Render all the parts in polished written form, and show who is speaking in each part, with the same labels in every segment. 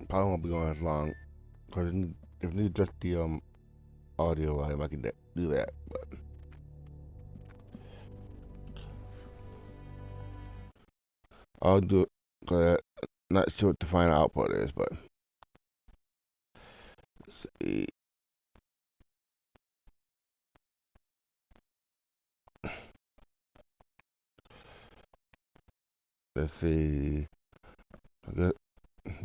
Speaker 1: Probably won't be going as long. Because if you need just the audio volume, I can do that. But I'll do it because I'm not sure what the final output is. But let's see. Let's see.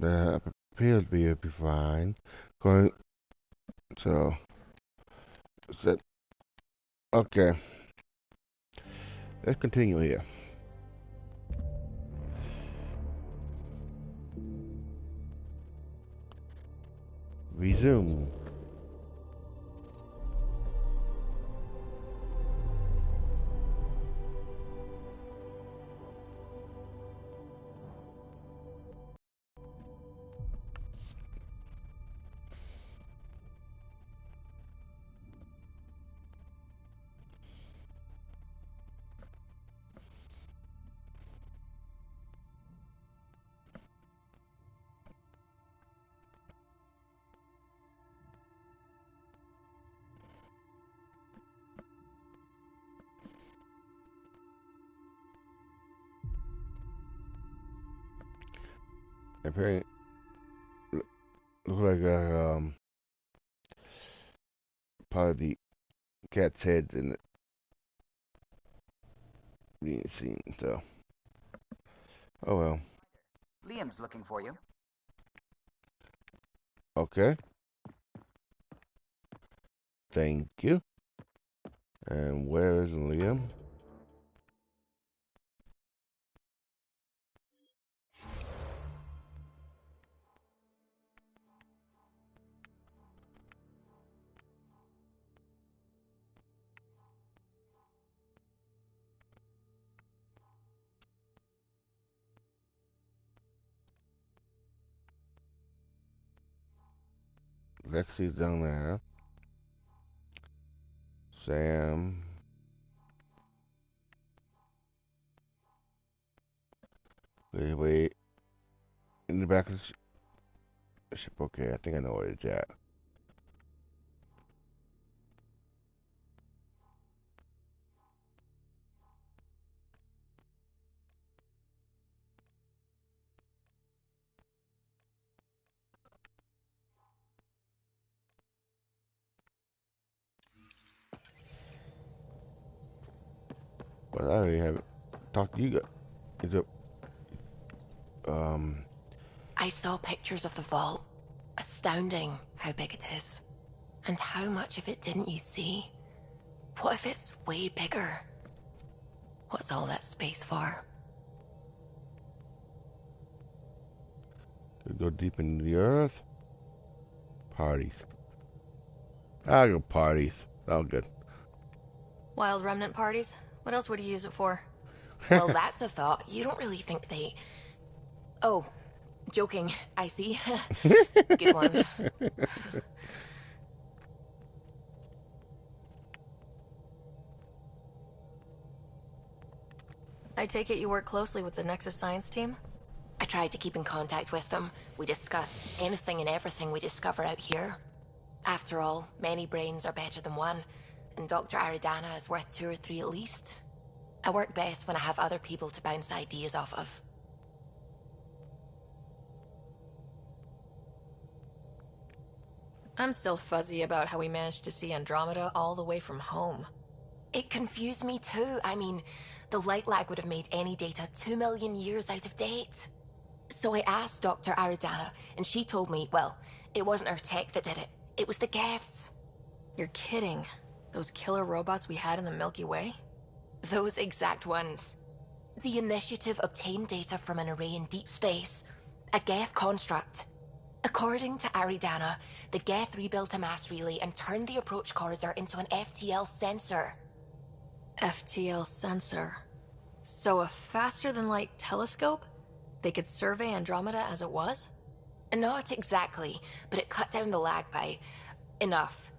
Speaker 1: That appears to be fine. Going. So. Set. Okay. Let's continue here. Resume. Apparently, look like probably the cat's head in it being seen. So, oh well.
Speaker 2: Liam's looking for you.
Speaker 1: Okay. Thank you. And where is Liam? Lexi's down there. Sam. Wait. In the back of the ship. Okay, I think I know where it's at. But I already haven't talked to you guys. Is it,
Speaker 3: I saw pictures of the vault. Astounding how big it is. And how much of it didn't you see? What if it's way bigger? What's all that space for?
Speaker 1: to go deep into the earth? Parties. I go parties. All good.
Speaker 3: Wild remnant parties? What else would you use it for? Well, that's a thought. You don't really think they... Oh, joking. I see. Good one. I take it you work closely with the Nexus science team? I try to keep in contact with them. We discuss anything and everything we discover out here. After all, many brains are better than one, and Dr. Aridana is worth 2 or 3 at least. I work best when I have other people to bounce ideas off of. I'm still fuzzy about how we managed to see Andromeda all the way from home. It confused me too. I mean, the light lag would have made any data 2 million years out of date. So I asked Dr. Aridana, and she told me, well, it wasn't her tech that did it. It was the Geths. You're kidding. Those killer robots we had in the Milky Way? Those exact ones. The Initiative obtained data from an array in deep space. A Geth construct. According to Aridana, the Geth rebuilt a mass relay and turned the approach corridor into an FTL sensor. FTL sensor? So a faster-than-light telescope? They could survey Andromeda as it was? Not exactly, but it cut down the lag by... enough.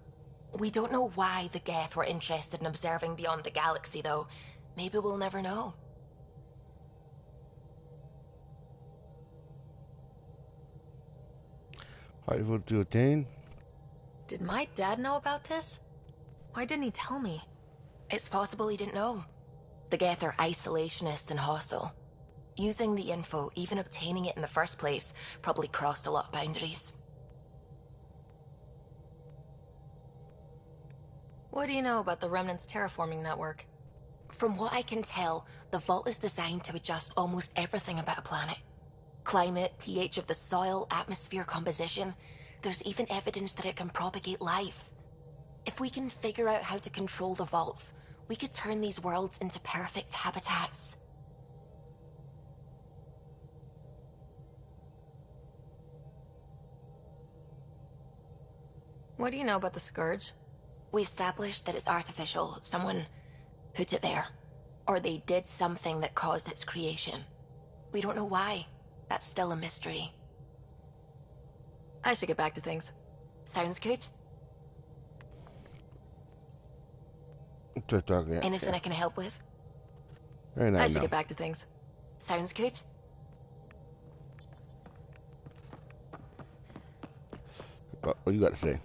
Speaker 3: We don't know why the Geth were interested in observing beyond the galaxy, though. Maybe we'll never know.
Speaker 1: Harder to attain?
Speaker 3: Did my dad know about this? Why didn't he tell me? It's possible he didn't know. The Geth are isolationist and hostile. Using the info, even obtaining it in the first place, probably crossed a lot of boundaries. What do you know about the Remnant's terraforming network? From what I can tell, the vault is designed to adjust almost everything about a planet. Climate, pH of the soil, atmosphere composition. There's even evidence that it can propagate life. If we can figure out how to control the vaults, we could turn these worlds into perfect habitats. What do you know about the Scourge? We established that it's artificial. Someone put it there. Or they did something that caused its creation. We don't know why. That's still a mystery. I should get back to things. Sounds good? Anything I can help with? I should get back to things. Sounds good?
Speaker 1: What you got to say?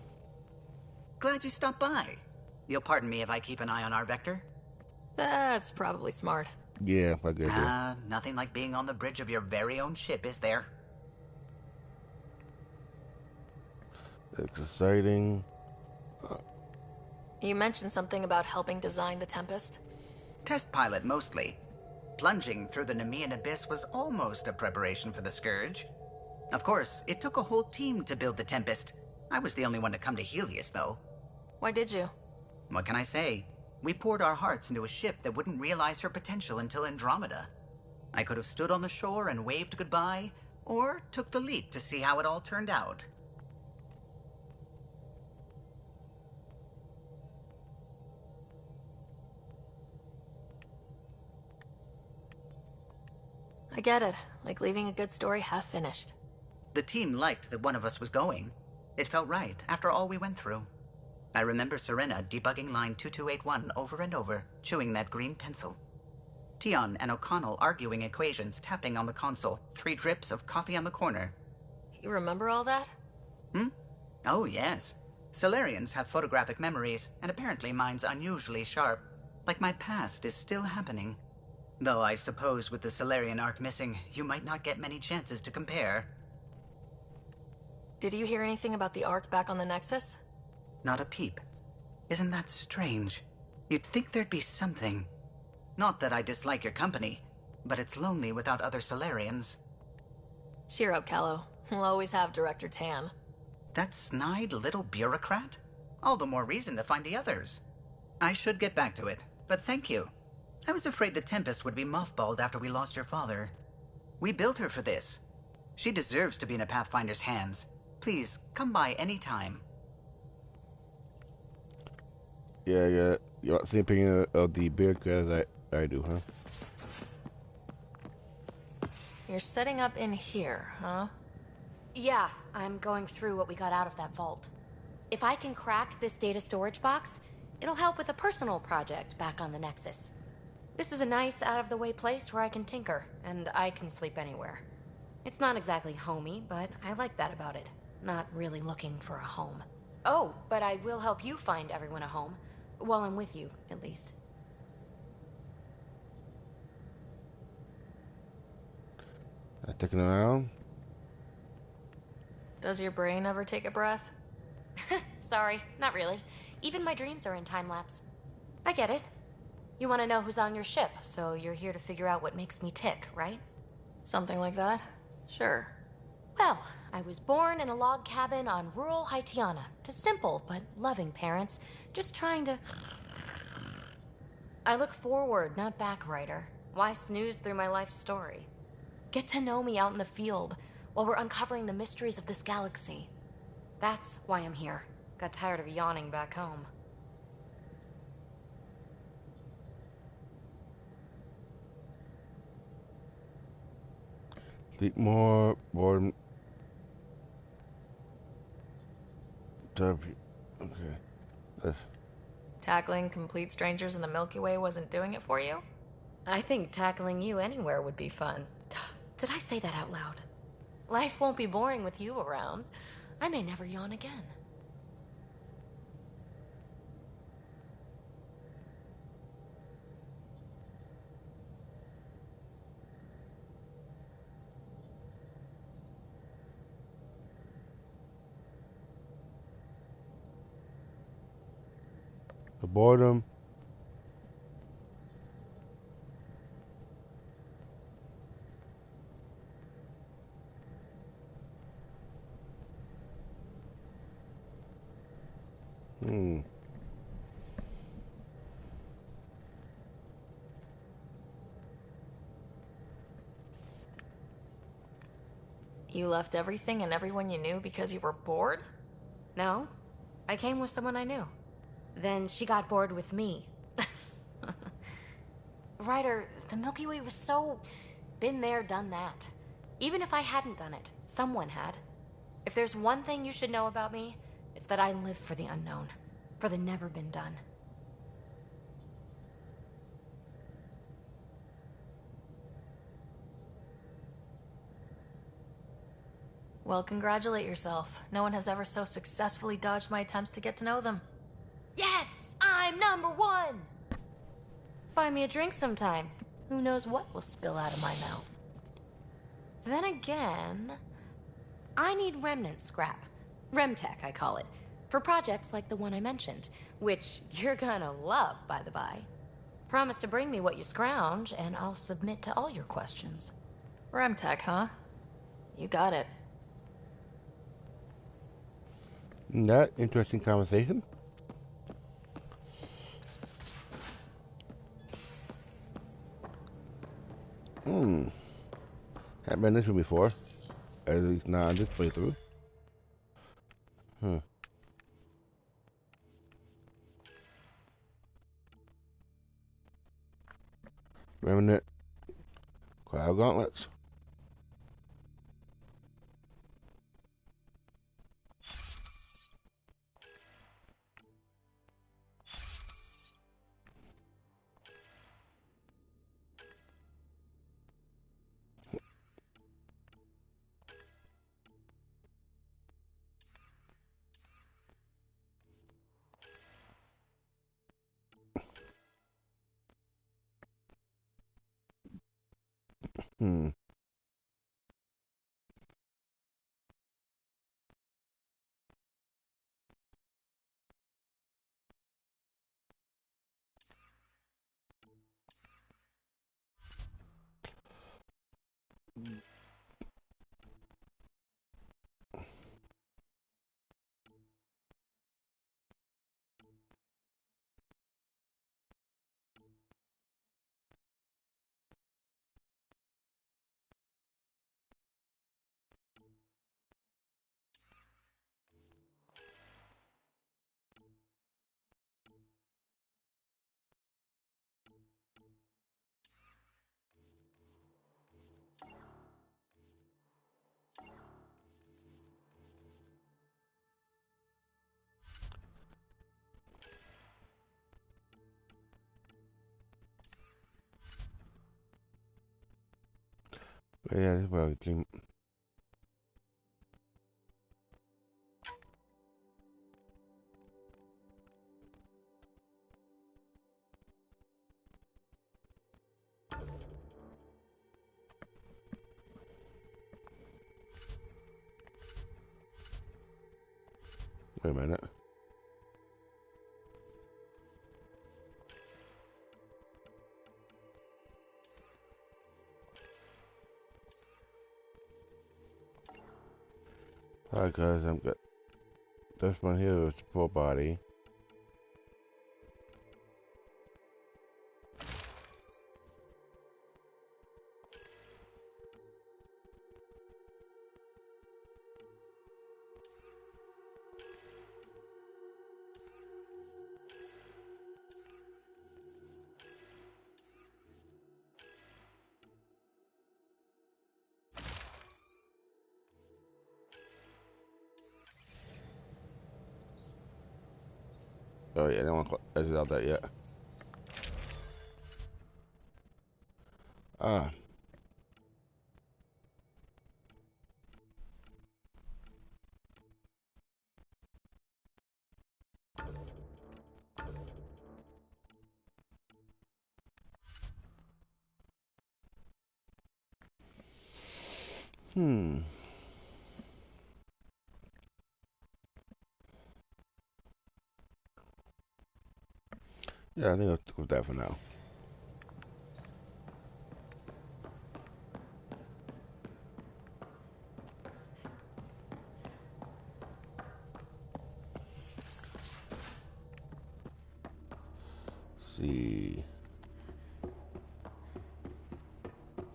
Speaker 2: Glad you stopped by. You'll pardon me if I keep an eye on our vector?
Speaker 3: That's probably smart.
Speaker 1: Yeah, I guess.
Speaker 2: Nothing like being on the bridge of your very own ship, is there?
Speaker 1: It's exciting.
Speaker 3: You mentioned something about helping design the Tempest?
Speaker 2: Test pilot, mostly. Plunging through the Nemean abyss was almost a preparation for the Scourge. Of course, it took a whole team to build the Tempest. I was the only one to come to Helios, though.
Speaker 3: Why did you?
Speaker 2: What can I say? We poured our hearts into a ship that wouldn't realize her potential until Andromeda. I could have stood on the shore and waved goodbye, or took the leap to see how it all turned out.
Speaker 3: I get it. Like leaving a good story half finished.
Speaker 2: The team liked that one of us was going. It felt right after all we went through. I remember Serena debugging line 2281 over and over, chewing that green pencil. Tion and O'Connell arguing equations, tapping on the console, 3 drips of coffee on the corner.
Speaker 3: You remember all that?
Speaker 2: Oh, yes. Solarians have photographic memories, and apparently mine's unusually sharp. Like my past is still happening. Though I suppose with the Solarian arc missing, you might not get many chances to compare.
Speaker 3: Did you hear anything about the Ark back on the Nexus?
Speaker 2: Not a peep. Isn't that strange? You'd think there'd be something. Not that I dislike your company, but it's lonely without other Solarians.
Speaker 3: Cheer up, Callow. We'll always have Director Tan.
Speaker 2: That snide little bureaucrat? All the more reason to find the others. I should get back to it, but thank you. I was afraid the Tempest would be mothballed after we lost your father. We built her for this. She deserves to be in a Pathfinder's hands. Please, come by any time.
Speaker 1: Yeah. You got the same opinion of the beard as I do, huh?
Speaker 3: You're setting up in here, huh?
Speaker 4: Yeah, I'm going through what we got out of that vault. If I can crack this data storage box, it'll help with a personal project back on the Nexus. This is a nice, out-of-the-way place where I can tinker, and I can sleep anywhere. It's not exactly homey, but I like that about it. Not really looking for a home. Oh, but I will help you find everyone a home. While I'm with you, at least.
Speaker 1: Taking around?
Speaker 3: Does your brain ever take a breath?
Speaker 4: Sorry, not really. Even my dreams are in time-lapse. I get it. You want to know who's on your ship, so you're here to figure out what makes me tick, right?
Speaker 3: Something like that? Sure.
Speaker 4: Well, I was born in a log cabin on rural Haitiana to simple but loving parents, just trying to... I look forward, not back, writer. Why snooze through my life story? Get to know me out in the field while we're uncovering the mysteries of this galaxy. That's why I'm here. Got tired of yawning back home.
Speaker 1: Sleep more, boredom. Okay.
Speaker 3: Tackling complete strangers in the Milky Way wasn't doing it for you?
Speaker 4: I think tackling you anywhere would be fun. Did I say that out loud? Life won't be boring with you around. I may never yawn again.
Speaker 1: The boredom.
Speaker 3: You left everything and everyone you knew because you were bored?
Speaker 4: No, I came with someone I knew. Then she got bored with me. Ryder, the Milky Way was so... been there, done that. Even if I hadn't done it, someone had. If there's one thing you should know about me, it's that I live for the unknown. For the never been done.
Speaker 3: Well, congratulate yourself. No one has ever so successfully dodged my attempts to get to know them.
Speaker 4: Yes! I'm #1! Buy me a drink sometime. Who knows what will spill out of my mouth. Then again... I need remnant scrap. Remtech, I call it. For projects like the one I mentioned. Which you're gonna love, by the by. Promise to bring me what you scrounge, and I'll submit to all your questions.
Speaker 3: Remtech, huh? You got it.
Speaker 1: That interesting conversation. Haven't been this one before. At least not on this playthrough. Remnant Cryo Gauntlets. Hmm. Yeah, this is what I think. Wait a minute. Because I'm got this one here is full body. Oh yeah, I don't want to edit out that yet. Ah. Hmm. Yeah, I think I'll stick with that for now. See.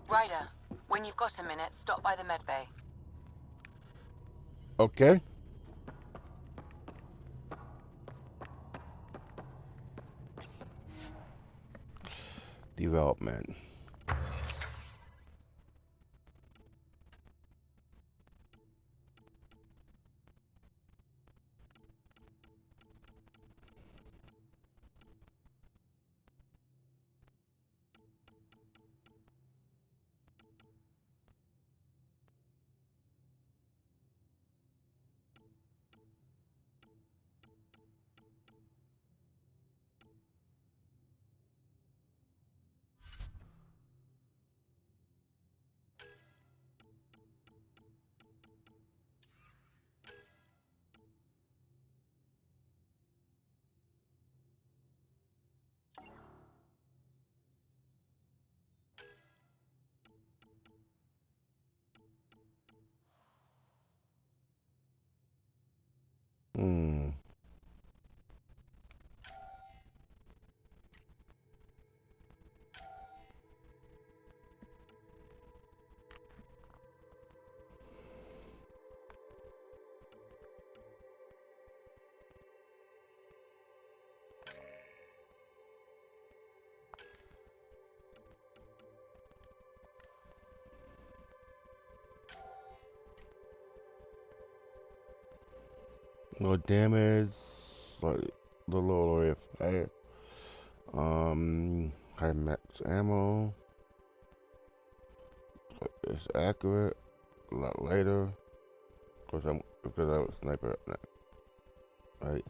Speaker 5: Ryder, when you've got a minute, stop by the medbay.
Speaker 1: Okay. Development. Hmm. No damage. Like the lower area of fire. High max ammo. It's accurate. A lot later. Because I was a sniper. Right.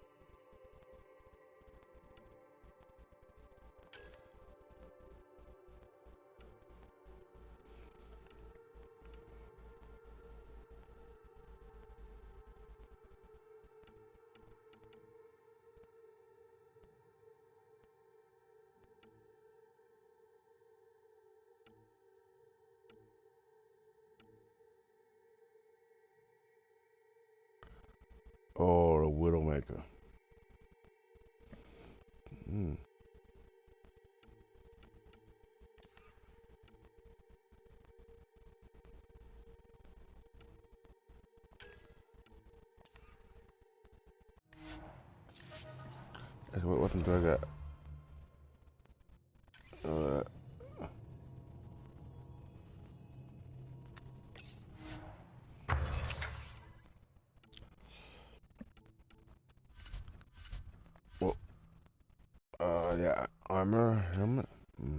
Speaker 1: Oh, the Widowmaker. Hmm. What weapon do I got? Uh, well, yeah, armor, helmet. Hmm.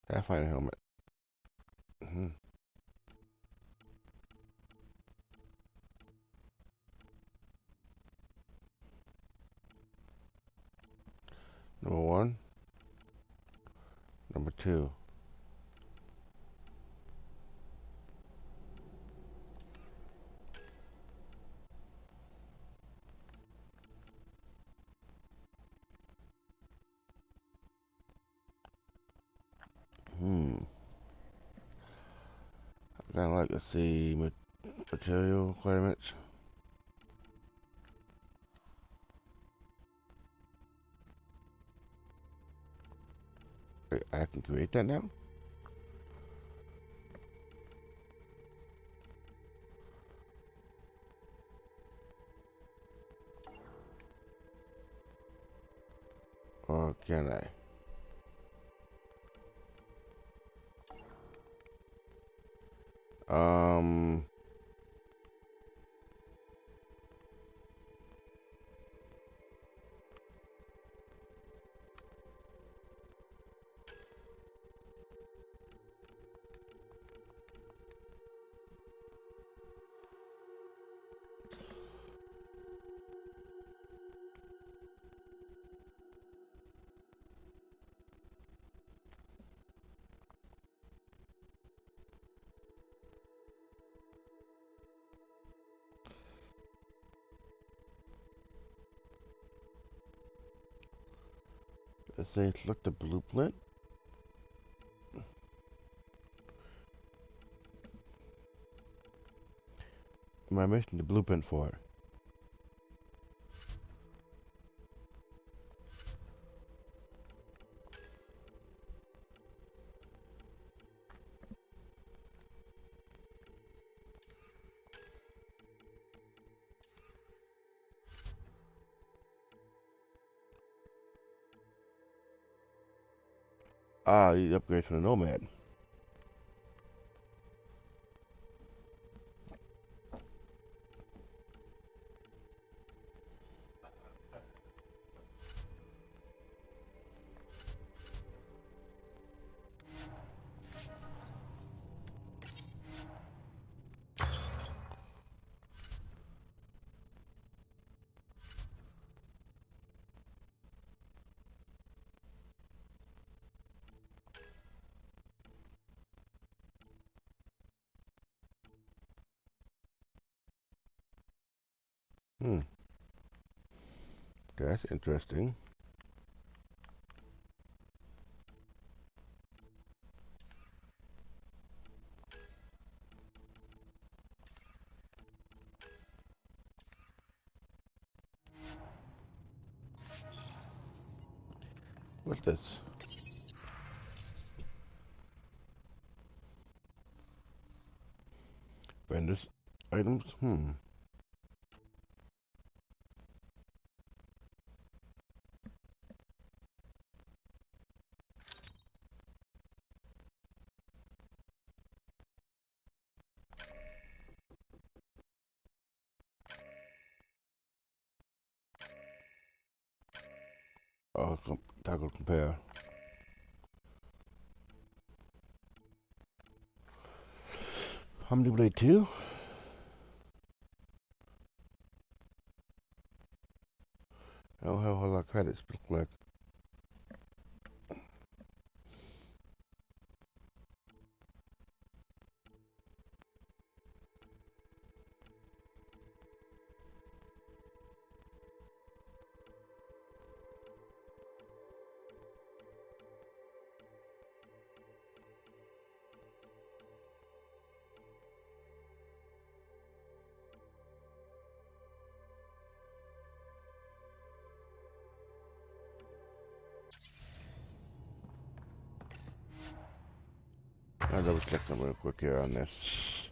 Speaker 1: Pathfinder helmet. Hmm. Number one. Number two. Hmm. I kind of like to see material requirements. Wait, I can create that now? Or can I? Um, It says select the blueprint. Am I missing the blueprint for it? Ah, these upgrades from the Nomad. Hmm. That's interesting. What's this? Vendors items? Hmm. Oh, toggle compare. How many were they? Two? I don't have a whole lot of credits, but look like. I'll double check them real quick here on this.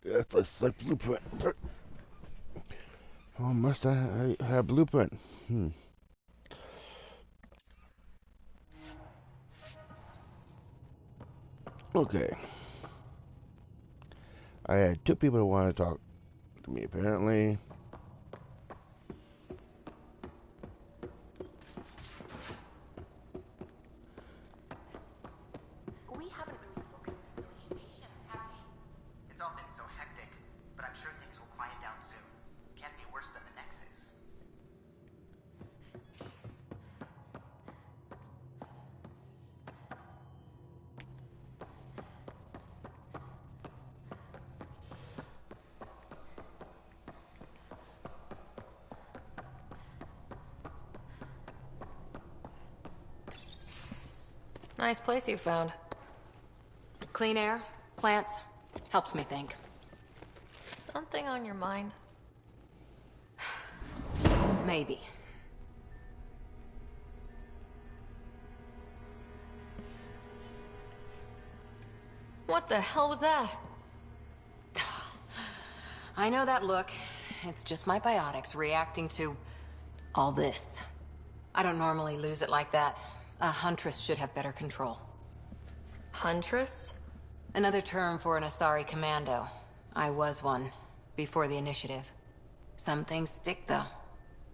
Speaker 1: Yeah, it's like blueprint. Oh, must I have blueprint? Hmm. Okay. I had two people who wanted to talk to me, apparently.
Speaker 3: We haven't really spoken since orientation, have we?
Speaker 2: It's all been so hectic, but I'm sure things will quiet down soon. Can't be worse than the Nexus.
Speaker 3: Nice place you found.
Speaker 4: Clean air, plants, helps me think.
Speaker 3: Something on your mind?
Speaker 4: Maybe.
Speaker 3: What the hell was that?
Speaker 4: I know that look. It's just my biotics reacting to all this. I don't normally lose it like that. A huntress should have better control.
Speaker 3: Huntress?
Speaker 4: Another term for an Asari commando. I was one, before the initiative. Some things stick, though.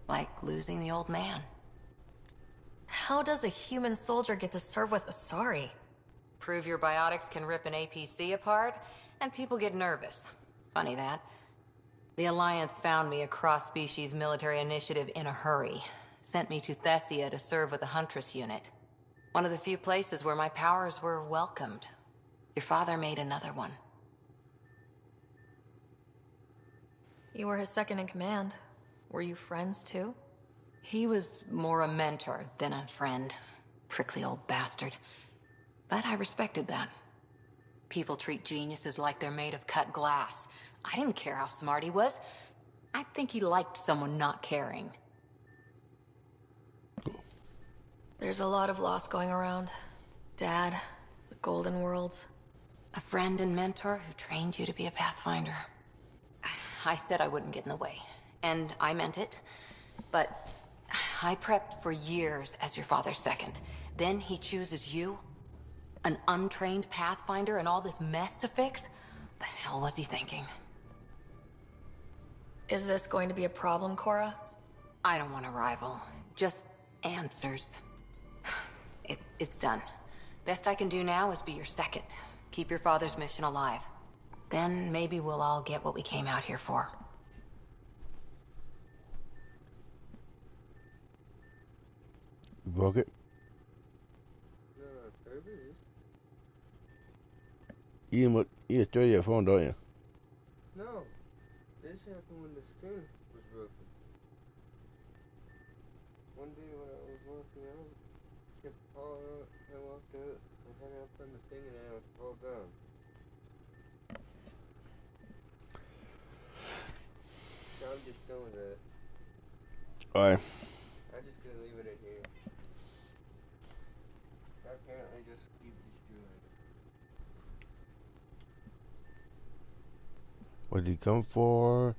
Speaker 4: Like losing the old man.
Speaker 3: How does a human soldier get to serve with Asari?
Speaker 4: Prove your biotics can rip an APC apart, and people get nervous. Funny that. The Alliance found me a cross-species military initiative in a hurry. Sent me to Thessia to serve with the Huntress unit.
Speaker 5: One of the few places where my powers were welcomed. Your father made another one.
Speaker 3: You were his second in command. Were you friends too?
Speaker 5: He was more a mentor than a friend. Prickly old bastard. But I respected that. People treat geniuses like they're made of cut glass. I didn't care how smart he was. I think he liked someone not caring.
Speaker 3: There's a lot of loss going around. Dad, the Golden Worlds.
Speaker 5: A friend and mentor who trained you to be a Pathfinder. I said I wouldn't get in the way, and I meant it. But I prepped for years as your father's second. Then he chooses you? An untrained Pathfinder and all this mess to fix? The hell was he thinking?
Speaker 3: Is this going to be a problem, Cora?
Speaker 5: I don't want a rival. Just answers. It's done. Best I can do now is be your second. Keep your father's mission alive. Then maybe we'll all get what we came out here for.
Speaker 1: You broke it? You destroy your phone, don't you?
Speaker 6: No. This happened when the screen was broken. One day when I was walking out, kept falling out, I walked out, I hung up on the thing and I was fall down. So I'm just done with it.
Speaker 1: Alright.
Speaker 6: I just didn't leave it in here. So apparently just keep destroying it.
Speaker 1: What did he come for?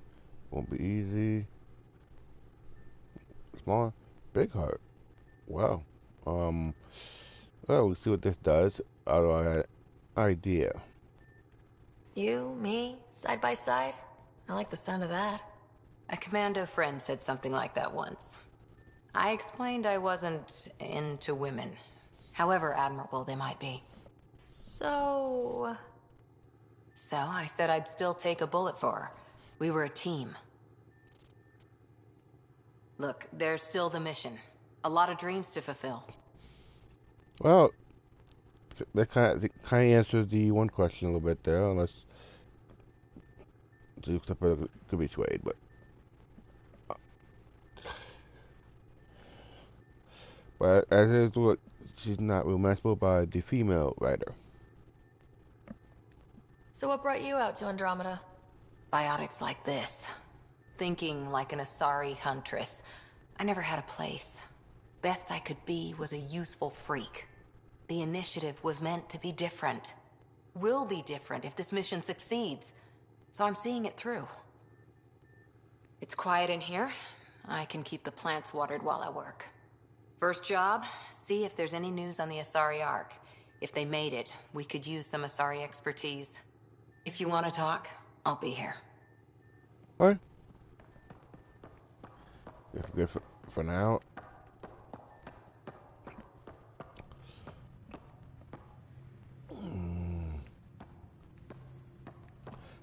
Speaker 1: Won't be easy. Small, big heart. Wow. Well, we'll see what this does. Out of our idea.
Speaker 3: You, me, side by side? I like the sound of that.
Speaker 5: A commando friend said something like that once. I explained I wasn't into women, however admirable they might be.
Speaker 3: So
Speaker 5: I said I'd still take a bullet for her. We were a team. Look, there's still the mission. A lot of dreams to fulfill.
Speaker 1: Well, that kind of answers the one question a little bit there, unless it could be swayed, but as is, look, she's not romanceable by the female writer.
Speaker 3: So what brought you out to Andromeda?
Speaker 5: Biotics like this. Thinking like an Asari huntress. I never had a place. Best I could be was a useful freak. The initiative was meant to be different. Will be different if this mission succeeds. So I'm seeing it through. It's quiet in here. I can keep the plants watered while I work. First job, see if there's any news on the Asari Ark. If they made it, we could use some Asari expertise. If you want to talk, I'll be here.
Speaker 1: Alright. Good for now.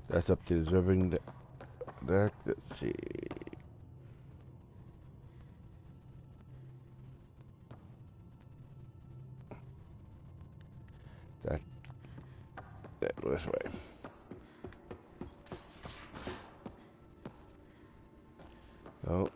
Speaker 1: That's up to deserving deck. Let's see. That go this way. Oh.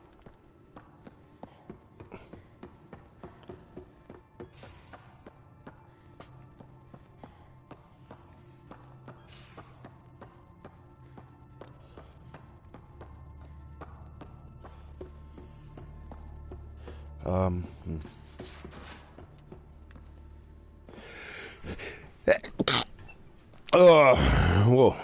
Speaker 1: Oh, whoa.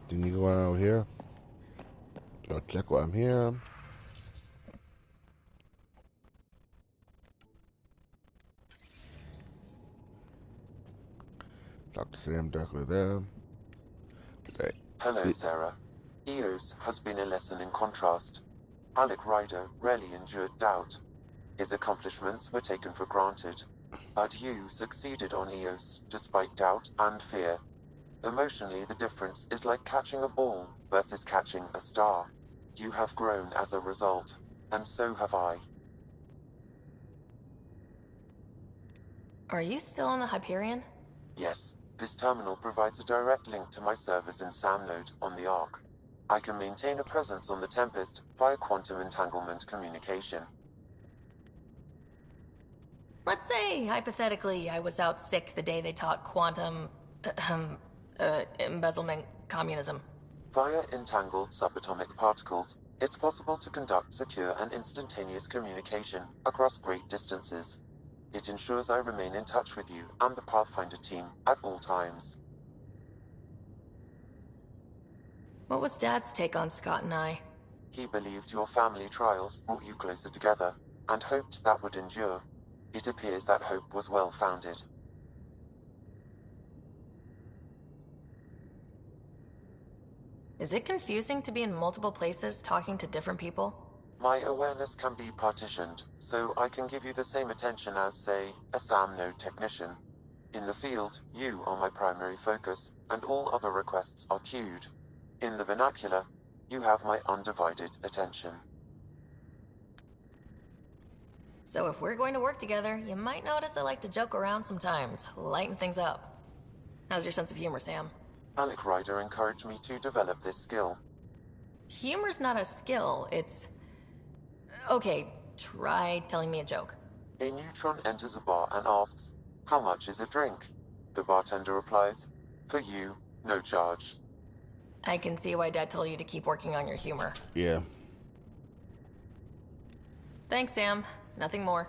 Speaker 1: Didn't you go out here? I'll check while I'm here. Talk to Sam directly there. Okay.
Speaker 7: Hello, Sarah. Eos has been a lesson in contrast. Alec Ryder rarely endured doubt. His accomplishments were taken for granted. But you succeeded on Eos, despite doubt and fear. Emotionally, the difference is like catching a ball versus catching a star. You have grown as a result, and so have I.
Speaker 3: Are you still on the Hyperion?
Speaker 7: Yes, this terminal provides a direct link to my servers in SAM node on the Ark. I can maintain a presence on the Tempest via quantum entanglement communication.
Speaker 3: Let's say, hypothetically, I was out sick the day they taught quantum... embezzlement communism.
Speaker 7: Via entangled subatomic particles, it's possible to conduct secure and instantaneous communication across great distances. It ensures I remain in touch with you and the Pathfinder team at all times.
Speaker 3: What was Dad's take on Scott and I?
Speaker 7: He believed your family trials brought you closer together, and hoped that would endure. It appears that hope was well-founded.
Speaker 3: Is it confusing to be in multiple places talking to different people?
Speaker 7: My awareness can be partitioned, so I can give you the same attention as, say, a SAM node technician. In the field, you are my primary focus, and all other requests are queued. In the vernacular, you have my undivided attention.
Speaker 3: So if we're going to work together, you might notice I like to joke around sometimes, lighten things up. How's your sense of humor, Sam?
Speaker 7: Alec Ryder encouraged me to develop this skill.
Speaker 3: Humor's not a skill, it's... Okay, try telling me a joke.
Speaker 7: A neutron enters a bar and asks, "How much is a drink?" The bartender replies, "For you, no charge."
Speaker 3: I can see why Dad told you to keep working on your humor.
Speaker 1: Yeah.
Speaker 3: Thanks, Sam. Nothing more.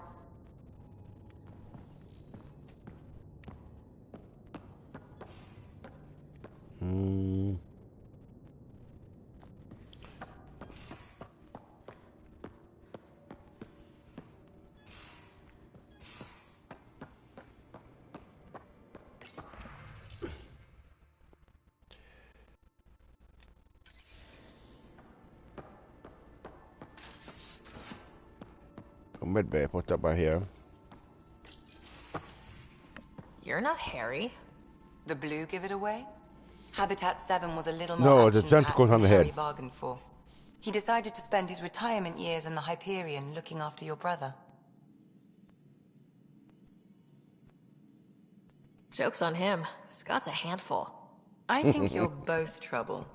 Speaker 1: Medbay, what's up by here?
Speaker 3: You're not Harry.
Speaker 5: The blue give it away? Habitat 7 was a little
Speaker 1: No,
Speaker 5: more
Speaker 1: the
Speaker 5: action-packed
Speaker 1: tentacles on
Speaker 5: than
Speaker 1: the
Speaker 5: Harry
Speaker 1: head.
Speaker 5: bargained for. He decided to spend his retirement years in the Hyperion looking after your brother.
Speaker 3: Joke's on him. Scott's a handful.
Speaker 5: I think you're both trouble.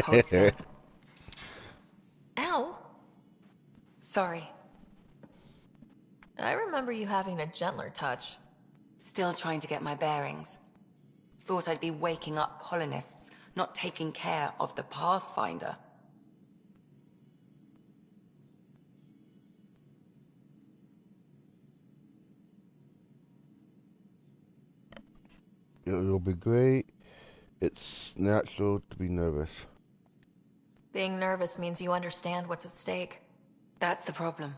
Speaker 5: Hold still.
Speaker 3: Ow!
Speaker 5: Sorry.
Speaker 3: I remember you having a gentler touch.
Speaker 5: Still trying to get my bearings. Thought I'd be waking up colonists, not taking care of the Pathfinder.
Speaker 1: It'll be great. It's natural to be nervous.
Speaker 3: Being nervous means you understand what's at stake.
Speaker 5: That's the problem.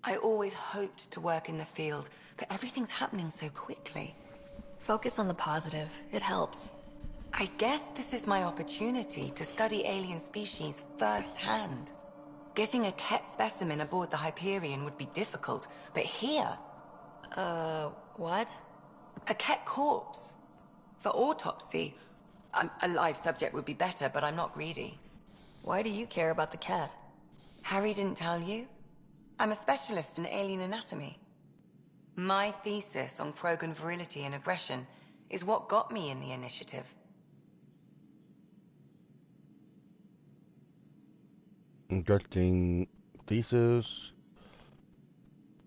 Speaker 5: I always hoped to work in the field, but everything's happening so quickly.
Speaker 3: Focus on the positive. It helps.
Speaker 5: I guess this is my opportunity to study alien species firsthand. Getting a Ket specimen aboard the Hyperion would be difficult, but here...
Speaker 3: What?
Speaker 5: A Ket corpse. For autopsy, a live subject would be better, but I'm not greedy.
Speaker 3: Why do you care about the cat?
Speaker 5: Harry didn't tell you? I'm a specialist in alien anatomy. My thesis on Krogan virility and aggression is what got me in the initiative.
Speaker 1: Interesting thesis.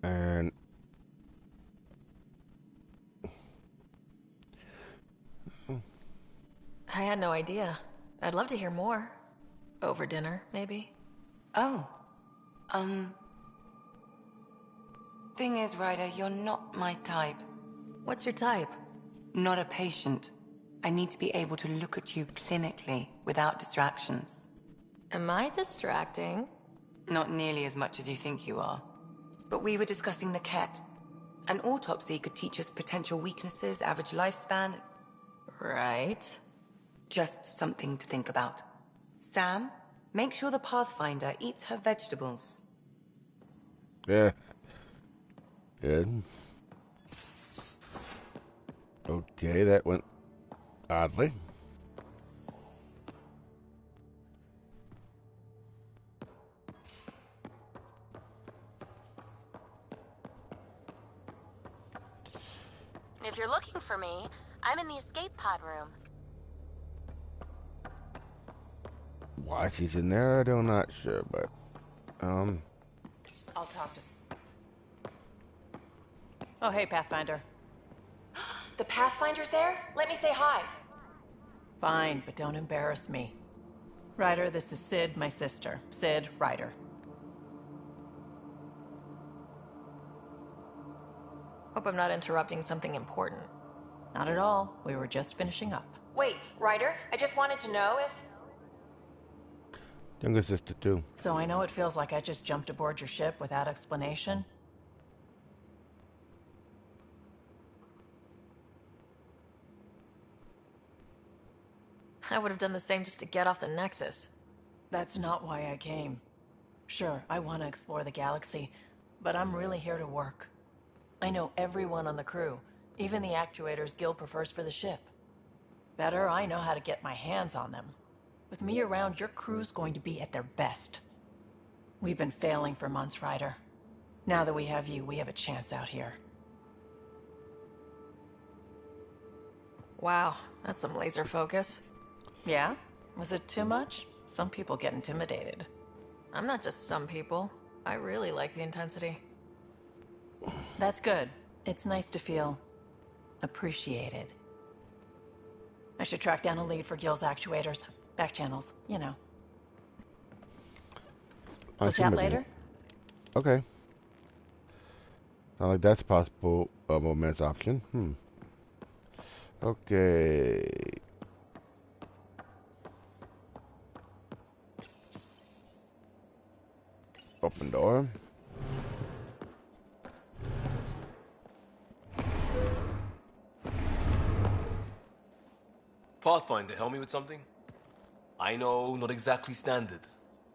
Speaker 1: And
Speaker 3: I had no idea. I'd love to hear more. Over dinner, maybe?
Speaker 5: Oh. Thing is, Ryder, you're not my type.
Speaker 3: What's your type?
Speaker 5: Not a patient. I need to be able to look at you clinically, without distractions.
Speaker 3: Am I distracting?
Speaker 5: Not nearly as much as you think you are. But we were discussing the Ket. An autopsy could teach us potential weaknesses, average lifespan...
Speaker 3: Right.
Speaker 5: Just something to think about. Sam, make sure the Pathfinder eats her vegetables.
Speaker 1: yeah. Good. Okay, that went oddly.
Speaker 4: If you're looking for me, I'm in the escape pod room.
Speaker 1: Why she's in there, I'm not sure, but
Speaker 8: I'll talk to... Oh, hey, Pathfinder.
Speaker 3: The Pathfinder's there? Let me say hi.
Speaker 8: Fine, but don't embarrass me. Ryder, this is Sid, my sister. Sid, Ryder.
Speaker 3: Hope I'm not interrupting something important.
Speaker 8: Not at all. We were just finishing up.
Speaker 3: Wait, Ryder, I just wanted to know if...
Speaker 1: younger sister too.
Speaker 8: So I know it feels like I just jumped aboard your ship without explanation.
Speaker 3: I would have done the same just to get off the Nexus.
Speaker 8: That's not why I came. Sure, I want to explore the galaxy, but I'm really here to work. I know everyone on the crew, even the actuators Gil prefers for the ship. Better, I know how to get my hands on them. With me around, your crew's going to be at their best. We've been failing for months, Ryder. Now that we have you, we have a chance out here.
Speaker 3: Wow, that's some laser focus.
Speaker 8: Yeah? Was it too much? Some people get intimidated.
Speaker 3: I'm not just some people. I really like the intensity.
Speaker 8: That's good. It's nice to feel appreciated. I should track down a lead for Gil's actuators. Back channels, you know. We'll chat later?
Speaker 1: Okay. Not like that's possible moment's option. Okay. Open door.
Speaker 9: Pathfinder, help me with something? I know, not exactly standard.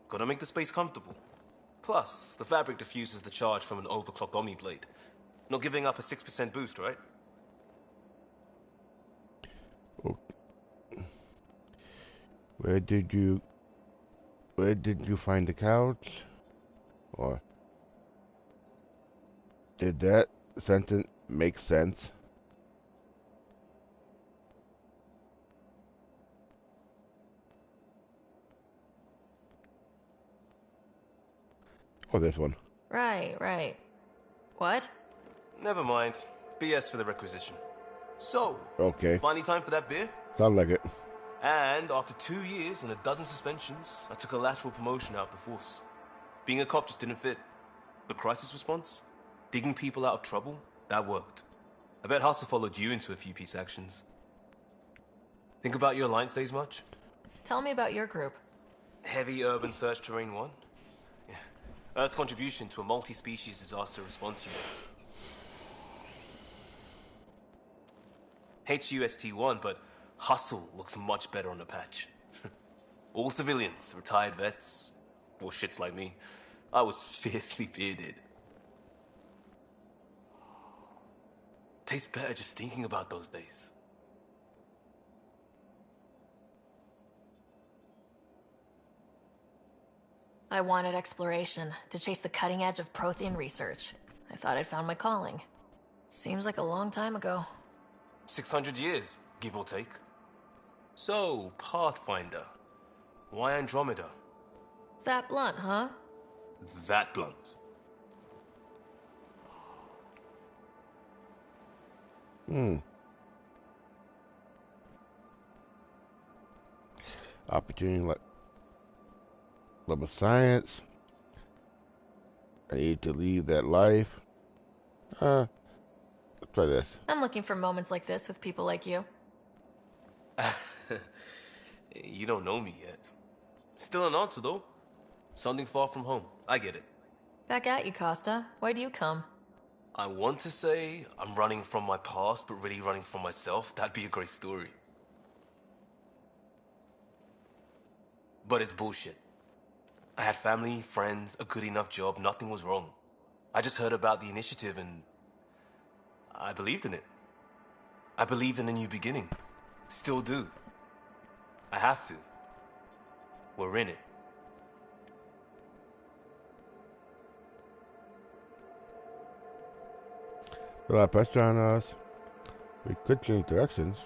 Speaker 9: Gotta make the space comfortable. Plus, the fabric diffuses the charge from an overclocked Omniblade. Not giving up a 6% boost, right?
Speaker 1: Where did you find the couch? Or did that sentence make sense? Oh, this one.
Speaker 3: Right. What?
Speaker 9: Never mind. BS for the requisition. So,
Speaker 1: Okay.
Speaker 9: finally time for that beer?
Speaker 1: Sound like it.
Speaker 9: And after 2 years and a dozen suspensions, I took a lateral promotion out of the force. Being a cop just didn't fit. But crisis response? Digging people out of trouble? That worked. I bet Hustle followed you into a few peace actions. Think about your Alliance days much?
Speaker 3: Tell me about your group.
Speaker 9: Heavy urban search terrain 1? Yeah. Earth's contribution to a multi-species disaster response unit. HUST-1, but Hustle looks much better on the patch. All civilians, retired vets, or shits like me. I was fiercely bearded. Tastes better just thinking about those days.
Speaker 3: I wanted exploration, to chase the cutting edge of Prothean research. I thought I'd found my calling. Seems like a long time ago.
Speaker 9: 600 years, give or take. So, Pathfinder. Why Andromeda?
Speaker 3: That blunt, huh?
Speaker 9: That blunt.
Speaker 1: Opportunity like love of science. I need to leave that life. Let's try this.
Speaker 3: I'm looking for moments like this with people like you.
Speaker 9: You don't know me yet. Still an answer, though. Something far from home. I get it.
Speaker 3: Back at you, Costa. Why do you come?
Speaker 9: I want to say I'm running from my past, but really running from myself. That'd be a great story. But it's bullshit. I had family, friends, a good enough job, nothing was wrong. I just heard about the initiative and I believed in it. I believed in a new beginning. Still do. I have to. We're in it.
Speaker 1: A lot of pressure on us. We could change directions.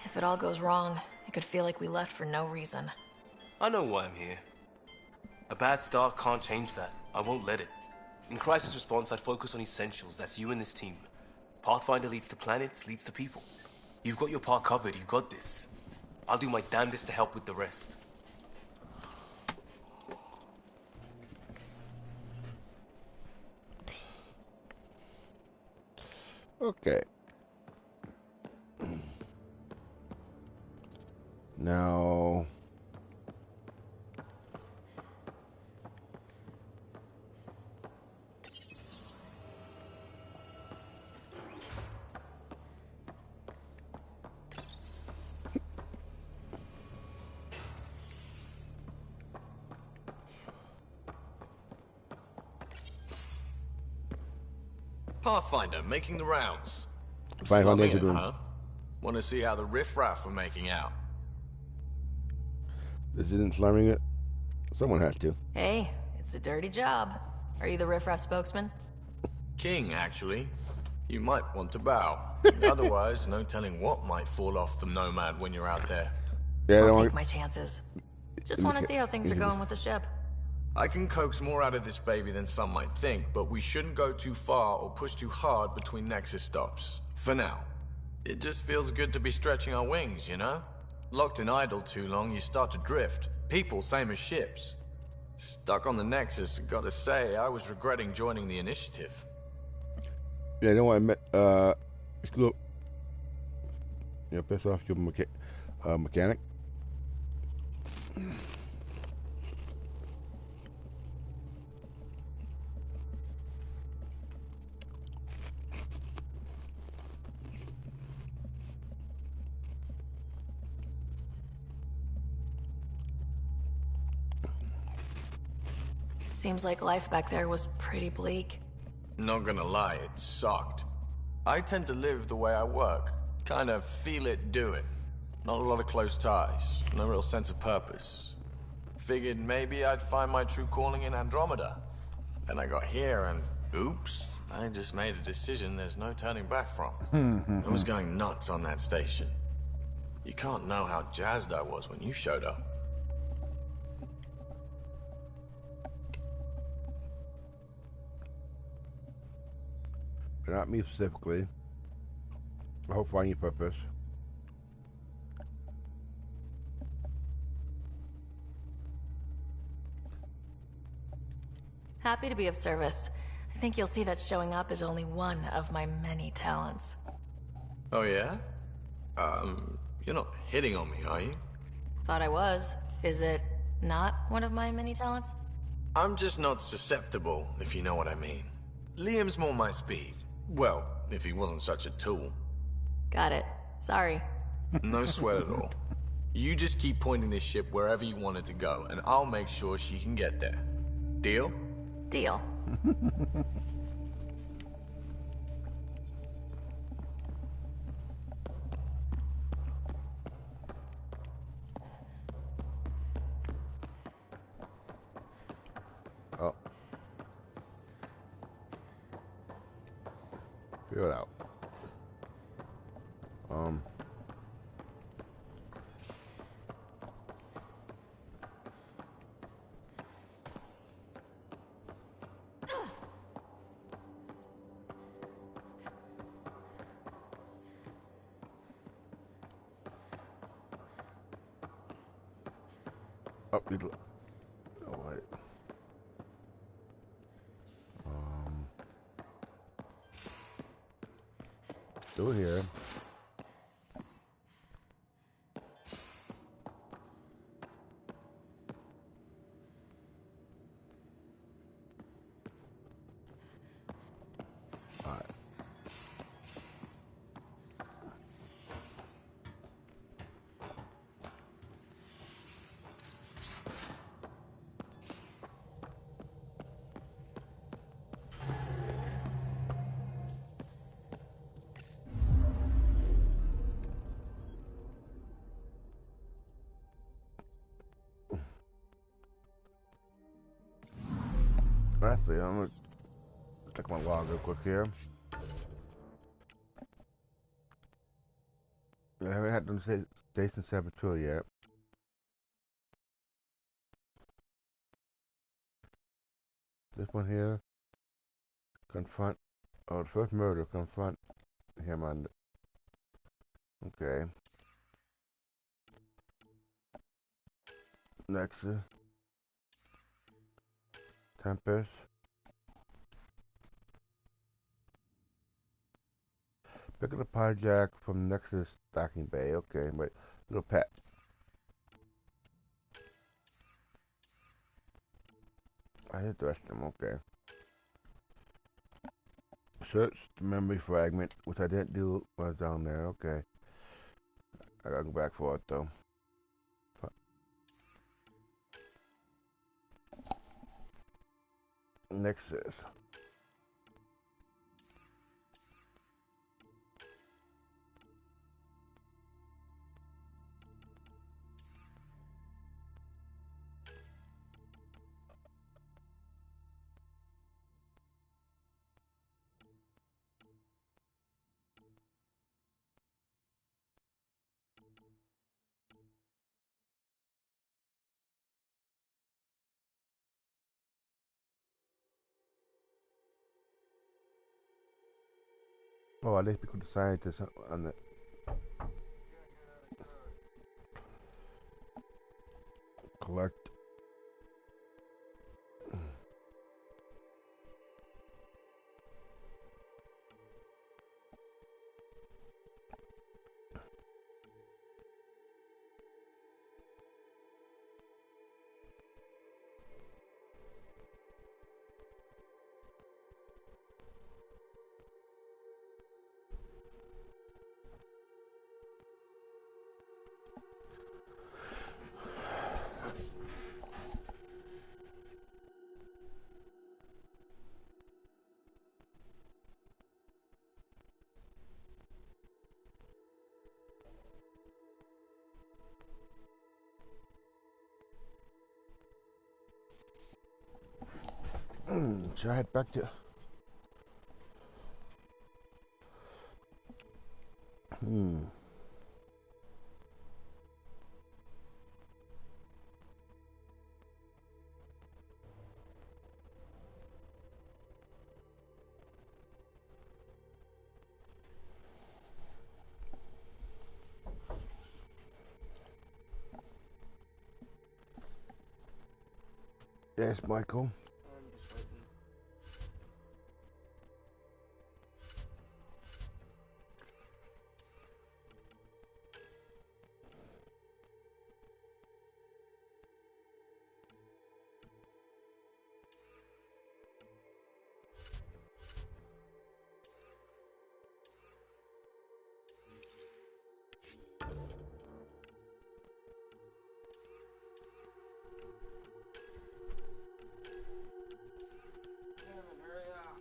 Speaker 3: If it all goes wrong, it could feel like we left for no reason.
Speaker 9: I know why I'm here. A bad start can't change that. I won't let it. In crisis response, I'd focus on essentials. That's you and this team. Pathfinder leads to planets, leads to people. You've got your part covered. You've got this. I'll do my damnedest to help with the rest.
Speaker 1: Okay. Now...
Speaker 10: Pathfinder, making the rounds.
Speaker 1: Fine
Speaker 10: Slum
Speaker 1: Foundation
Speaker 10: in,
Speaker 1: doing.
Speaker 10: huh? Want to see how the riffraff are making out?
Speaker 1: This isn't slamming it. Someone has to.
Speaker 3: Hey, it's a dirty job. Are you the riffraff spokesman?
Speaker 10: King, actually. You might want to bow. Otherwise, no telling what might fall off the Nomad when you're out there.
Speaker 1: Yeah,
Speaker 3: I'll take my chances. Just want to see how things are going with the ship.
Speaker 10: I can coax more out of this baby than some might think, but we shouldn't go too far or push too hard between Nexus stops. For now. It just feels good to be stretching our wings, you know? Locked in idle too long, you start to drift. People, same as ships. Stuck on the Nexus, gotta say, I was regretting joining the initiative.
Speaker 1: Yeah, I know I met, screw up. Yeah, piss off your mechanic.
Speaker 3: Seems like life back there was pretty bleak.
Speaker 10: Not gonna lie, it sucked. I tend to live the way I work. Kind of feel it, do it. Not a lot of close ties. No real sense of purpose. Figured maybe I'd find my true calling in Andromeda. Then I got here and, oops, I just made a decision there's no turning back from. I was going nuts on that station. You can't know how jazzed I was when you showed up.
Speaker 1: But not me specifically. I hope find your purpose.
Speaker 3: Happy to be of service. I think you'll see that showing up is only one of my many talents.
Speaker 10: Oh yeah? You're not hitting on me, are you?
Speaker 3: Thought I was. Is it not one of my many talents?
Speaker 10: I'm just not susceptible, if you know what I mean. Liam's more my speed. Well, if he wasn't such a tool.
Speaker 3: Got it. Sorry.
Speaker 10: No sweat at all. You just keep pointing this ship wherever you want it to go, and I'll make sure she can get there. Deal?
Speaker 3: Deal.
Speaker 1: Oh. Figure it out. Oh, wait. Still here. Alright. Lastly, I'm gonna check my log real quick here. I haven't had them say Station 7 tour yet. This one here, confront, oh, the first murder, confront him on, okay. Nexus, Tempest, pick up the hijack from Nexus stocking bay, okay, wait, little pet. I hit the rest of them, okay. Search the memory fragment, which I didn't do when I was down there, okay. I gotta go back for it though. Nexus. Oh, I didn't speak with the scientists on the collect. Should I head back to? Yes, Michael.
Speaker 6: I'm just waiting. Kevin, hurry up.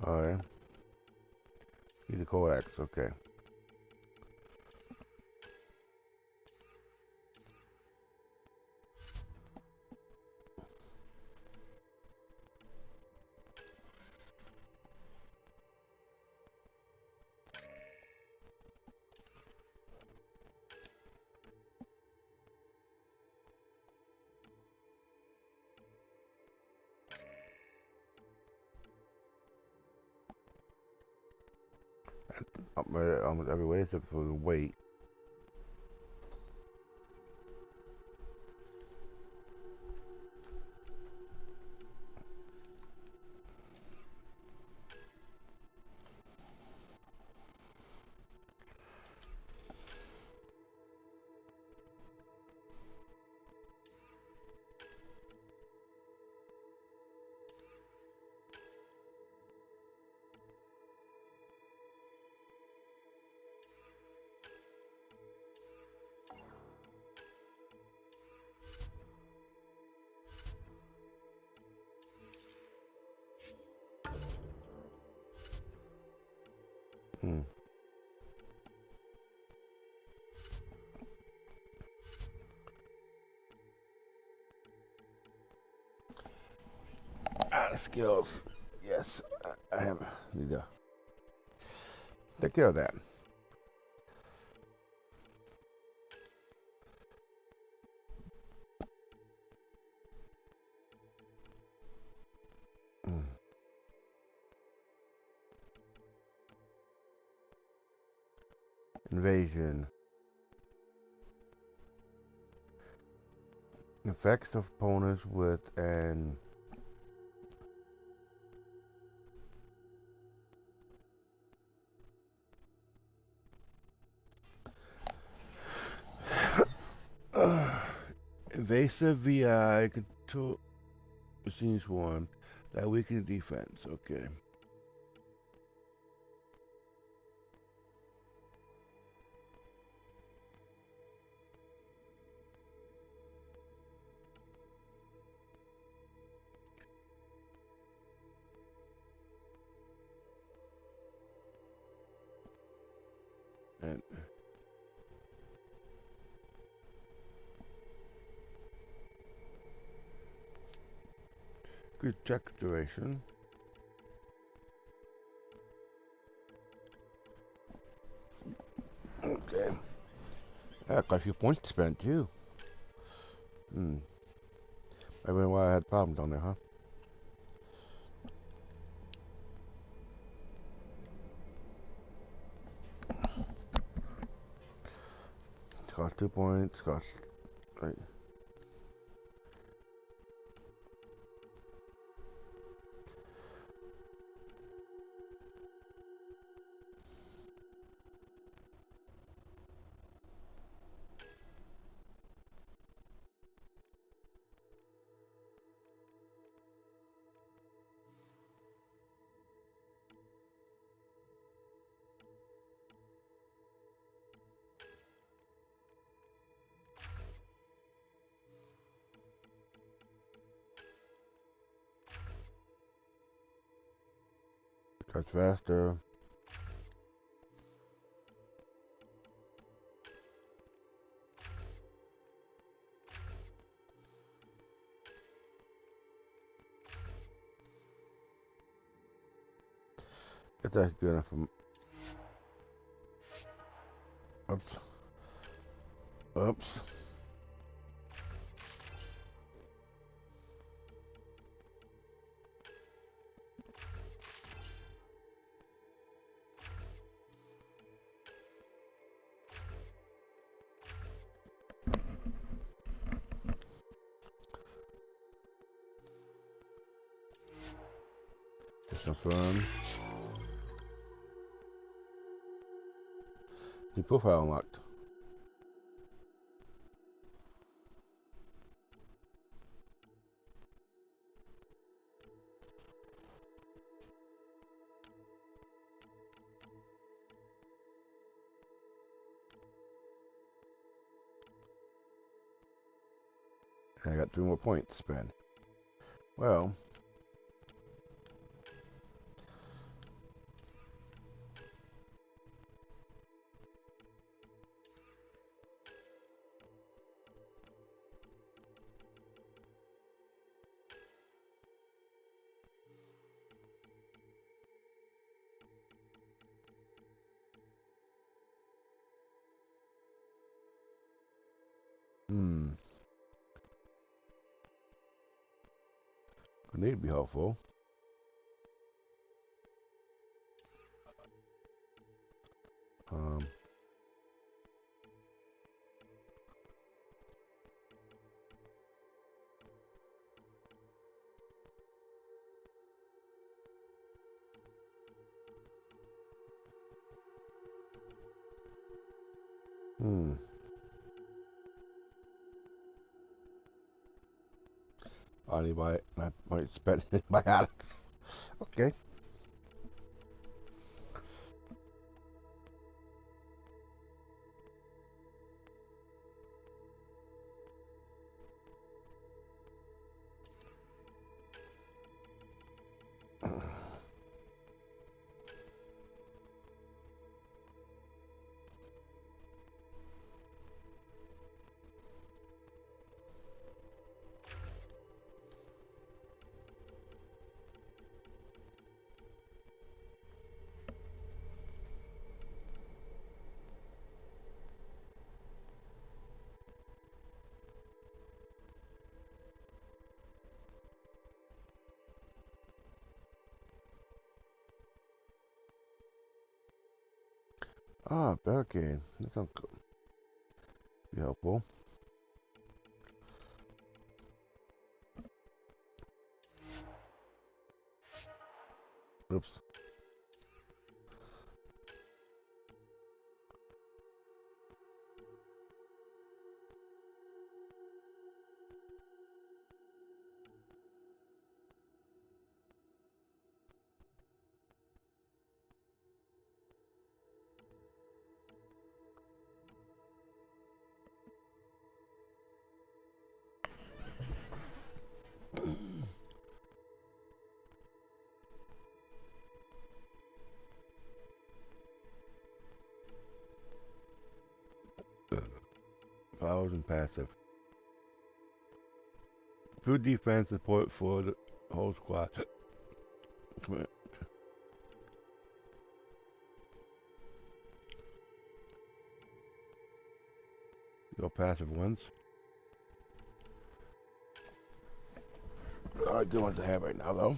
Speaker 1: All right. Need the coax. Okay. Almost every way except for the weight. Mm. Skills. Yes, I have. Need to take care of that. Mm. Invasion. Affects opponents with an invasive VI control machine swarm that weakens defense. Okay. And good check duration. Okay. Yeah, quite a few points to spend too. I mean, why I had problems on there, huh? It's cost 2 points. Cost right. Cost faster. If that's good enough for. Oops. Oops. Just some fun. New profile unlocked. And I got 3 more points to spend. Well, grenade would be helpful. Um, I'll buy it. I might spend it by Alex. Okay. Ah, barricade. That sounds good. Be helpful. Oops. Powers and passive. Food defense support for the whole squad. Go passive ones. Alright, good ones to have right now though.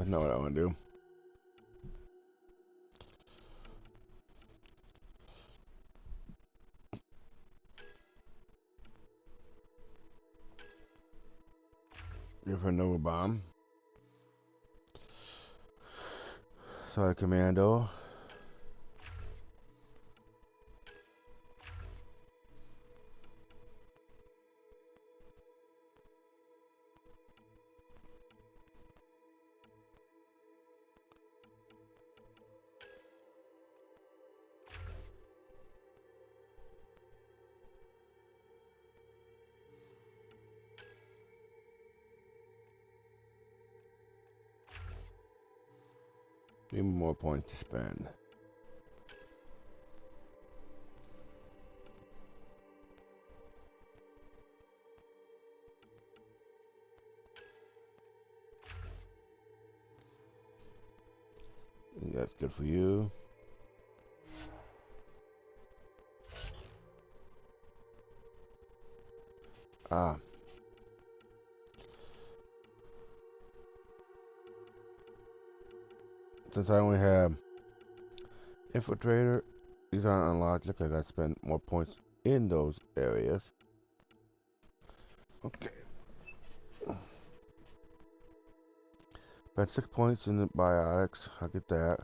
Speaker 1: I know what I want to do. Different Nova Bomb. Sorry, Commando. Need more points to spend. That's good for you. Ah. Since I only have Infiltrator, these aren't unlocked. Look, I gotta spend more points in those areas. Okay. Got 6 points in the biotics. I'll get that.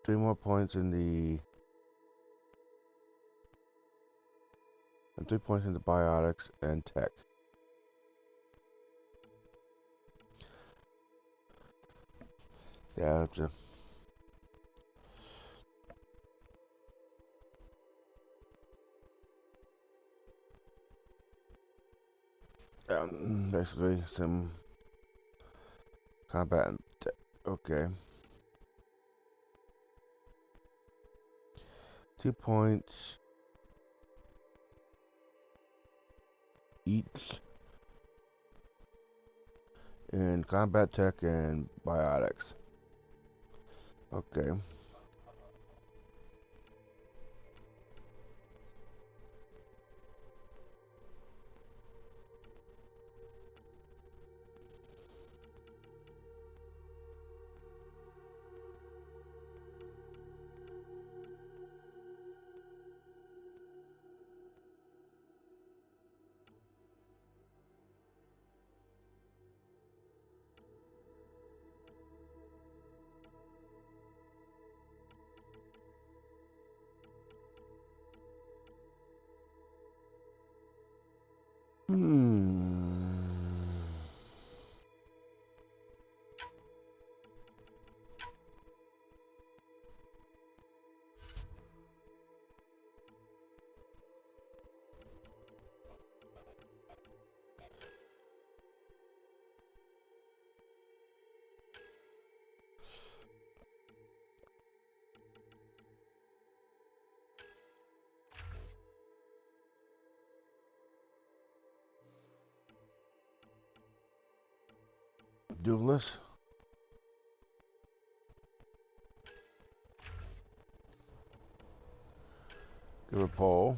Speaker 1: 3 more points in the... And 3 points in the biotics and tech. Yeah, I have to... basically, some combat and tech. Okay. 2 points each in combat tech and biotics. Okay. Douglas. Give her a poll.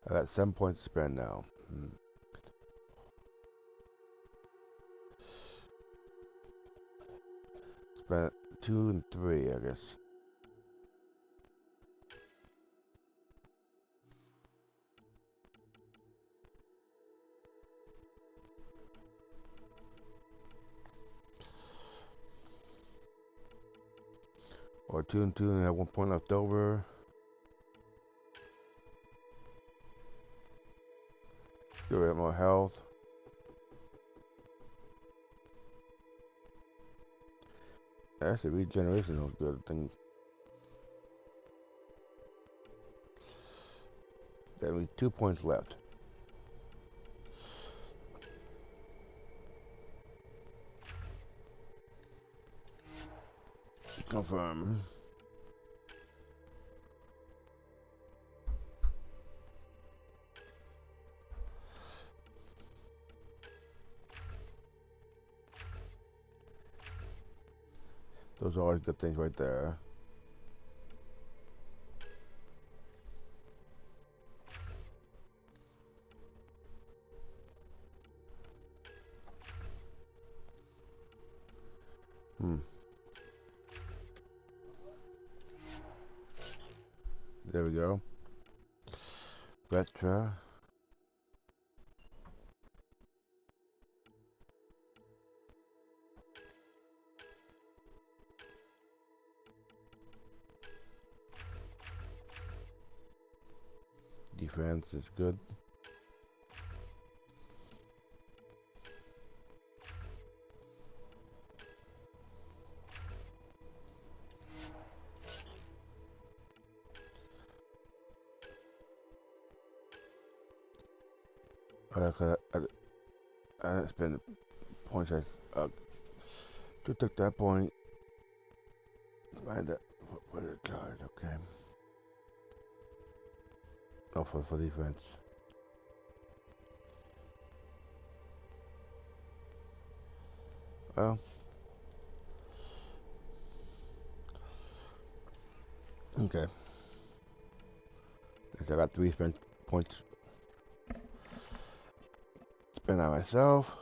Speaker 1: I got 7 points to spend now. Spent 2 and 3, I guess. Or 2 and 2 and have 1 point left over. Give her more health. Actually, regeneration is a good thing. That means 2 points left. Confirm. Those are always good things right there. There we go. Petra. Defense is good. I spent points. To took that point. Find that for the card. Okay. Oh, for defense. Well. Okay. I got 3 spent points. Spend on myself.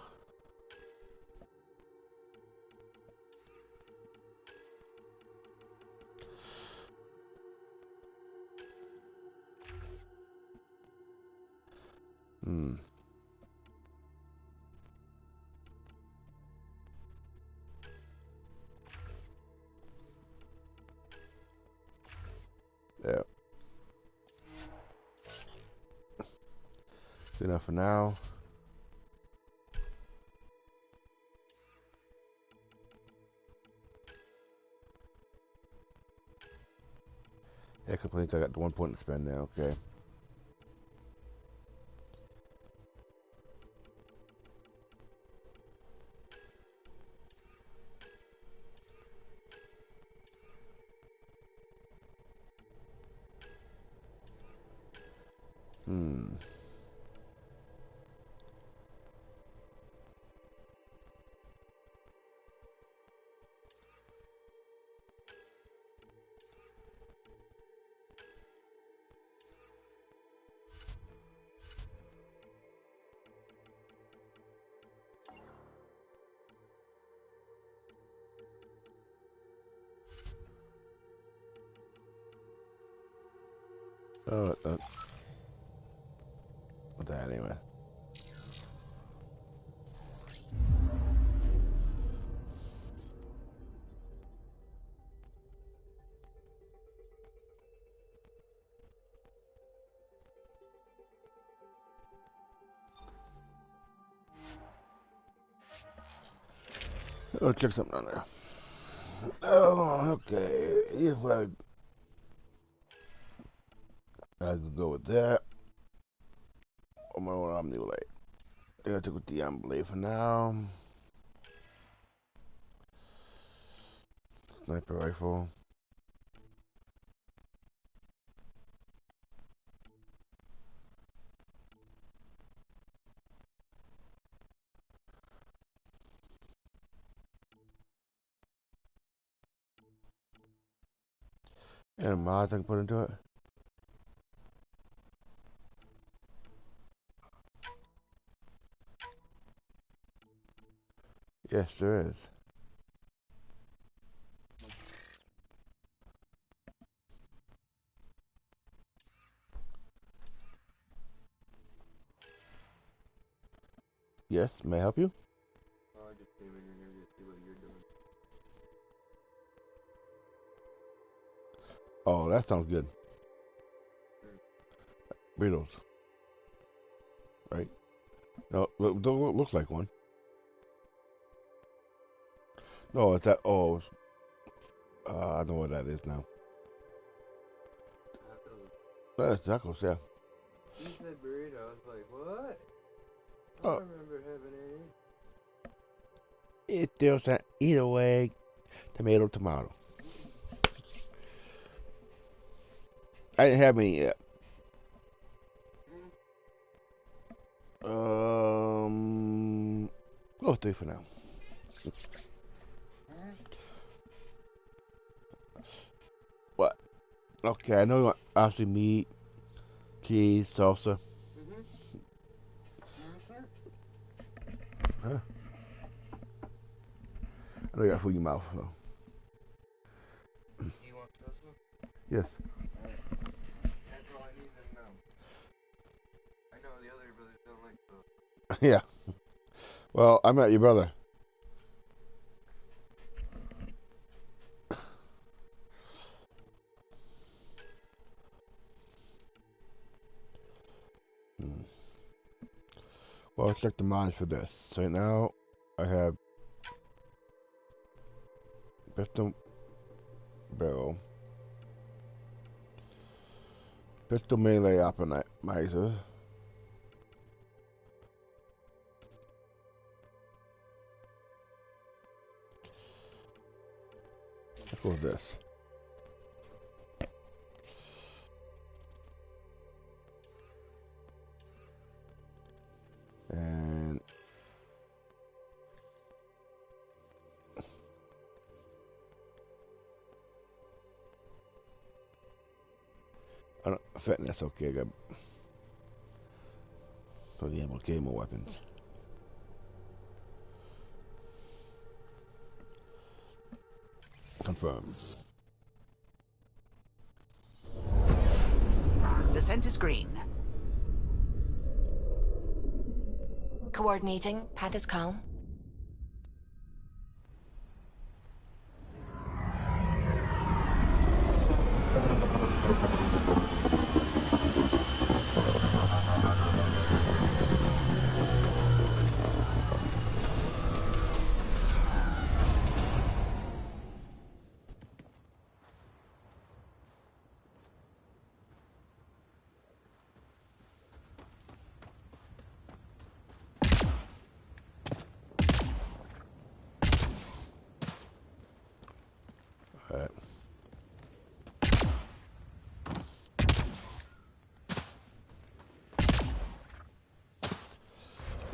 Speaker 1: Yeah. Good enough for now. Yeah, complete. I got the 1 point to spend now. Okay. Oh, what that anyway? Oh, check something on there. Oh, okay. Here's what I could go with that. Or my own Omni-Light. I gotta take with the Blade for now. Sniper rifle. And mods I can put into it. Yes, there is. Yes, may I help you?
Speaker 6: Oh, I just came in here to see what you're doing.
Speaker 1: Oh, that sounds good. Beatles. Right? No, looks like one. No, it's that. Oh, I know what that is now. That's tacos, yeah.
Speaker 6: You said burrito. I was like, what? I
Speaker 1: Oh,
Speaker 6: don't remember having any.
Speaker 1: it's still either way. Tomato, tomato. I didn't have any yet. Go 3 for now. What? Okay, I know you want obviously meat, cheese, salsa. Huh? I know you got food in your mouth. So.
Speaker 6: You want salsa?
Speaker 1: Yes.
Speaker 6: That's all I need to know. I know the other brothers don't like salsa.
Speaker 1: Yeah. Well, I met your brother. Hmm. Well, let's check the mods for this. So now I have pistol barrel, pistol melee optimizer, what was this? And fitness, okay, good. So the ammo, okay, more weapons. Confirm.
Speaker 2: Descent is green.
Speaker 3: Coordinating. Path is calm.
Speaker 1: Alright.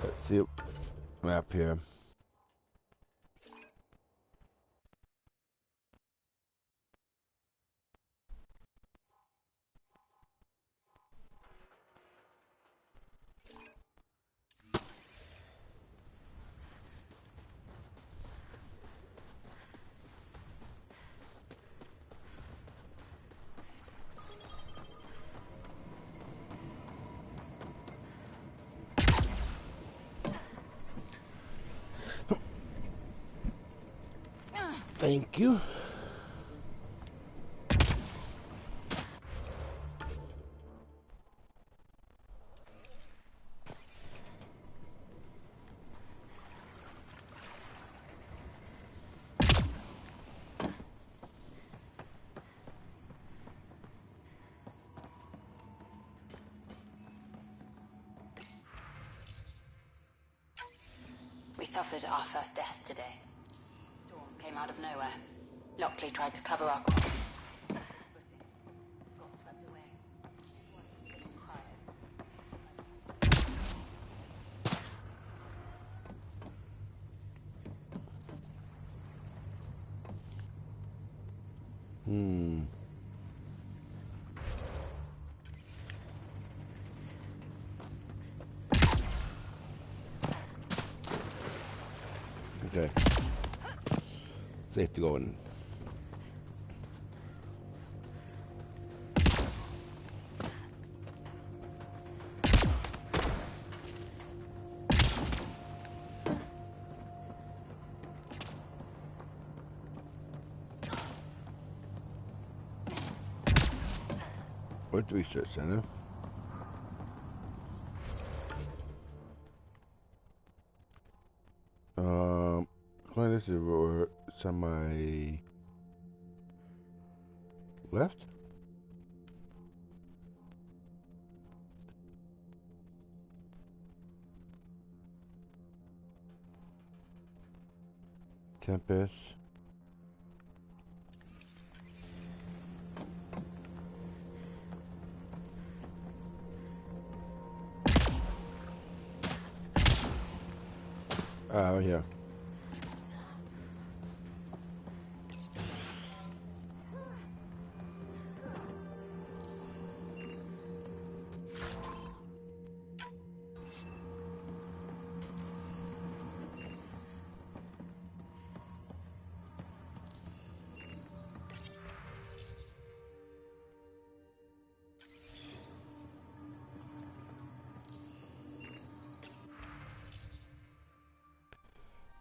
Speaker 1: Let's see map here. Thank you.
Speaker 5: We suffered our first death today. Storm came out of nowhere. Lockley tried to cover our crime. Got swept away.
Speaker 1: Hmm. Okay. Safe to go in. Where's the research center? This is where semi left. Tempest. Oh, yeah.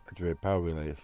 Speaker 1: Activate power relays.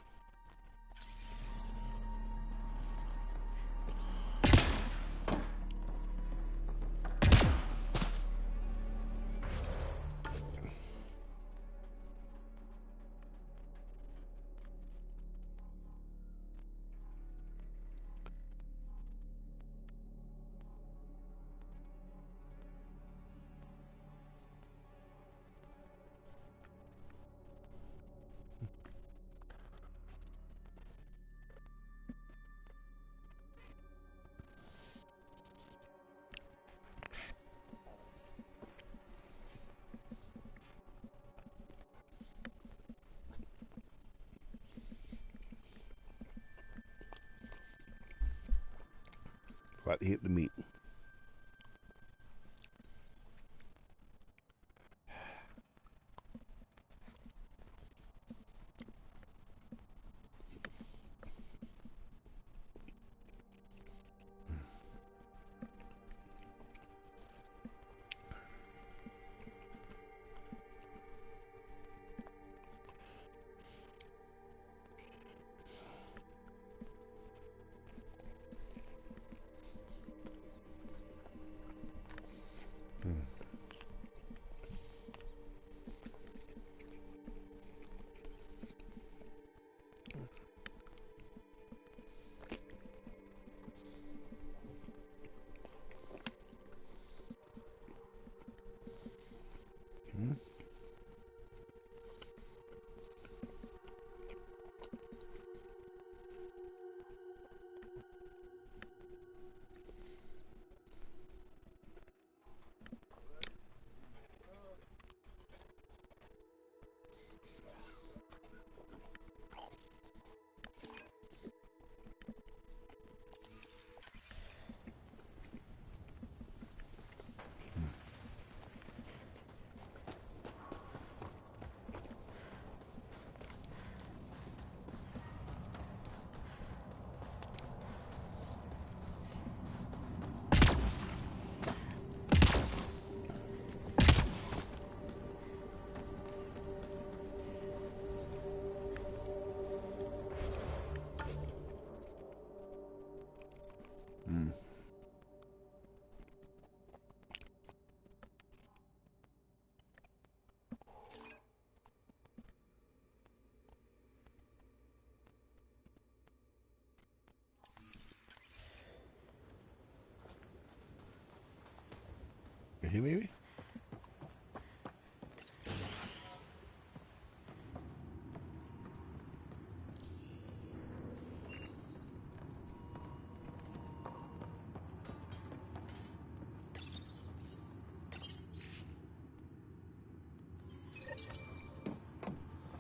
Speaker 1: About to hit the meat. Here maybe?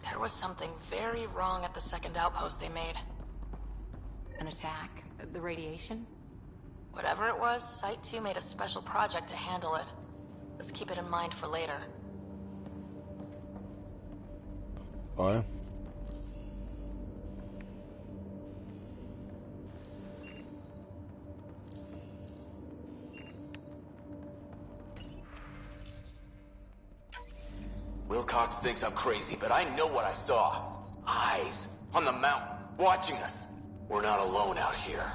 Speaker 3: There was something very wrong at the second outpost they made.
Speaker 5: An attack? The radiation?
Speaker 3: Whatever it was, Site 2 made a special project to handle it. Let's keep it in mind for later.
Speaker 1: Oh, yeah?
Speaker 10: Cox thinks I'm crazy, but I know what I saw. Eyes on the mountain, watching us. We're not alone out here.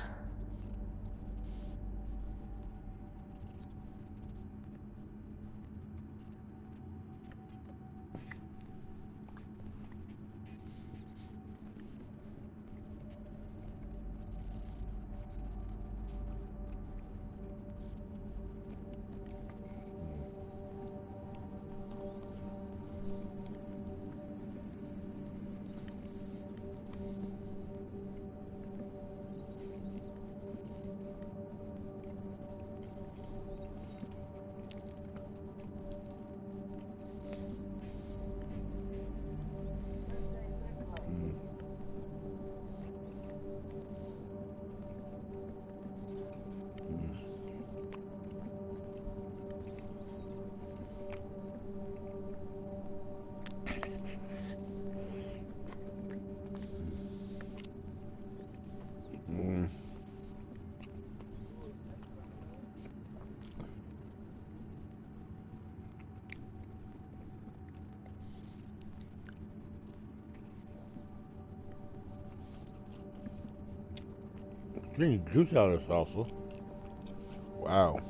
Speaker 1: Getting juice out of this also. Wow.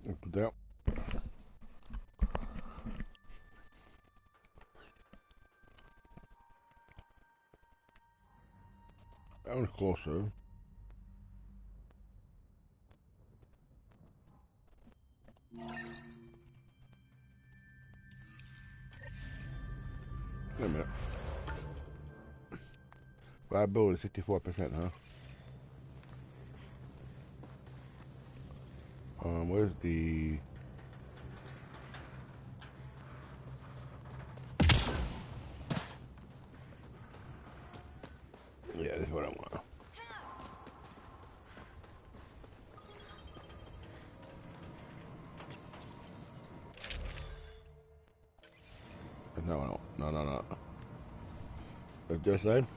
Speaker 1: Look at that. That was closer. Wait a minute. Viability 64%, huh? Where's the... Yeah, this is what I want. No. Like this side?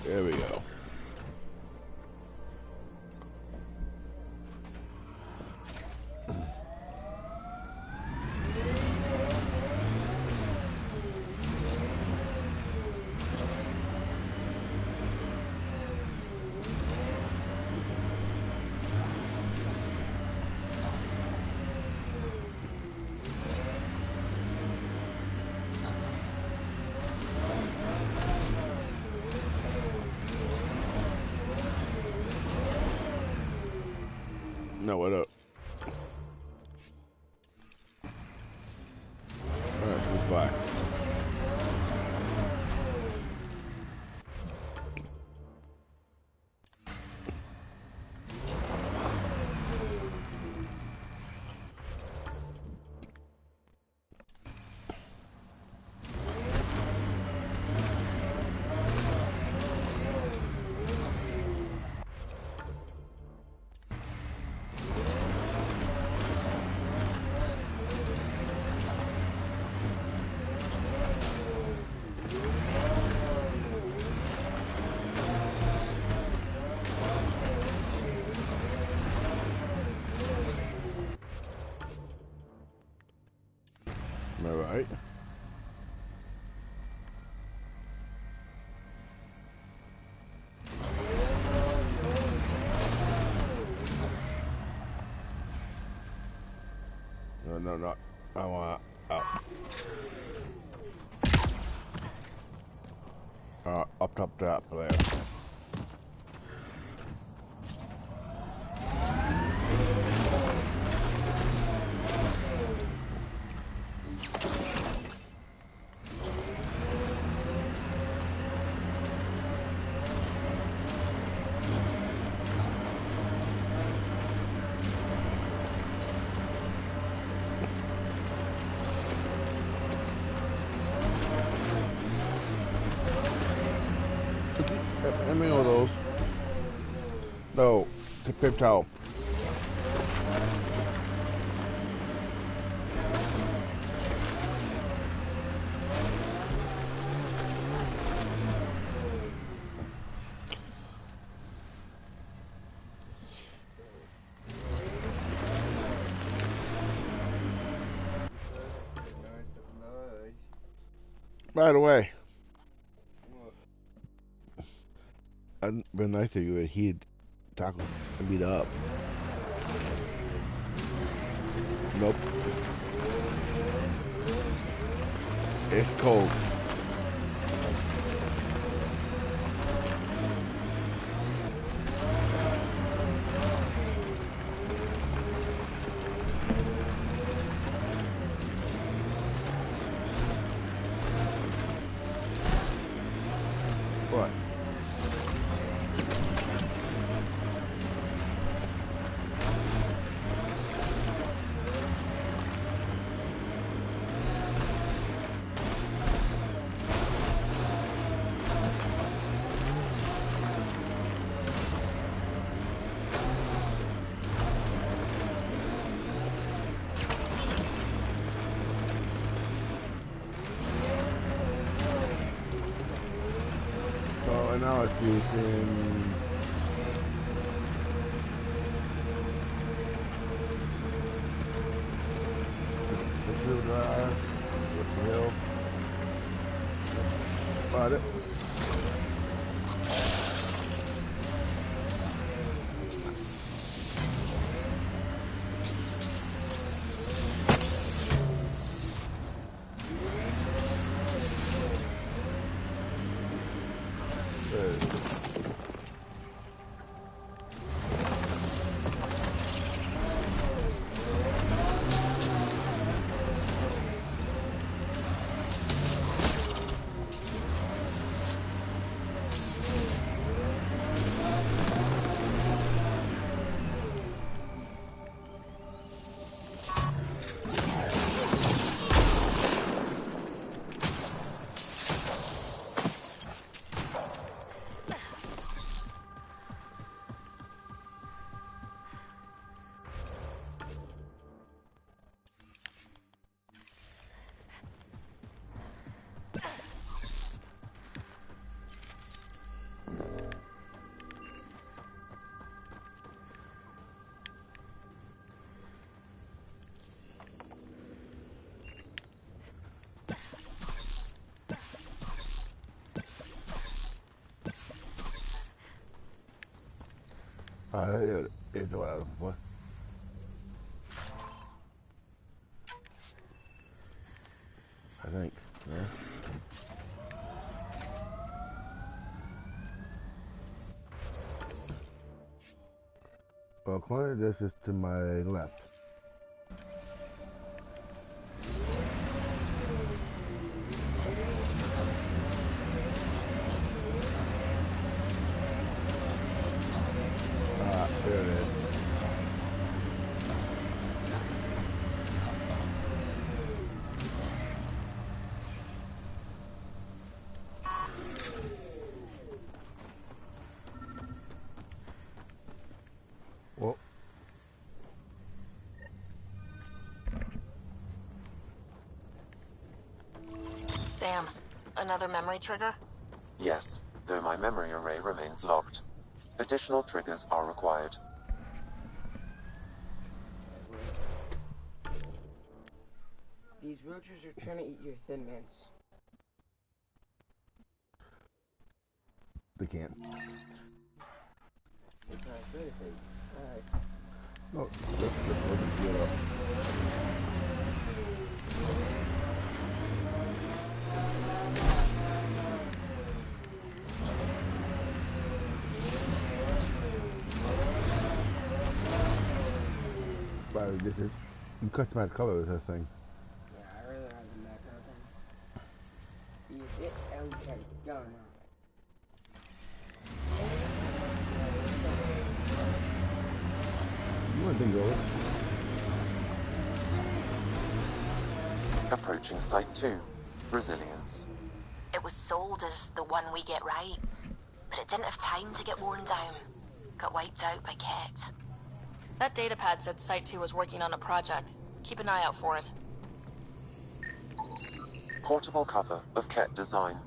Speaker 1: There we go. No, what up? Alright, goodbye. Am I right? No. I want up. Up top there. How many of those? No, the paper towel. By the way, I'd been nice to you and he'd talk and beat up. Nope. It's cold. What? So now it's using the field drive with the hill. About it. Is what I was looking for. I think. Yeah. Well, according to this is to my left. There it is. Well,
Speaker 3: Sam, another memory trigger?
Speaker 7: Yes, though my memory array remains locked. Additional triggers are required.
Speaker 6: These roaches are trying to eat your Thin Mints.
Speaker 1: They can't.
Speaker 6: Alright, good thing. Alright.
Speaker 1: No, let's get up. But this is, you customize colors, that thing.
Speaker 6: Yeah, I really like the macro thing. Use it, okay, go now.
Speaker 1: You want to think over?
Speaker 7: Approaching Site 2. Resilience.
Speaker 3: It was sold as the one we get right, but it didn't have time to get worn down. Got wiped out by Ket.
Speaker 11: That datapad said Site 2 was working on a project. Keep an eye out for it.
Speaker 7: Portable cover of Ket design.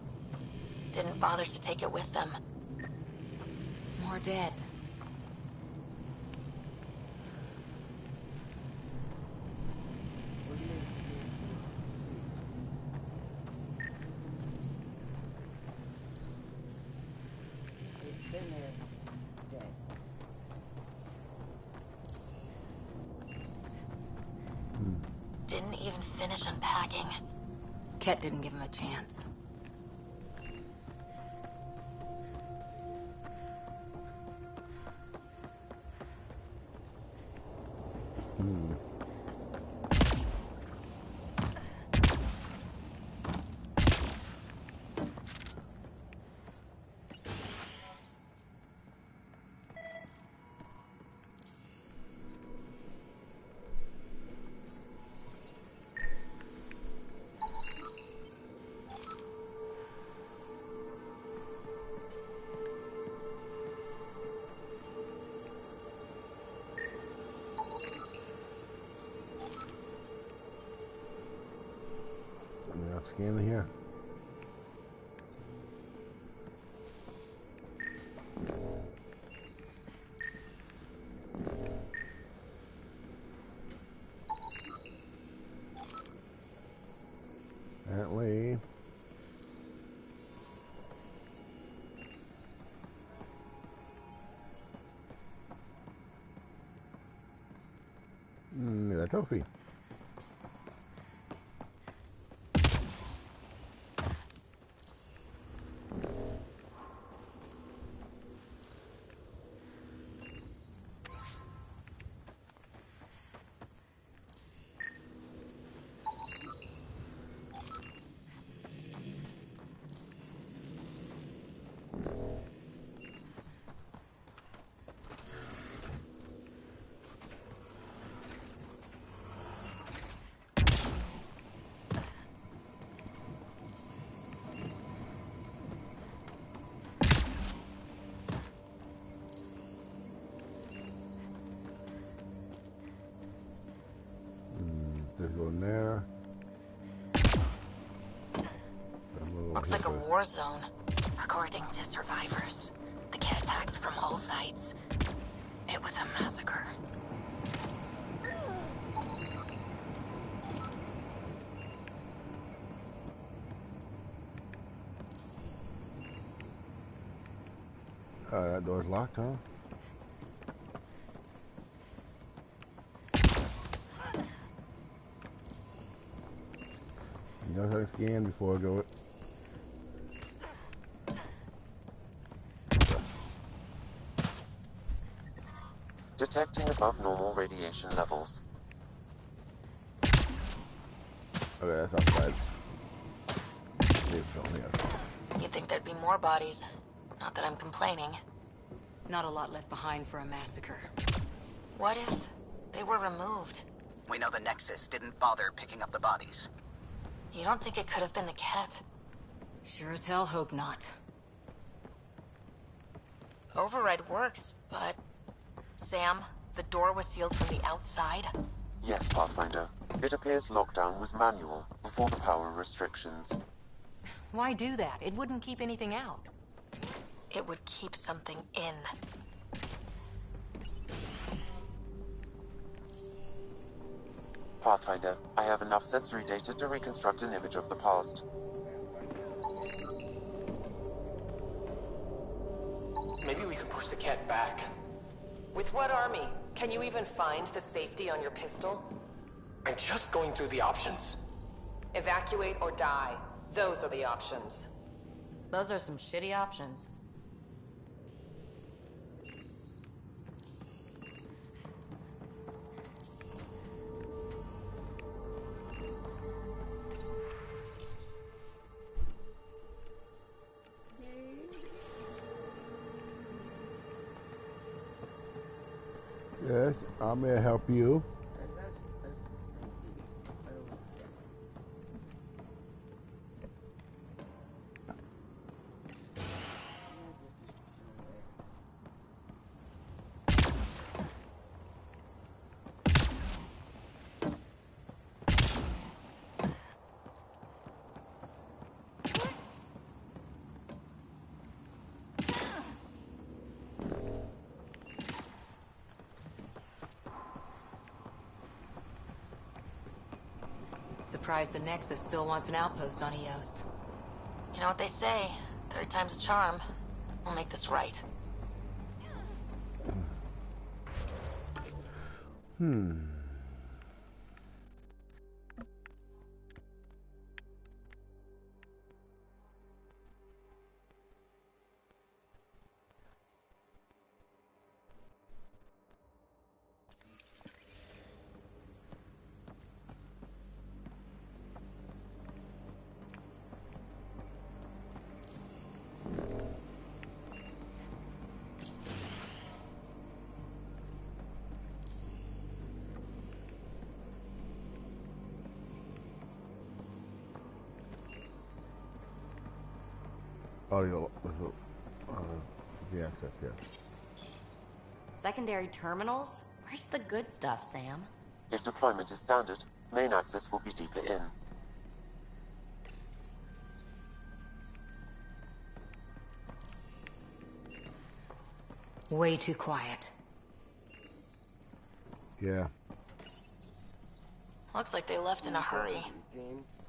Speaker 3: Didn't bother to take it with them.
Speaker 5: More dead.
Speaker 6: It's been there, dead.
Speaker 3: Didn't even finish unpacking.
Speaker 5: Ket didn't give him a chance.
Speaker 1: Scan in here. Apparently. A trophy. Just go in there.
Speaker 3: Looks like a war zone. According to survivors, the Ket attacked from all sides. It was a massacre.
Speaker 1: That door's locked, huh? You know how to scan before I go it.
Speaker 7: Detecting above normal radiation levels.
Speaker 1: Okay, that's outside.
Speaker 3: You'd think there'd be more bodies. Not that I'm complaining.
Speaker 5: Not a lot left behind for a massacre.
Speaker 3: What if they were removed?
Speaker 2: We know the Nexus didn't bother picking up the bodies.
Speaker 3: You don't think it could have been the Ket?
Speaker 5: Sure as hell hope not.
Speaker 3: Override works, but... Sam, the door was sealed from the outside?
Speaker 7: Yes, Pathfinder. It appears lockdown was manual before the power restrictions.
Speaker 5: Why do that? It wouldn't keep anything out.
Speaker 3: It would keep something in.
Speaker 7: Pathfinder, I have enough sensory data to reconstruct an image of the past.
Speaker 12: Maybe we could push the cat back.
Speaker 13: With what army? Can you even find the safety on your pistol?
Speaker 12: I'm just going through the options.
Speaker 13: Evacuate or die. Those are the options.
Speaker 4: Those are some shitty options.
Speaker 1: Yes, I may help you.
Speaker 5: Surprised the Nexus still wants an outpost on Eos.
Speaker 11: You know what they say, third time's a charm. We'll make this right.
Speaker 1: Audio, the access, yes.
Speaker 4: Secondary terminals? Where's the good stuff, Sam?
Speaker 7: If deployment is standard, main access will be deeper in.
Speaker 5: Way too quiet.
Speaker 1: Yeah.
Speaker 11: Looks like they left in a hurry.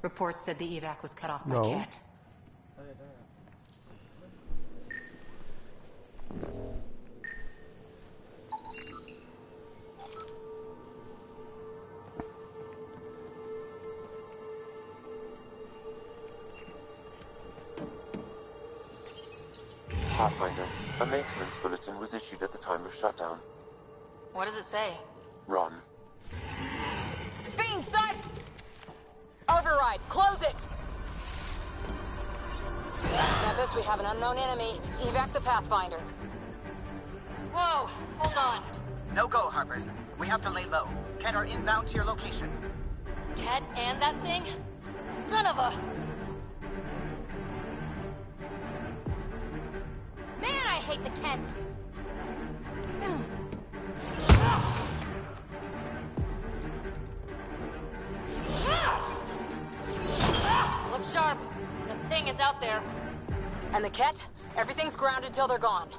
Speaker 5: Report said the evac was cut off by
Speaker 1: No.
Speaker 5: Ket.
Speaker 7: Pathfinder, a maintenance bulletin was issued at the time of shutdown.
Speaker 11: What does it say?
Speaker 7: Run.
Speaker 13: Beam sight! Override, close it! Tempest, we have an unknown enemy. Evac the Pathfinder.
Speaker 11: Whoa, hold on.
Speaker 2: No go, Harper. We have to lay low. Ket are inbound to your location.
Speaker 11: Ket and that thing? Son of a...
Speaker 4: Man, I hate the Kets!
Speaker 11: Look sharp. The thing is out there.
Speaker 13: And the Ket? Everything's grounded till they're gone.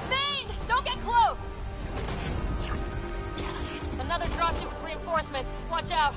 Speaker 11: Fiend! Don't get close! Another dropship with reinforcements. Watch out.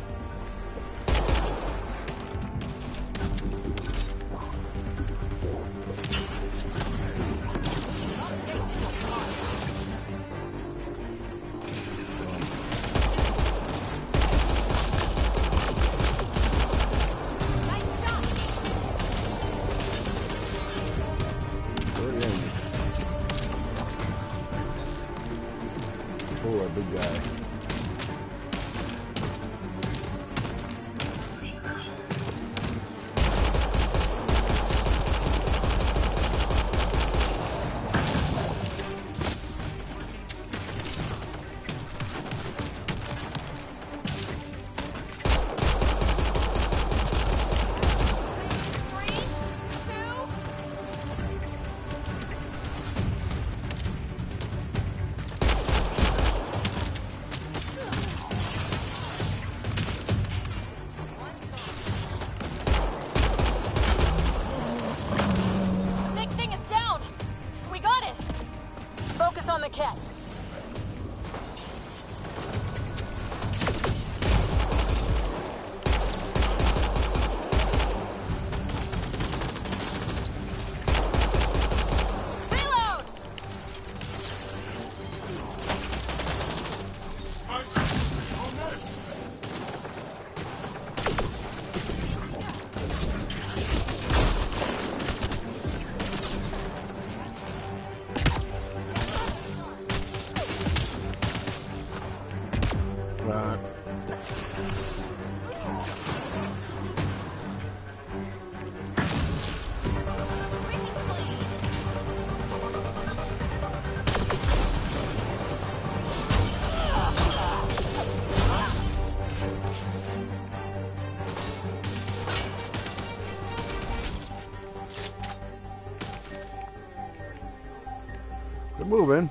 Speaker 1: They're moving.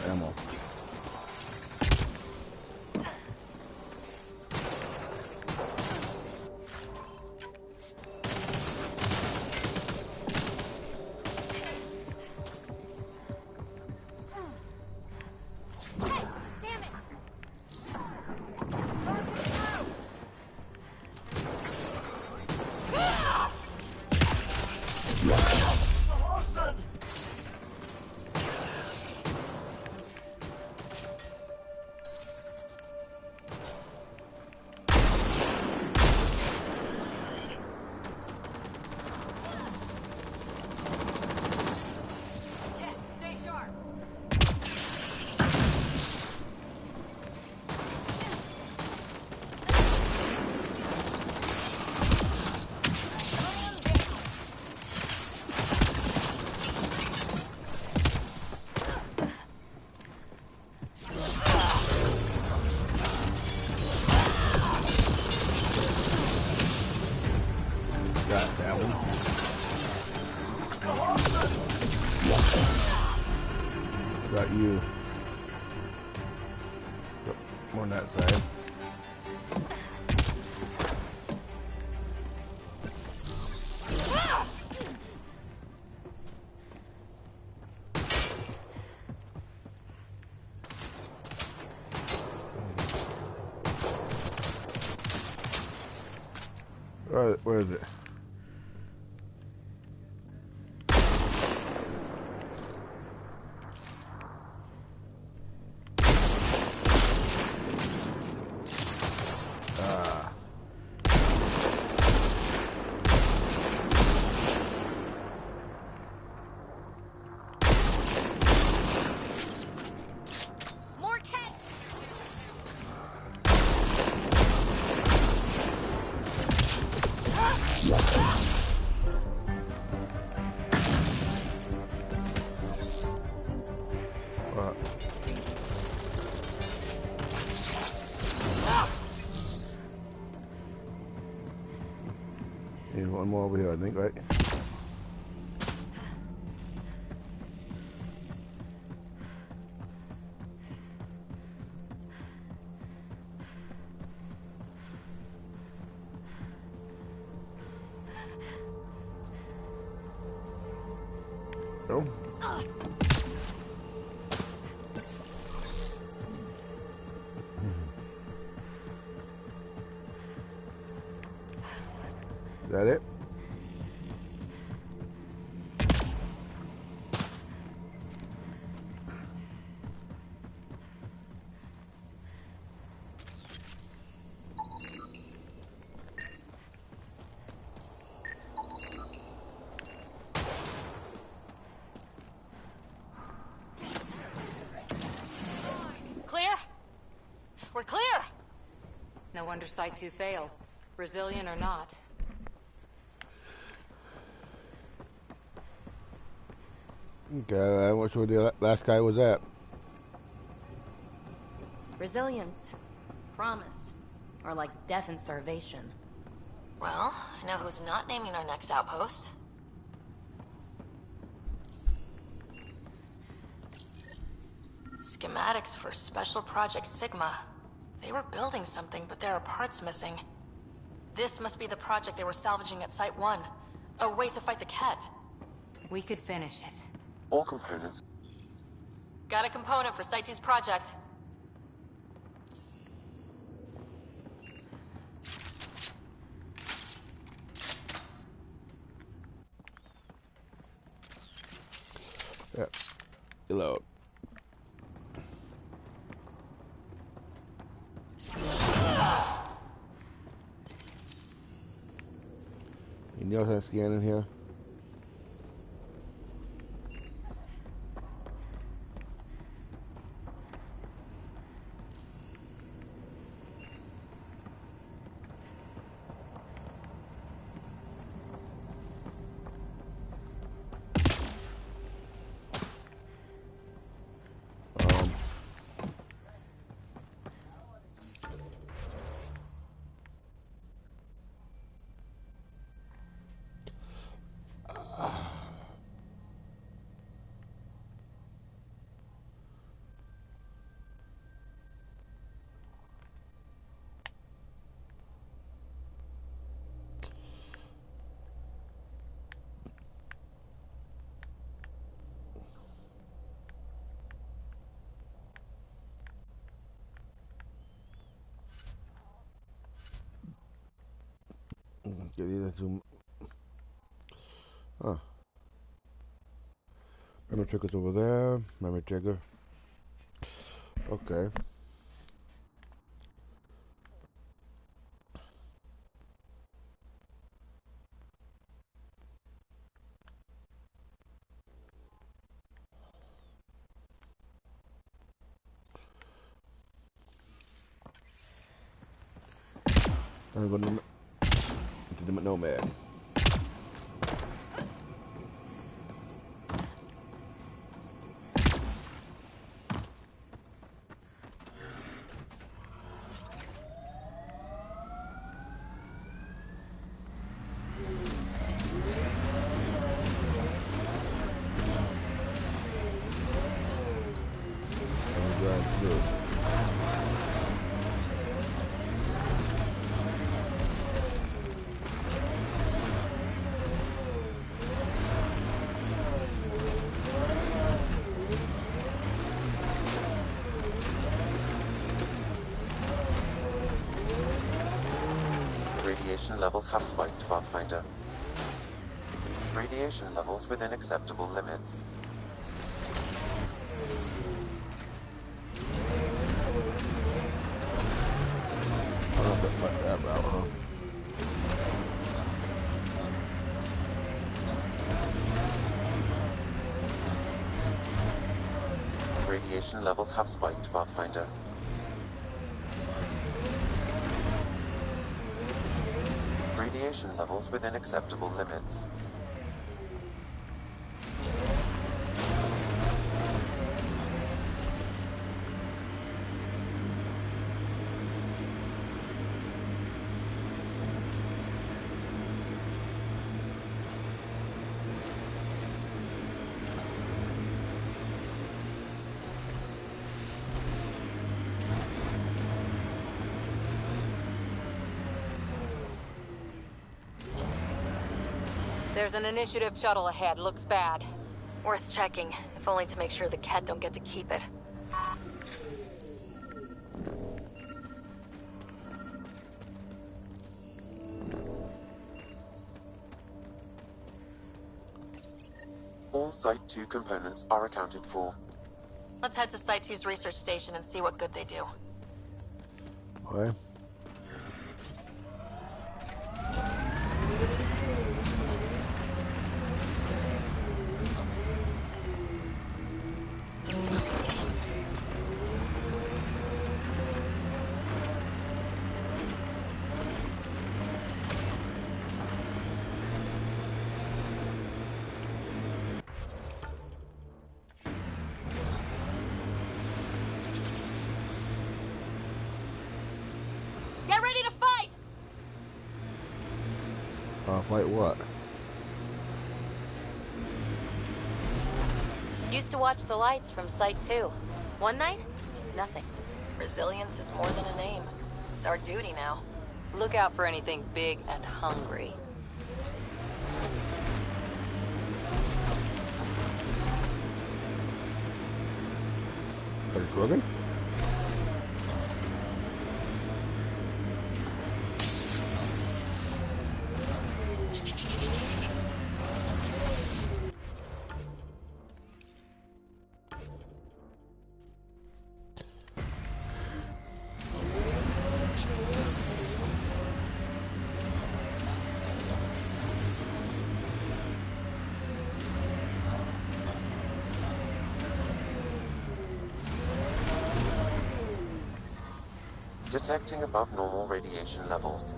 Speaker 1: Ammo. Got that one. Got you. Yep, more on that side. Where is it? Need one more over here, I think, right? No. Is that it?
Speaker 11: Clear? We're clear!
Speaker 5: No wonder Site 2 failed. Brazilian or not.
Speaker 1: Okay, I'm not sure where the last guy was at.
Speaker 4: Resilience. Promise. Or like death and starvation.
Speaker 11: Well, I know who's not naming our next outpost. Schematics for Special Project Sigma. They were building something, but there are parts missing. This must be the project they were salvaging at Site 1. A way to fight the Ket.
Speaker 5: We could finish it.
Speaker 7: All components.
Speaker 11: Got a component for Site 2's project.
Speaker 1: Yep. Reload. Anything else I scan in here? Get either to. Huh. Memory trigger's over there. Memory trigger. Okay. I'm going to the Nomad.
Speaker 7: Radiation levels have spiked, Pathfinder. Radiation levels within acceptable limits.
Speaker 1: I don't know about that route, huh?
Speaker 7: Radiation levels have spiked, Pathfinder. Radiation levels within acceptable limits.
Speaker 5: There's an initiative shuttle ahead. Looks bad.
Speaker 11: Worth checking, if only to make sure the Ket don't get to keep it.
Speaker 7: All Site 2 components are accounted for.
Speaker 11: Let's head to Site 2's research station and see what good they do.
Speaker 1: Okay.
Speaker 11: Get ready to fight!
Speaker 1: Fight what?
Speaker 4: Used to watch the lights from Site 2. One night, nothing.
Speaker 11: Resilience is more than a name. It's our duty now.
Speaker 5: Look out for anything big and hungry.
Speaker 1: Are you cooking?
Speaker 7: Detecting above normal radiation levels.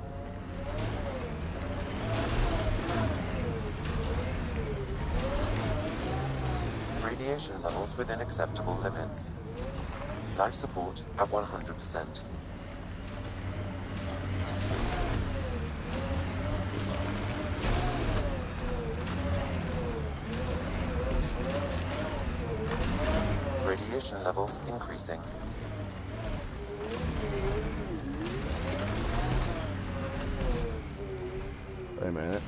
Speaker 7: Radiation levels within acceptable limits. Life support at 100%. Radiation levels increasing.
Speaker 1: Wait a minute.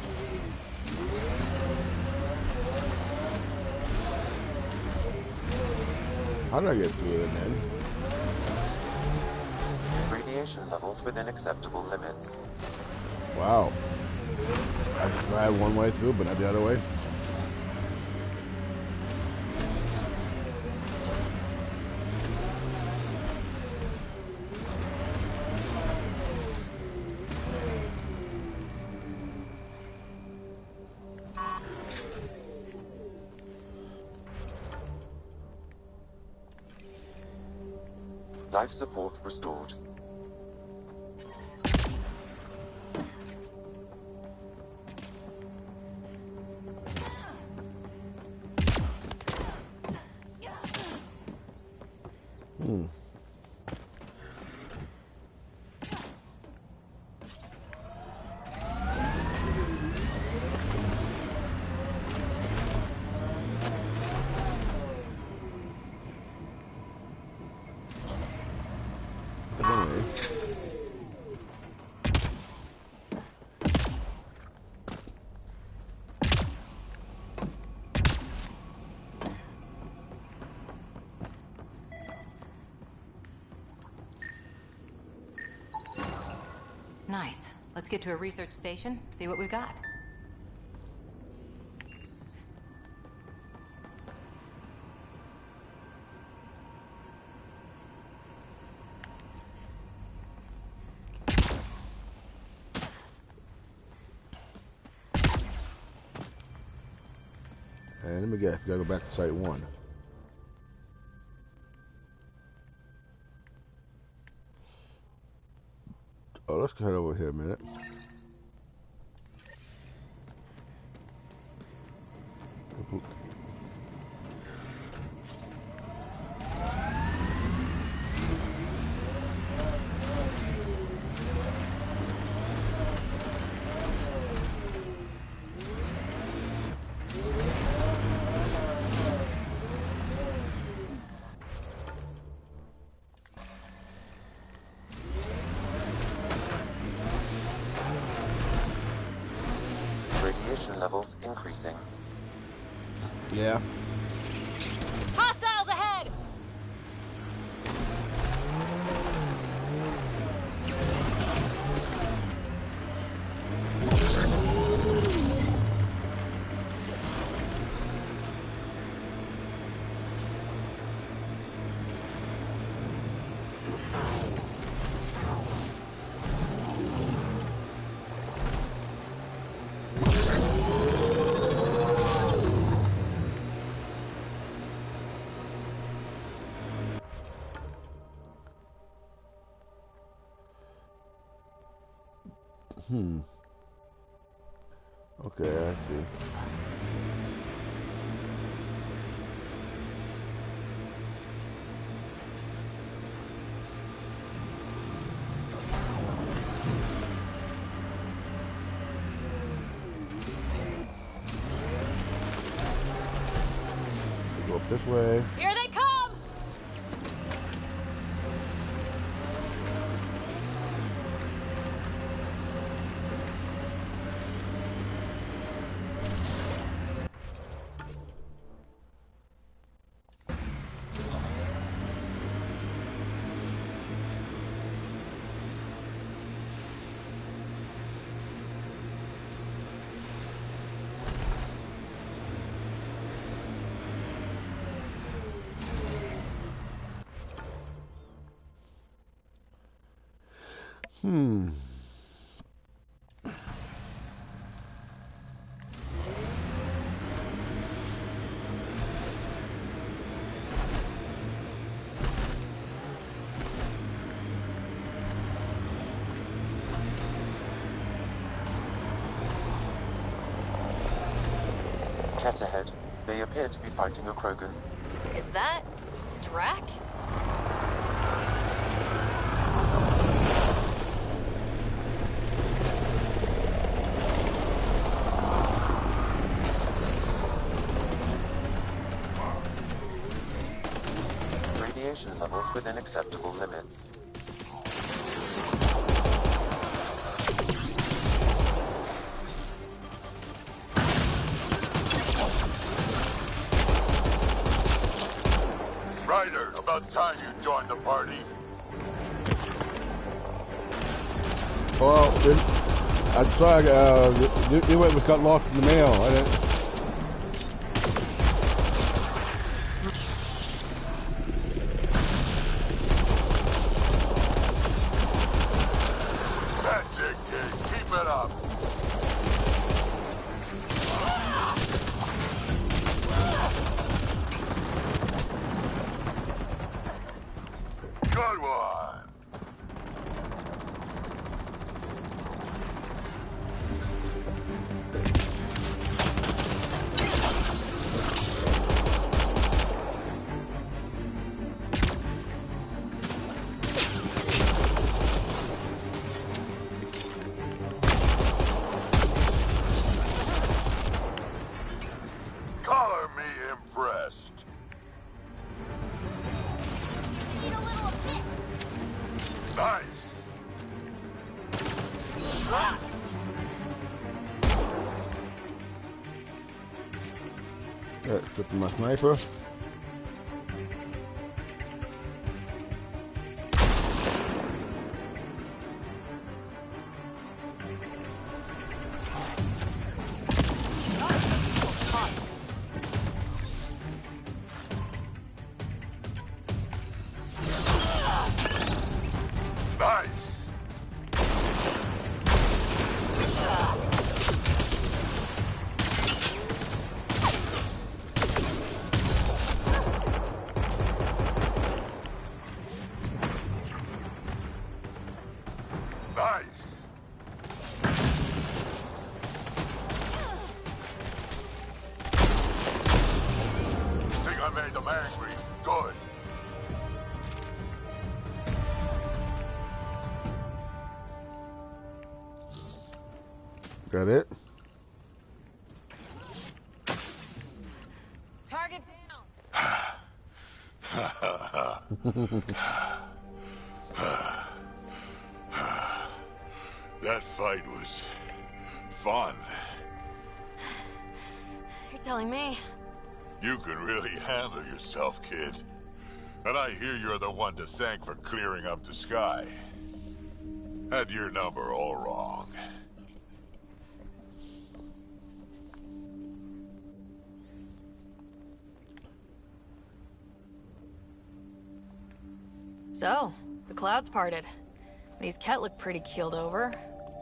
Speaker 1: How did I get through it then?
Speaker 7: Radiation levels within acceptable limits.
Speaker 1: Wow. I can drive one way through, but not the other way.
Speaker 7: Life support restored.
Speaker 5: Nice. Let's get to a research station, see what we've got.
Speaker 1: And let me guess, we gotta go back to Site 1. Oh, let's head over here a minute.
Speaker 7: Radiation levels increasing.
Speaker 1: Yeah.
Speaker 11: Hostiles ahead!
Speaker 1: Okay, I see. Go up this way.
Speaker 11: Here they come!
Speaker 7: Cat ahead. They appear to be fighting a Krogan.
Speaker 11: Is that... Drac?
Speaker 7: Radiation levels within acceptable limits.
Speaker 14: Ryder, about time you joined the party.
Speaker 1: Well, I saw it was got lost in the mail. I didn't.
Speaker 14: That's it, kid. Keep it up. Good one. Color me impressed. Nice.
Speaker 1: Flipping my sniper.
Speaker 14: Nice. Nice. Think I made them angry. Good.
Speaker 1: Got it.
Speaker 13: Target
Speaker 14: That fight was fun.
Speaker 4: You're telling me.
Speaker 14: You can really handle yourself, kid. And I hear you're the one to thank for clearing up the sky. Had your number all wrong.
Speaker 11: So, the clouds parted. These Ket look pretty keeled over.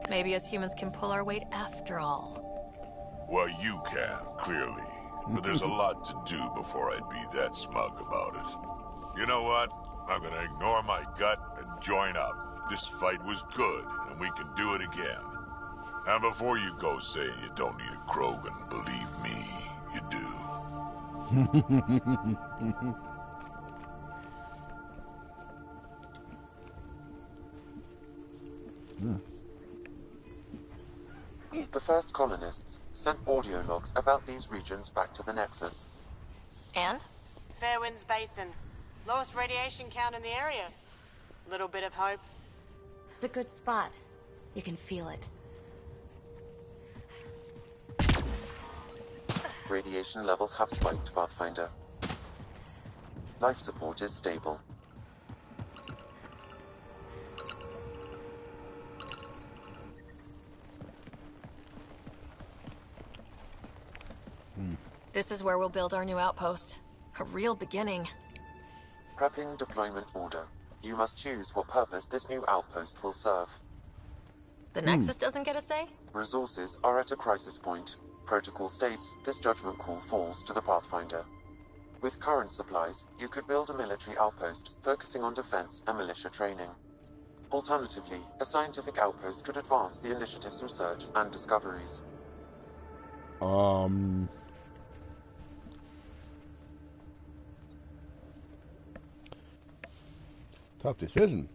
Speaker 11: Maybe us humans can pull our weight after all.
Speaker 14: Well, you can, clearly. But there's a lot to do before I'd be that smug about it. You know what? I'm gonna ignore my gut and join up. This fight was good, and we can do it again. And before you go saying you don't need a Krogan, believe me, you do.
Speaker 7: The first colonists sent audio logs about these regions back to the Nexus.
Speaker 11: And?
Speaker 15: Fairwinds Basin. Lowest radiation count in the area. Little bit of hope.
Speaker 4: It's a good spot. You can feel it.
Speaker 7: Radiation levels have spiked, Pathfinder. Life support is stable.
Speaker 11: This is where we'll build our new outpost. A real beginning.
Speaker 7: Prepping deployment order. You must choose what purpose this new outpost will serve.
Speaker 11: The Nexus doesn't get a say?
Speaker 7: Resources are at a crisis point. Protocol states this judgment call falls to the Pathfinder. With current supplies, you could build a military outpost, focusing on defense and militia training. Alternatively, a scientific outpost could advance the initiative's research and discoveries.
Speaker 1: Tough decision.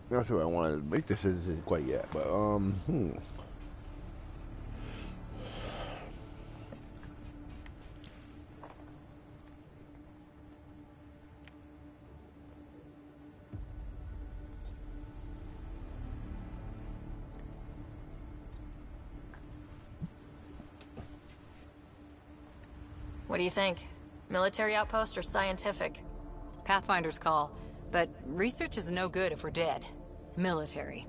Speaker 1: Not sure I wanted to make this decision quite yet, but
Speaker 11: What do you think? Military outpost or scientific?
Speaker 16: Pathfinder's call, but research is no good if we're dead. Military.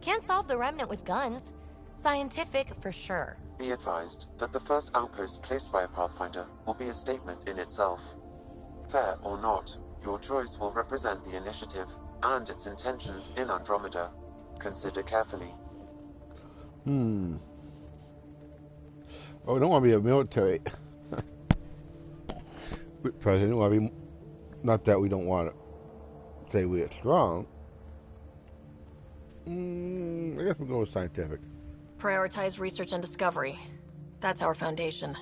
Speaker 4: Can't solve the remnant with guns. Scientific for sure.
Speaker 7: Be advised that the first outpost placed by a Pathfinder will be a statement in itself. Fair or not, your choice will represent the initiative and its intentions in Andromeda. Consider carefully.
Speaker 1: Oh, we don't want to be a military president. I mean, not that we don't want to say we're strong. I guess we'll go with scientific.
Speaker 11: Prioritize research and discovery. That's our foundation.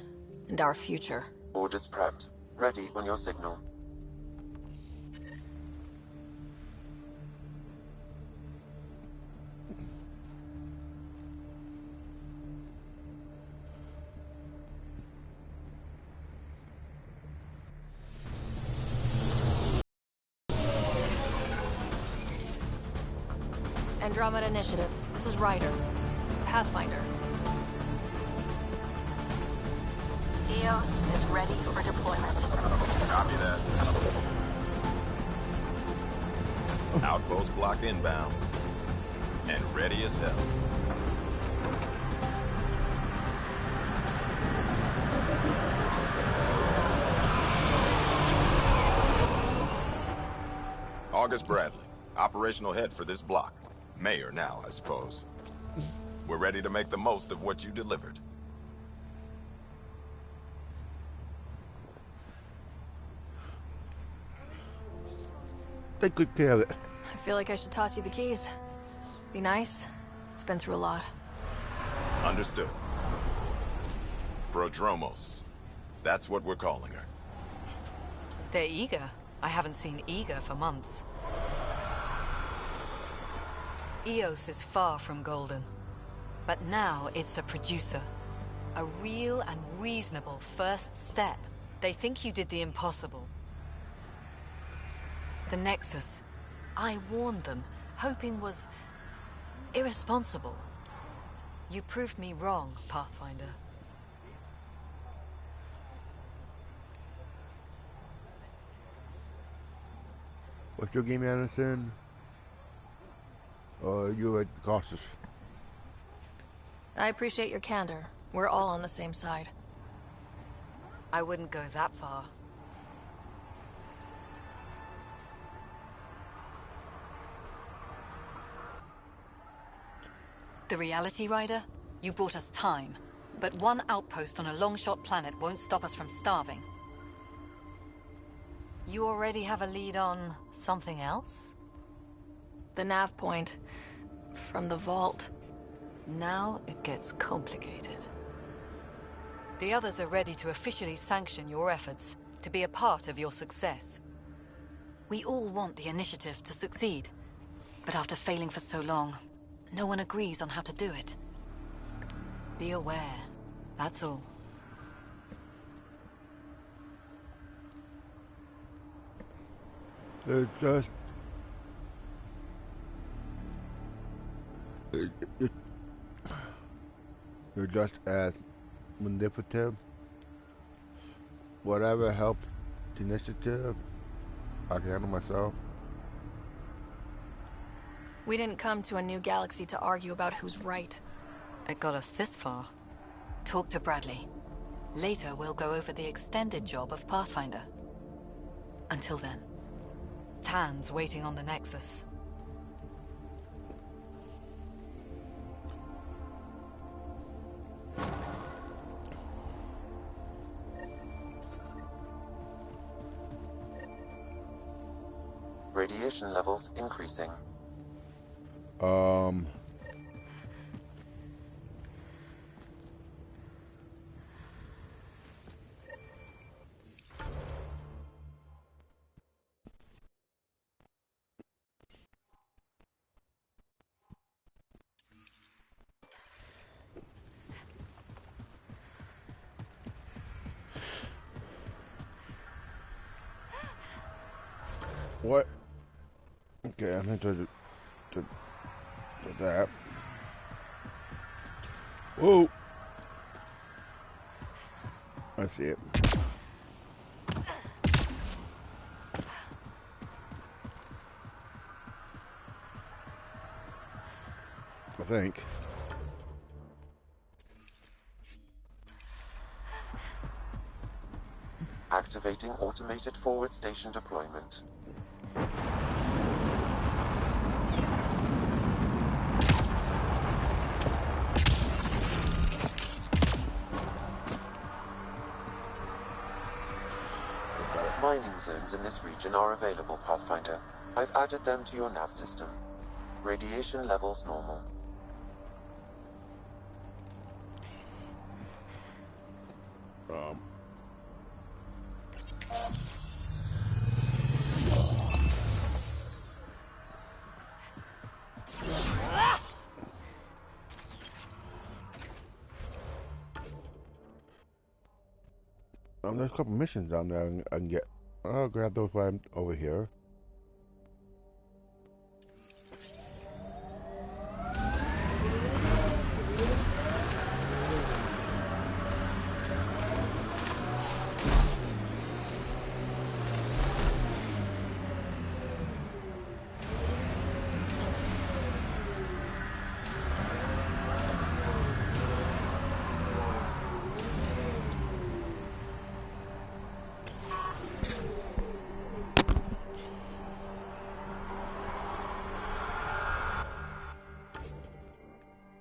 Speaker 11: And our future.
Speaker 7: Orders prepped. Ready on your signal.
Speaker 11: Andromeda Initiative. This is Ryder. Pathfinder.
Speaker 17: EOS is ready for deployment.
Speaker 18: Copy that. Outpost block inbound. And ready as hell. August Bradley, operational head for this block. Mayor now, I suppose. We're ready to make the most of what you delivered.
Speaker 1: Take good care of it.
Speaker 11: I feel like I should toss you the keys. Be nice. It's been through a lot.
Speaker 18: Understood. Prodromos. That's what we're calling her.
Speaker 19: They're eager. I haven't seen eager for months. EOS is far from golden. But now it's a producer. A real and reasonable first step. They think you did the impossible. The Nexus. I warned them, hoping was irresponsible. You proved me wrong, Pathfinder.
Speaker 1: What's your game, Anderson? You at cautious.
Speaker 11: I appreciate your candor. We're all on the same side.
Speaker 19: I wouldn't go that far. The reality, Rider? You bought us time. But one outpost on a long-shot planet won't stop us from starving. You already have a lead on something else?
Speaker 11: The nav point. From the vault.
Speaker 19: Now it gets complicated. The others are ready to officially sanction your efforts, to be a part of your success. We all want the initiative to succeed, but after failing for so long, no one agrees on how to do it. Be aware, that's all.
Speaker 1: They're just... You're just as manipulative. Whatever helps the initiative, I can handle myself.
Speaker 11: We didn't come to a new galaxy to argue about who's right.
Speaker 19: It got us this far. Talk to Bradley. Later, we'll go over the extended job of Pathfinder. Until then, Tan's waiting on the Nexus.
Speaker 7: Radiation levels increasing.
Speaker 1: What? Okay, I'm into that. Whoa! I see it. I think.
Speaker 7: Activating automated forward station deployment. Mining zones in this region are available, Pathfinder. I've added them to your nav system. Radiation levels normal.
Speaker 1: There's a couple missions down there I can get. I'll grab those while I'm over here.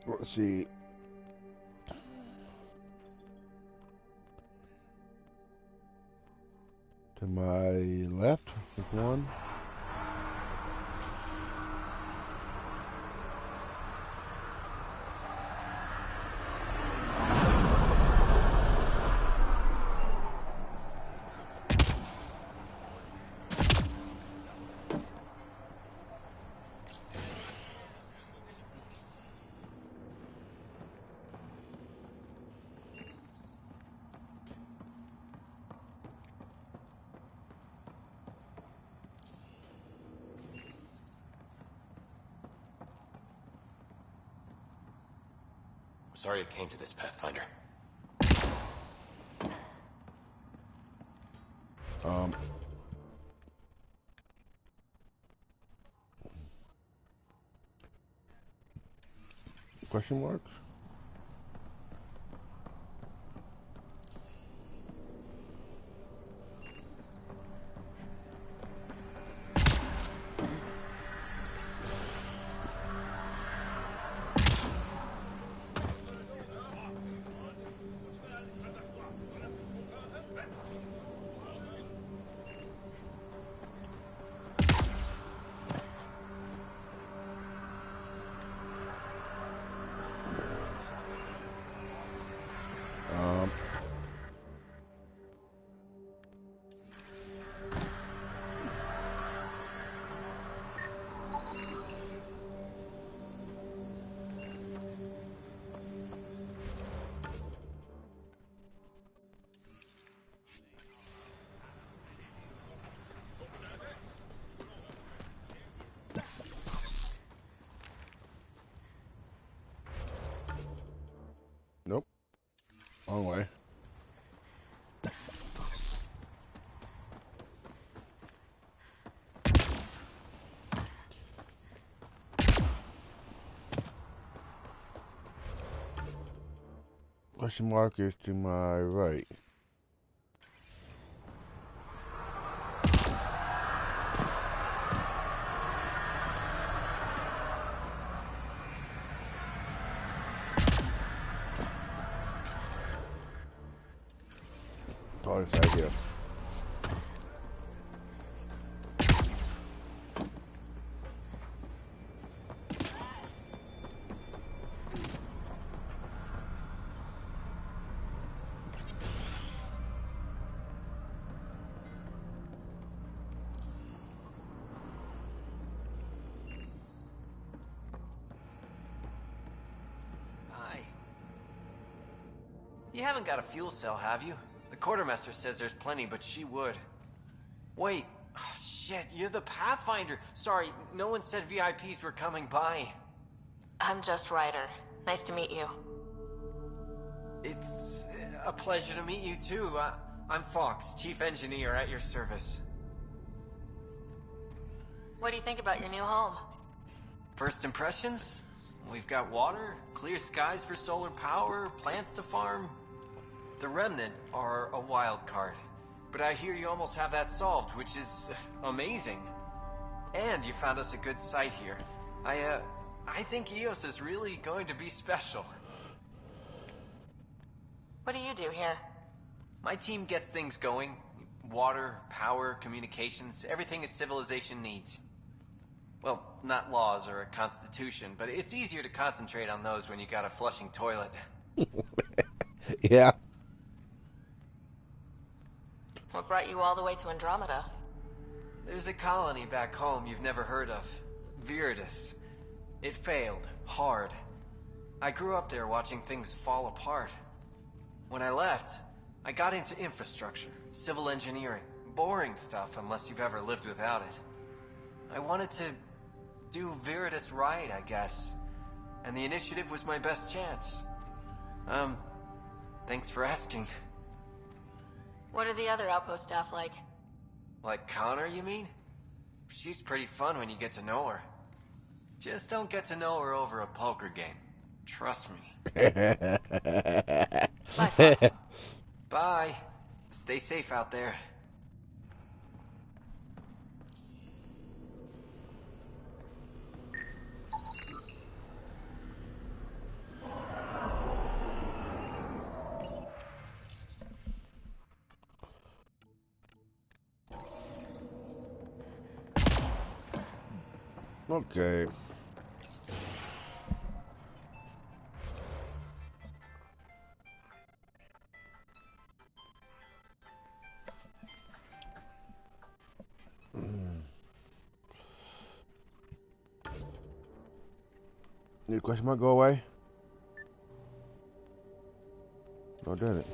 Speaker 1: Let's see. To my left is one.
Speaker 12: Sorry it came to this, Pathfinder.
Speaker 1: Question marks? Nope. Wrong way. Question mark is to my right. Oh, it's right here.
Speaker 9: You haven't got a fuel cell, have you? The quartermaster says there's plenty, but she would. Wait. Oh, shit, you're the Pathfinder. Sorry, no one said VIPs were coming by.
Speaker 11: I'm just Ryder. Nice to meet you.
Speaker 9: It's a pleasure to meet you, too. I'm Fox, Chief Engineer at your service.
Speaker 11: What do you think about your new home?
Speaker 9: First impressions?
Speaker 17: We've got water, clear skies for solar power, plants to farm. The Remnant are a wild card. But I hear you almost have that solved, which is amazing. And you found us a good site here. I think EOS is really going to be special.
Speaker 11: What do you do here?
Speaker 17: My team gets things going. Water, power, communications, everything a civilization needs. Well, not laws or a constitution, but it's easier to concentrate on those when you got a flushing toilet.
Speaker 1: Yeah.
Speaker 11: What brought you all the way to Andromeda?
Speaker 17: There's a colony back home you've never heard of. Viridis. It failed. Hard. I grew up there watching things fall apart. When I left, I got into infrastructure, civil engineering. Boring stuff unless you've ever lived without it. I wanted to do Viridis right, I guess. And the initiative was my best chance. Thanks for asking.
Speaker 11: What are the other outpost staff like?
Speaker 17: Like Connor, you mean? She's pretty fun when you get to know her. Just don't get to know her over a poker game. Trust me.
Speaker 11: Bye, Fox.
Speaker 17: Bye. Stay safe out there.
Speaker 1: Okay. Any question mark go away? Oh, did it?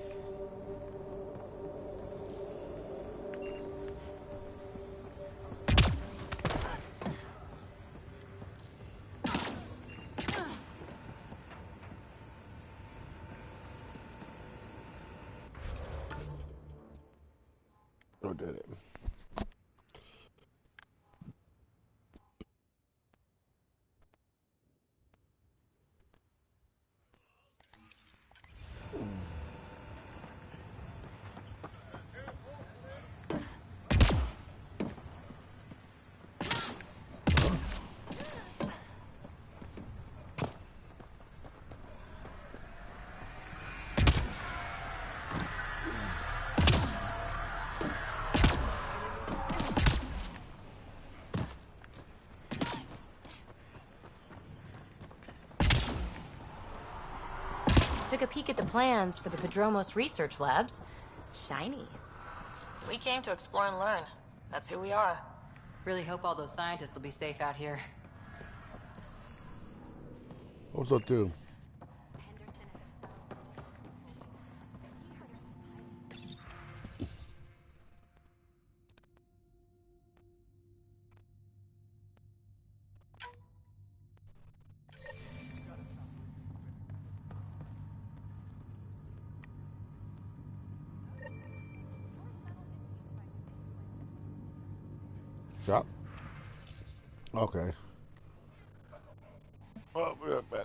Speaker 1: Oh, did it?
Speaker 4: Took a peek at the plans for the Padromos research labs. Shiny.
Speaker 11: We came to explore and learn. That's who we are.
Speaker 5: Really hope all those scientists will be safe out here.
Speaker 1: Also, too. Shop? Okay. Oh, we're better.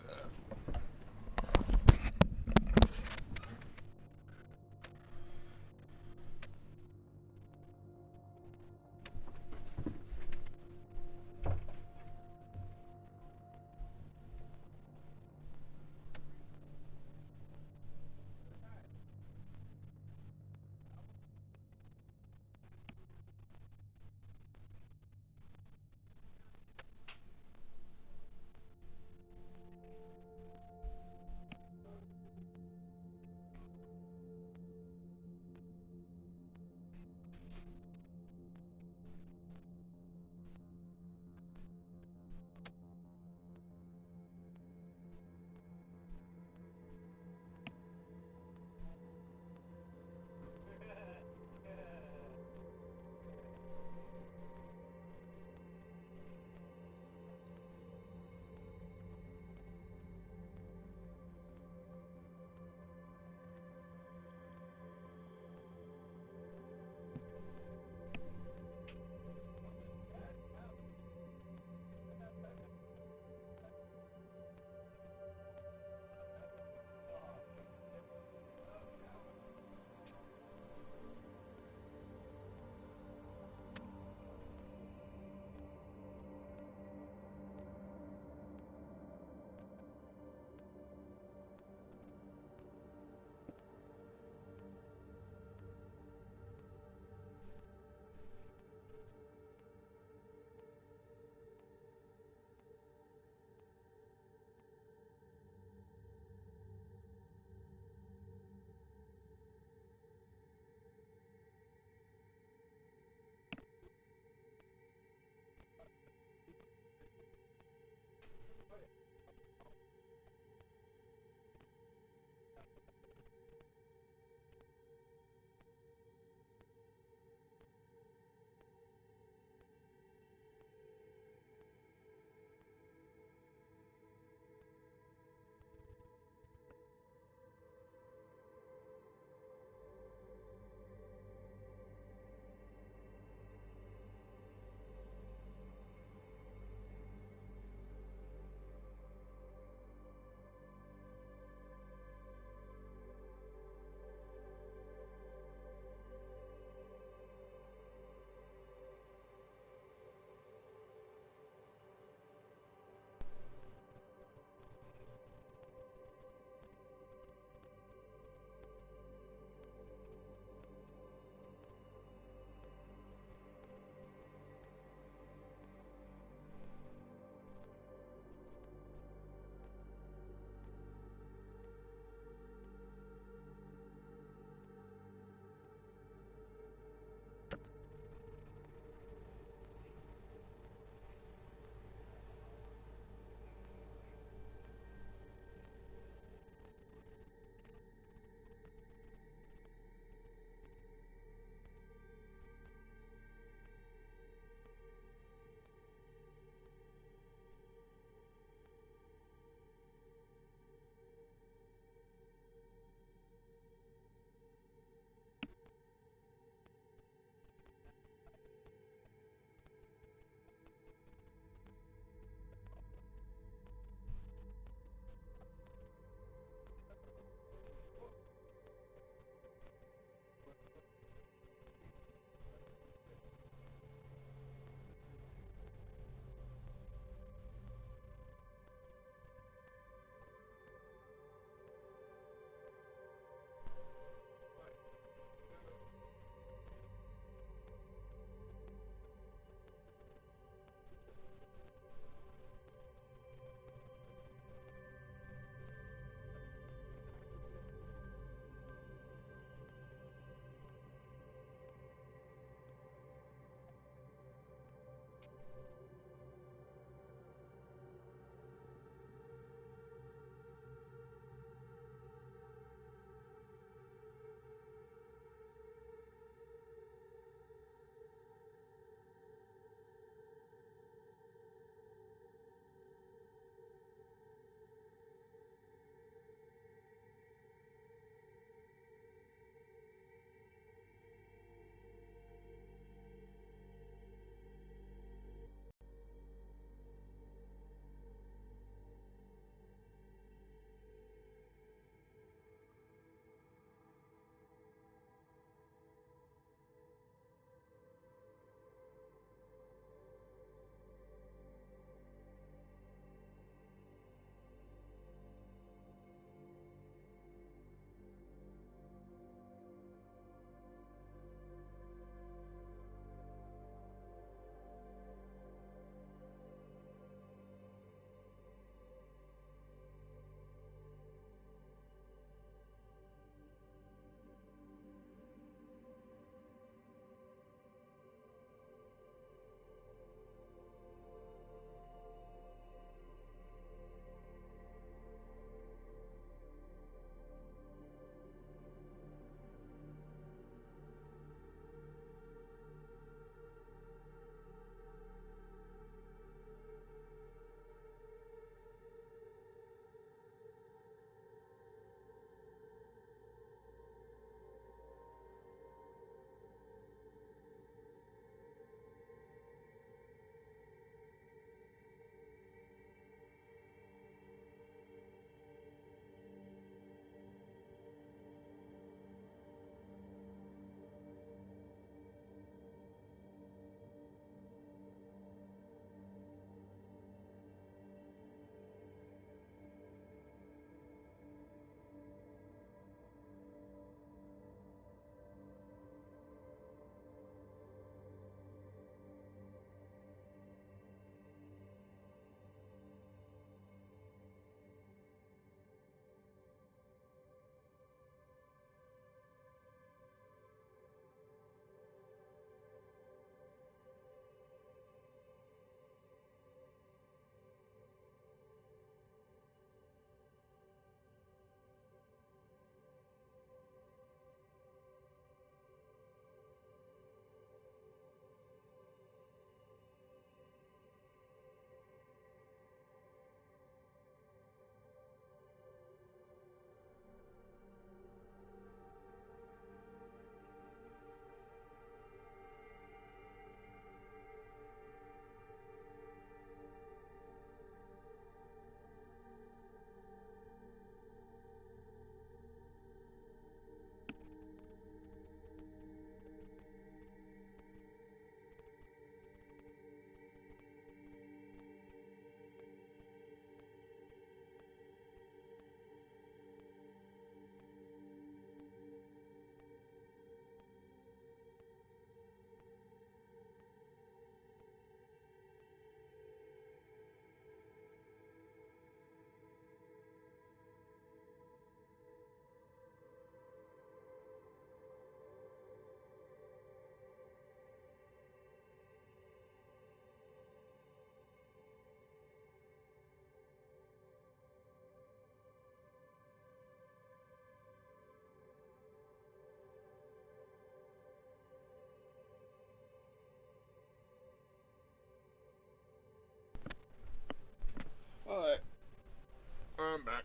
Speaker 1: I'm back.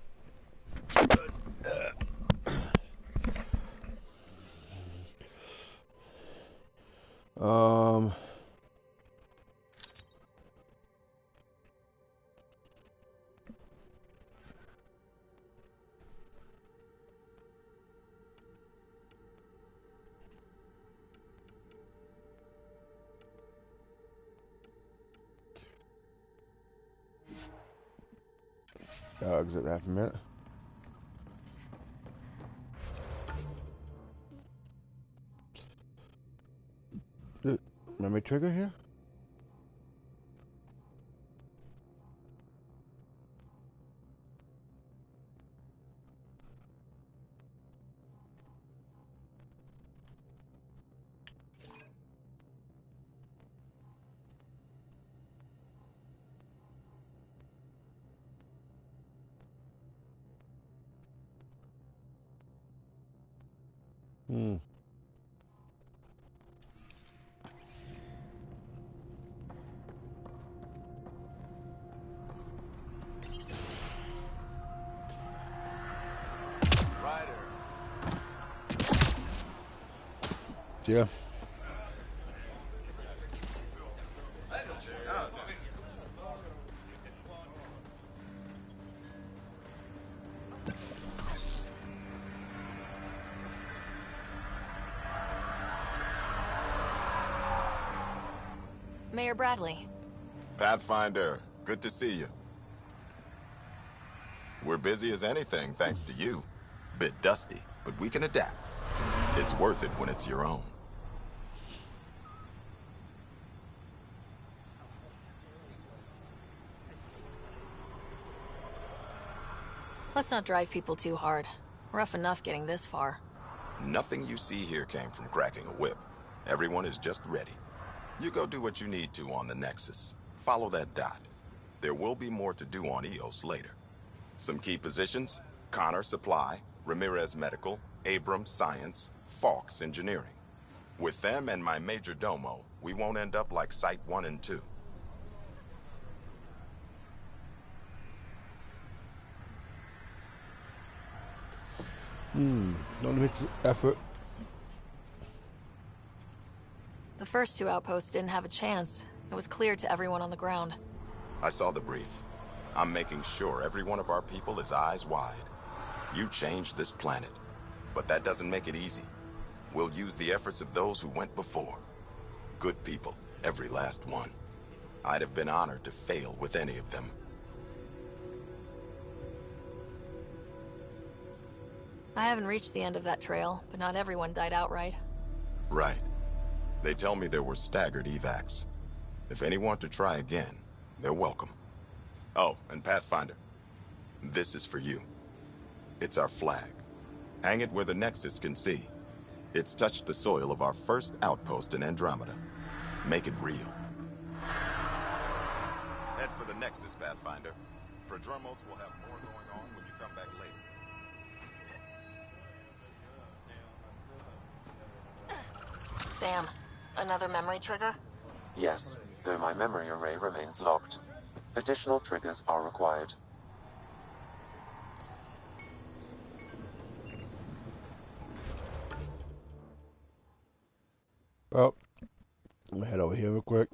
Speaker 1: Um. Exit half a minute. Memory trigger here? Hmm. Yeah.
Speaker 3: Mayor Bradley.
Speaker 18: Pathfinder, good to see you. We're busy as anything, thanks to you. Bit dusty, but we can adapt. It's worth it when it's your own.
Speaker 3: Let's not drive people too hard. Rough enough getting this far.
Speaker 18: Nothing you see here came from cracking a whip. Everyone is just ready. You go do what you need to on the Nexus. Follow that dot. There will be more to do on EOS later. Some key positions: Connor Supply, Ramirez Medical, Abrams Science, Fawkes Engineering. With them and my major domo, we won't end up like Site 1 and 2.
Speaker 1: Don't miss the effort.
Speaker 3: The first two outposts didn't have a chance. It was clear to everyone on the ground.
Speaker 18: I saw the brief. I'm making sure every one of our people is eyes wide. You changed this planet, but that doesn't make it easy. We'll use the efforts of those who went before. Good people, every last one. I'd have been honored to fail with any of them.
Speaker 3: I haven't reached the end of that trail, but not everyone died outright.
Speaker 18: Right. They tell me there were staggered evacs. If any want to try again, they're welcome. Oh, and Pathfinder, this is for you. It's our flag. Hang it where the Nexus can see. It's touched the soil of our first outpost in Andromeda. Make it real. Head for the Nexus, Pathfinder. Prodromos will have more going on when you come back later.
Speaker 11: Sam, another memory trigger?
Speaker 7: Yes, though my memory array remains locked. Additional triggers are required.
Speaker 1: Well, I'm gonna head over here real quick.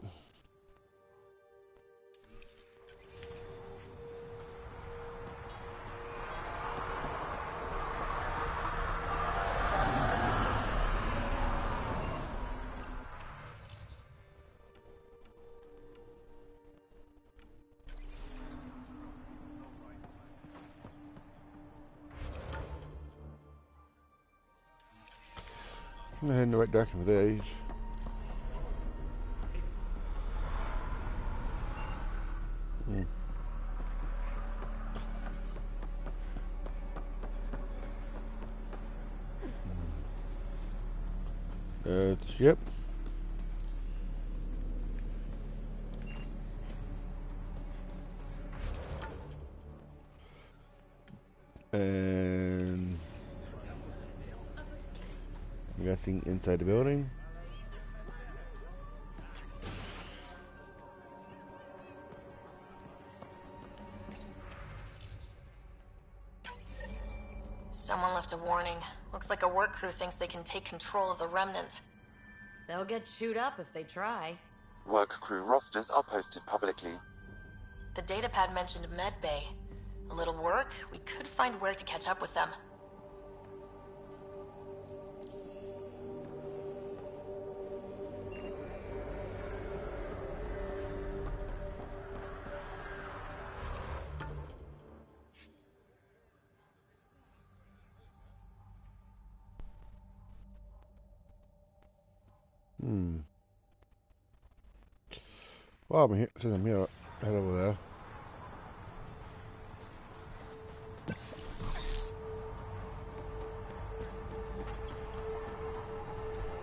Speaker 1: I'm gonna head in the right direction for these. Yep. And I'm guessing inside the building.
Speaker 11: Someone left a warning. Looks like a work crew thinks they can take control of the remnant.
Speaker 4: They'll get chewed up if they try.
Speaker 7: Work crew rosters are posted publicly.
Speaker 11: The datapad mentioned Medbay. A little work, we could find where to catch up with them.
Speaker 1: Well, I'm here. Since I'm here, head over there.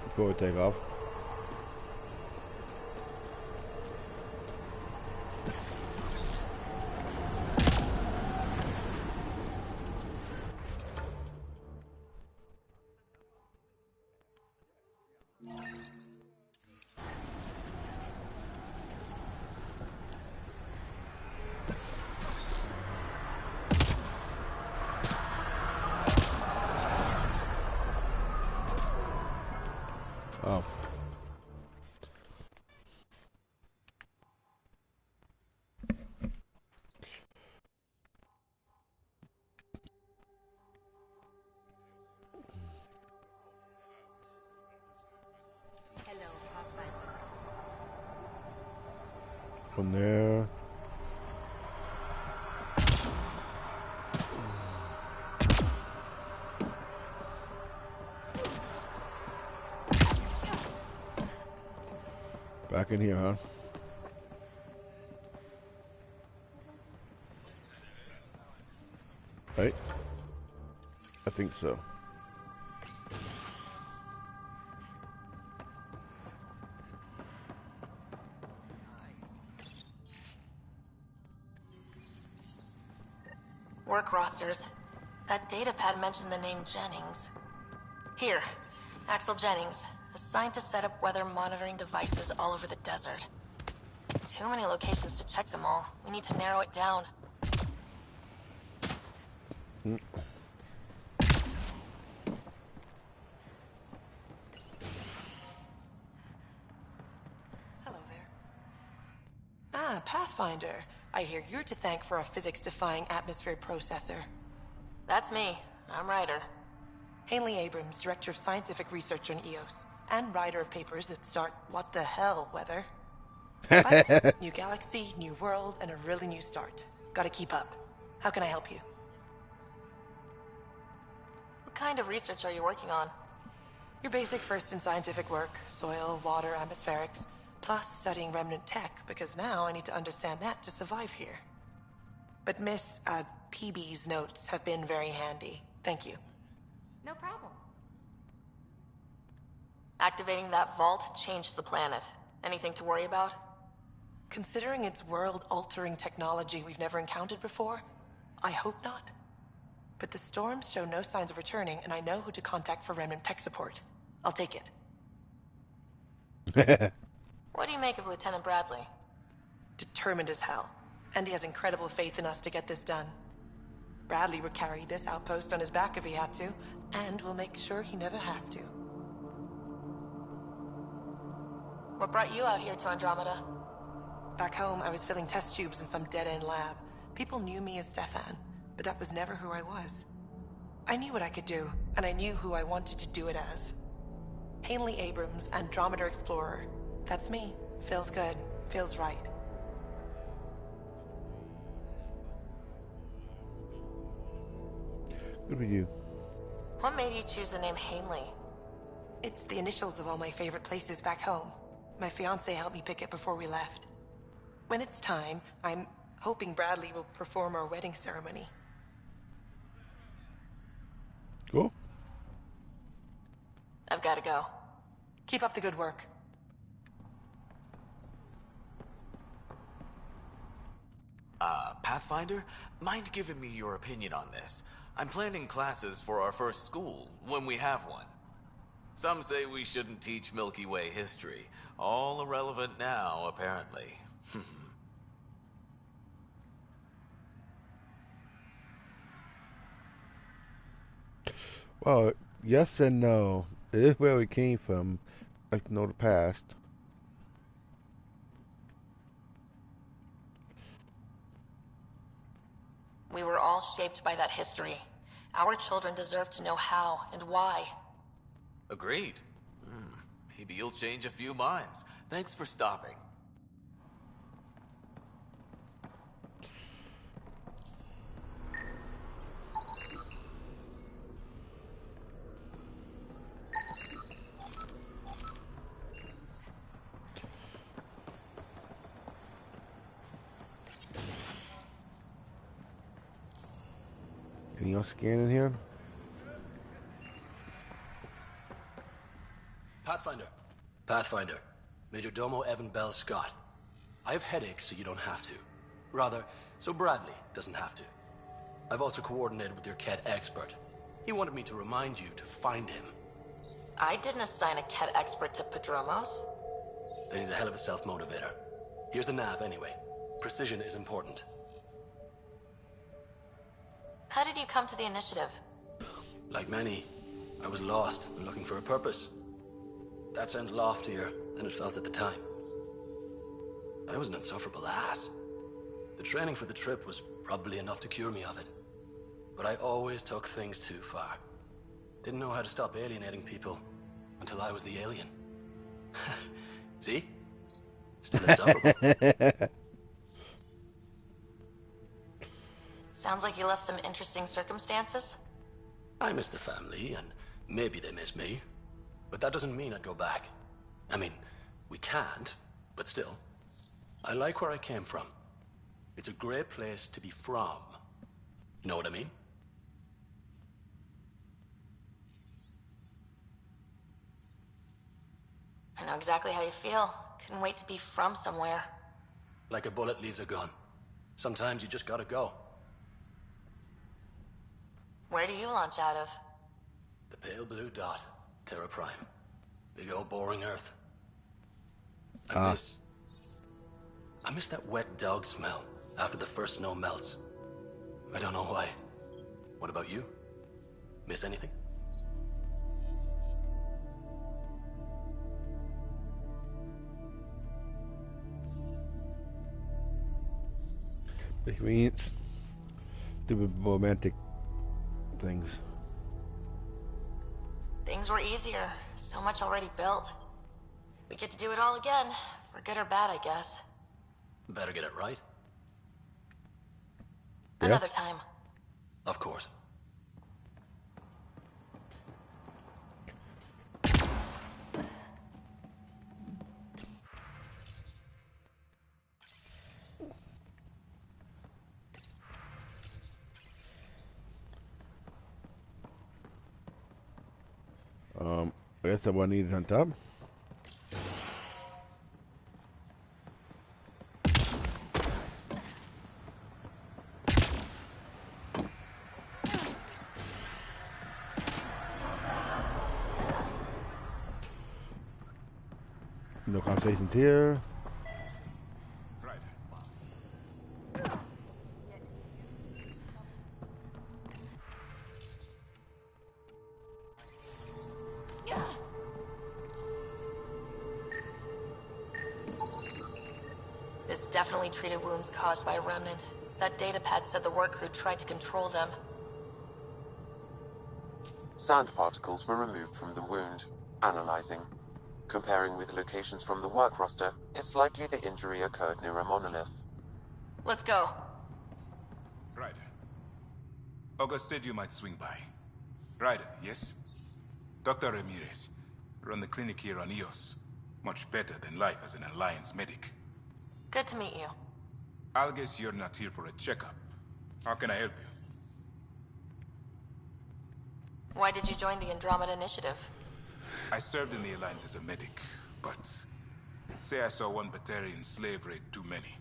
Speaker 1: Before we take off. Oh. From there. Back in here, huh? Right? I think so.
Speaker 11: Work rosters. That datapad mentioned the name Jennings. Here, Axel Jennings, assigned to set up weather monitoring devices all over the desert. Too many locations to check them all. We need to narrow it down.
Speaker 13: Hello there. Ah, Pathfinder. I hear you're to thank for a physics-defying atmosphere processor.
Speaker 11: That's me. I'm Ryder.
Speaker 13: Hanley Abrams, Director of Scientific Research on EOS, and writer of papers that start what the hell weather. But new galaxy, new world, and a really new start. Gotta keep up. How can I help you?
Speaker 11: What kind of research are you working on?
Speaker 13: Your basic first in scientific work, soil, water, atmospherics, plus studying remnant tech, because now I need to understand that to survive here. But Miss, PB's notes have been very handy. Thank you.
Speaker 4: No problem.
Speaker 11: Activating that vault changed the planet. Anything to worry about?
Speaker 13: Considering it's world-altering technology we've never encountered before, I hope not. But the storms show no signs of returning, and I know who to contact for remnant tech support. I'll take it.
Speaker 11: What do you make of Lieutenant Bradley?
Speaker 13: Determined as hell. And he has incredible faith in us to get this done. Bradley would carry this outpost on his back if he had to, and we'll make sure he never has to.
Speaker 11: What brought you out here to Andromeda?
Speaker 13: Back home, I was filling test tubes in some dead-end lab. People knew me as Stefan, but that was never who I was. I knew what I could do, and I knew who I wanted to do it as. Hanley Abrams, Andromeda Explorer. That's me. Feels good. Feels right.
Speaker 1: Good for you.
Speaker 11: What made you choose the name Hanley?
Speaker 13: It's the initials of all my favorite places back home. My fiancé helped me pick it before we left. When it's time, I'm hoping Bradley will perform our wedding ceremony.
Speaker 1: Cool.
Speaker 11: I've got to go.
Speaker 13: Keep up the good work.
Speaker 12: Pathfinder? Mind giving me your opinion on this? I'm planning classes for our first school, when we have one. Some say we shouldn't teach Milky Way history. All irrelevant now, apparently.
Speaker 1: Well, yes and no. It is where we came from. Like to know the past.
Speaker 11: We were all shaped by that history. Our children deserve to know how and why.
Speaker 12: Agreed. Maybe you'll change a few minds. Thanks for stopping.
Speaker 1: Anything else scanning here?
Speaker 20: Pathfinder. Pathfinder. Major Domo Evan Bell Scott. I have headaches, so you don't have to. Rather, so Bradley doesn't have to. I've also coordinated with your Ket expert. He wanted me to remind you to find him.
Speaker 11: I didn't assign a Ket expert to Padromos.
Speaker 20: Then he's a hell of a self-motivator. Here's the nav, anyway. Precision is important.
Speaker 11: How did you come to the initiative?
Speaker 20: Like many, I was lost and looking for a purpose. That sounds loftier than it felt at the time. I was an insufferable ass. The training for the trip was probably enough to cure me of it. But I always took things too far. Didn't know how to stop alienating people until I was the alien. See? Still insufferable.
Speaker 11: Sounds like you left some interesting circumstances.
Speaker 20: I miss the family, and maybe they miss me. But that doesn't mean I'd go back. I mean, we can't, but still. I like where I came from. It's a great place to be from. You know what I mean?
Speaker 11: I know exactly how you feel. Couldn't wait to be from somewhere.
Speaker 20: Like a bullet leaves a gun. Sometimes you just gotta go.
Speaker 11: Where do you launch out of?
Speaker 20: The pale blue dot. Terra Prime. Big old boring Earth. I miss that wet dog smell after the first snow melts. I don't know why. What about you? Miss anything?
Speaker 1: Which means stupid romantic things.
Speaker 11: Things were easier. So much already built. We get to do it all again. For good or bad, I guess.
Speaker 20: Better get it right.
Speaker 11: Another time.
Speaker 20: Of course.
Speaker 1: I guess that's what I needed on top. No conversations here.
Speaker 11: This definitely treated wounds caused by a remnant. That datapad said the work crew tried to control them.
Speaker 7: Sand particles were removed from the wound. Analyzing. Comparing with locations from the work roster, it's likely the injury occurred near a monolith.
Speaker 11: Let's go.
Speaker 21: Ryder. August said you might swing by. Ryder, yes? Dr. Ramirez. Run the clinic here on Eos. Much better than life as an Alliance medic.
Speaker 11: Good to meet you.
Speaker 21: I'll guess you're not here for a checkup. How can I help you?
Speaker 11: Why did you join the Andromeda Initiative?
Speaker 21: I served in the Alliance as a medic, but say I saw one Batarian slave raid too many.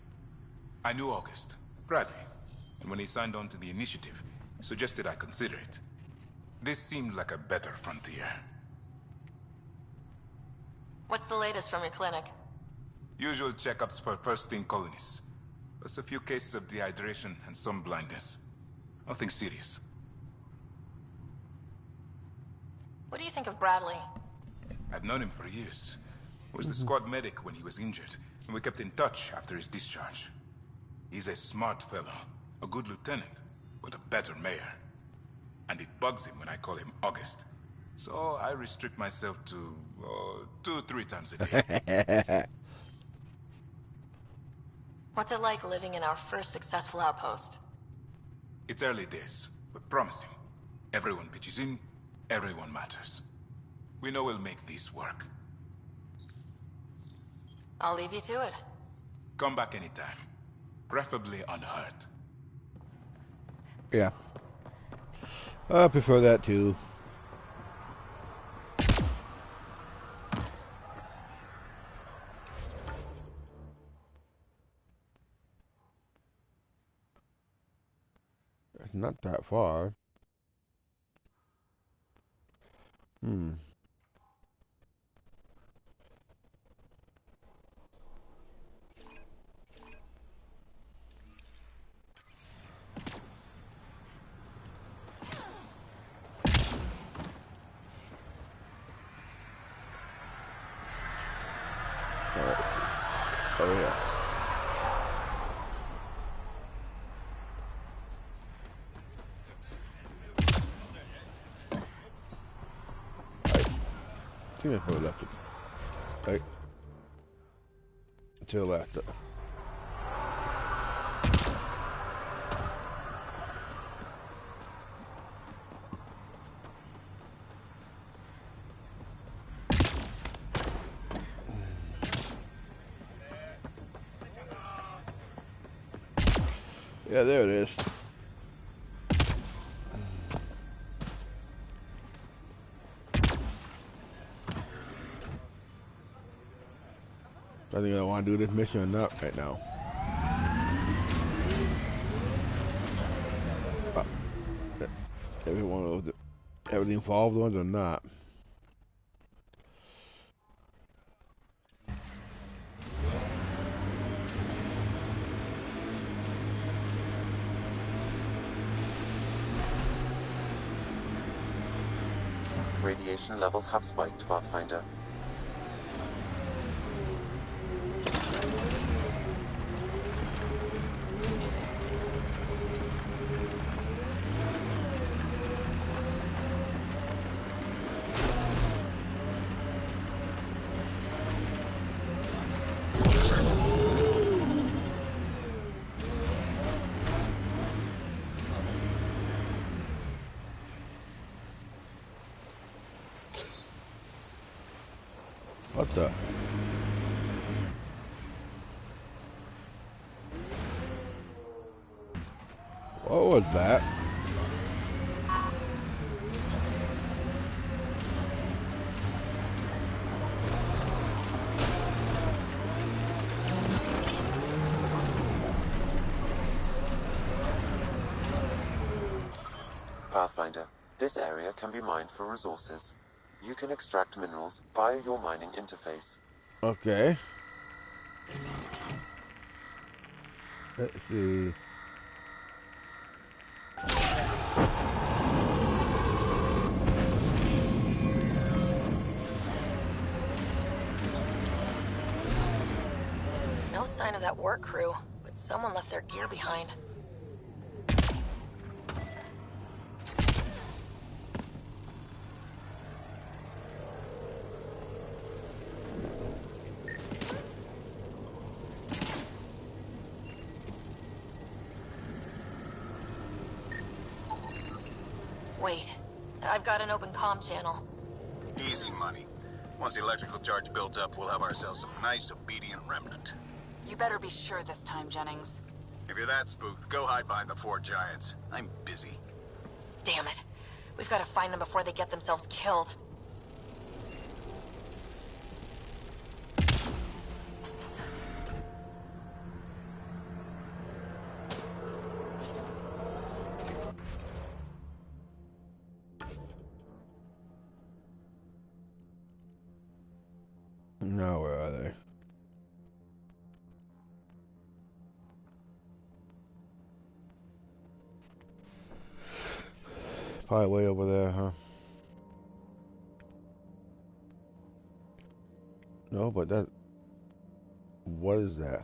Speaker 21: I knew August, Bradley, and when he signed on to the initiative, suggested I consider it. This seemed like a better frontier.
Speaker 11: What's the latest from your clinic?
Speaker 21: Usual checkups for first-thing colonists. Plus a few cases of dehydration and some blindness. Nothing serious.
Speaker 11: What do you think of Bradley?
Speaker 21: I've known him for years. Was the squad medic when he was injured, and we kept in touch after his discharge. He's a smart fellow, a good lieutenant, but a better mayor. And it bugs him when I call him August. So I restrict myself to 2-3 times a day.
Speaker 11: What's it like living in our first successful outpost?
Speaker 21: It's early days, but promising. Everyone pitches in, everyone matters. We know we'll make this work.
Speaker 11: I'll leave you to it.
Speaker 21: Come back anytime. Preferably unhurt.
Speaker 1: Yeah. I prefer that too. It's not that far. Oh yeah. I think I probably left it. Right. To the left. Yeah, there it is. I think I want to do this mission or not right now. Every one of those, everything involved ones or not.
Speaker 7: Radiation levels have spiked, Pathfinder.
Speaker 1: What the? What was that?
Speaker 7: Pathfinder, this area can be mined for resources. You can extract minerals via your mining interface.
Speaker 1: Okay. Let's see.
Speaker 11: No sign of that work crew, but someone left their gear behind. Wait, I've got an open comm channel.
Speaker 8: Easy money. Once the electrical charge builds up, we'll have ourselves some nice, obedient remnant.
Speaker 22: You better be sure this time, Jennings.
Speaker 8: If you're that spooked, go hide behind the 4 giants. I'm busy.
Speaker 11: Damn it. We've got to find them before they get themselves killed.
Speaker 1: No, where are they? Probably way over there, huh? No, but that. What is that?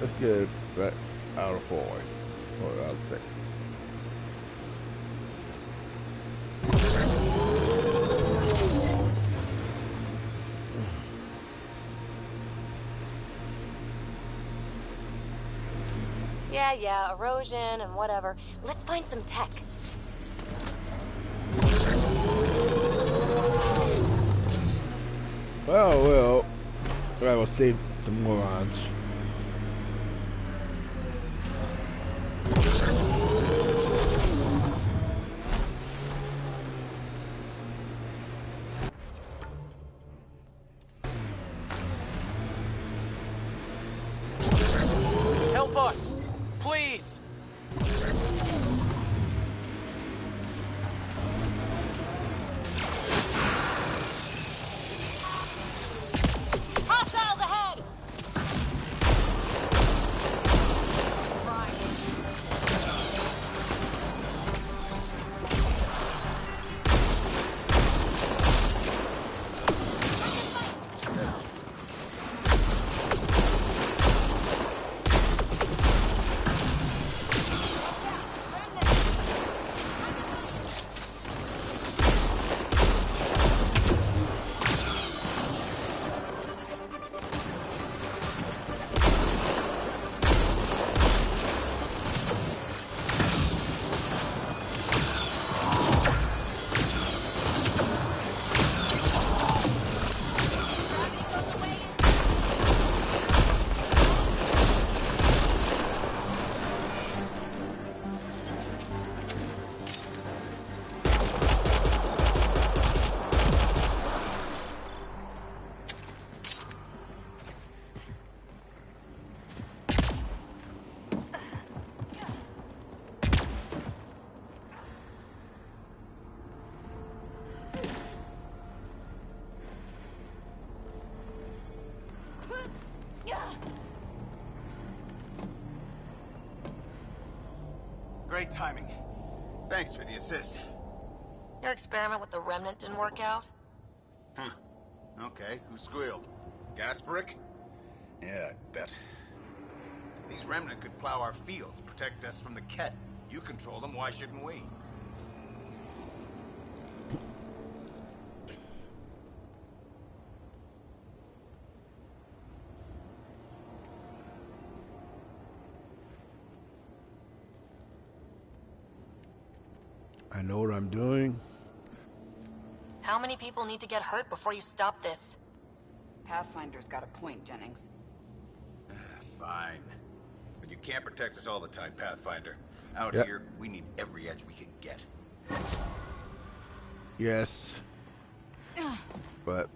Speaker 1: Let's get it back out of 4 or out of 6.
Speaker 4: Yeah, erosion and whatever. Let's find some tech.
Speaker 1: Well, I will save some morons.
Speaker 17: Help us! Please!
Speaker 11: Hostiles ahead!
Speaker 8: Great timing. Thanks for the assist.
Speaker 11: Your experiment with the remnant didn't work out?
Speaker 8: Huh. Okay, who squealed? Gasprick? Yeah, I bet. These remnant could plow our fields, protect us from the Ket. You control them, why shouldn't we?
Speaker 1: I know what I'm doing.
Speaker 11: How many people need to get hurt before you stop this?
Speaker 22: Pathfinder's got a point, Jennings.
Speaker 8: Fine. But you can't protect us all the time, Pathfinder. Out
Speaker 1: Yep.
Speaker 8: here, we need every edge we can get.
Speaker 1: Yes. But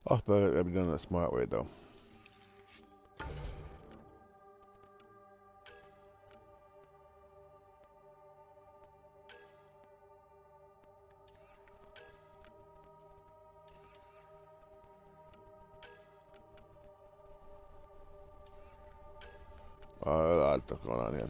Speaker 1: I'll be done the smart way though. A lot of stuff going on here.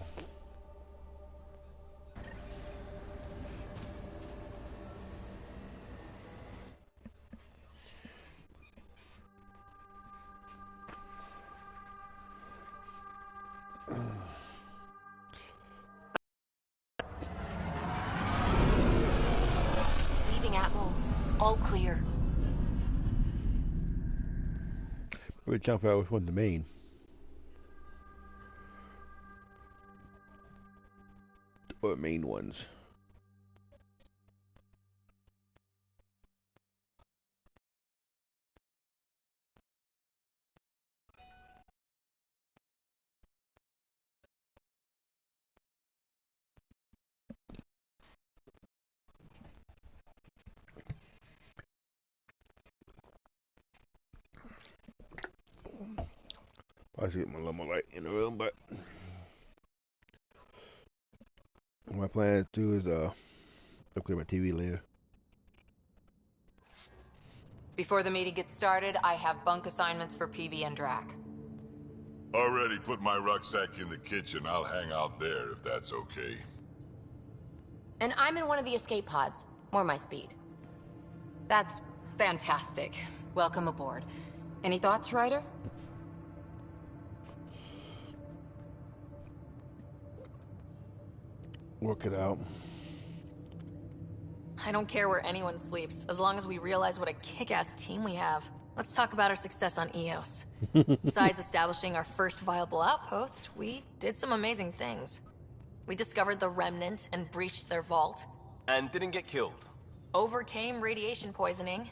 Speaker 3: Leaving Atmo. All clear.
Speaker 1: We're jumping out with one of the main. Or main ones. I should get my little more light in the room, but my plan to do is upgrade my TV later.
Speaker 5: Before the meeting gets started, I have bunk assignments for PB and Drac.
Speaker 14: Already put my rucksack in the kitchen. I'll hang out there if that's okay.
Speaker 4: And I'm in one of the escape pods. More my speed.
Speaker 5: That's fantastic. Welcome aboard. Any thoughts, Ryder?
Speaker 1: Work it out.
Speaker 11: I don't care where anyone sleeps, as long as we realize what a kick-ass team we have. Let's talk about our success on Eos. Besides establishing our first viable outpost, we did some amazing things. We discovered the Remnant and breached their vault.
Speaker 9: And didn't get killed.
Speaker 11: Overcame radiation poisoning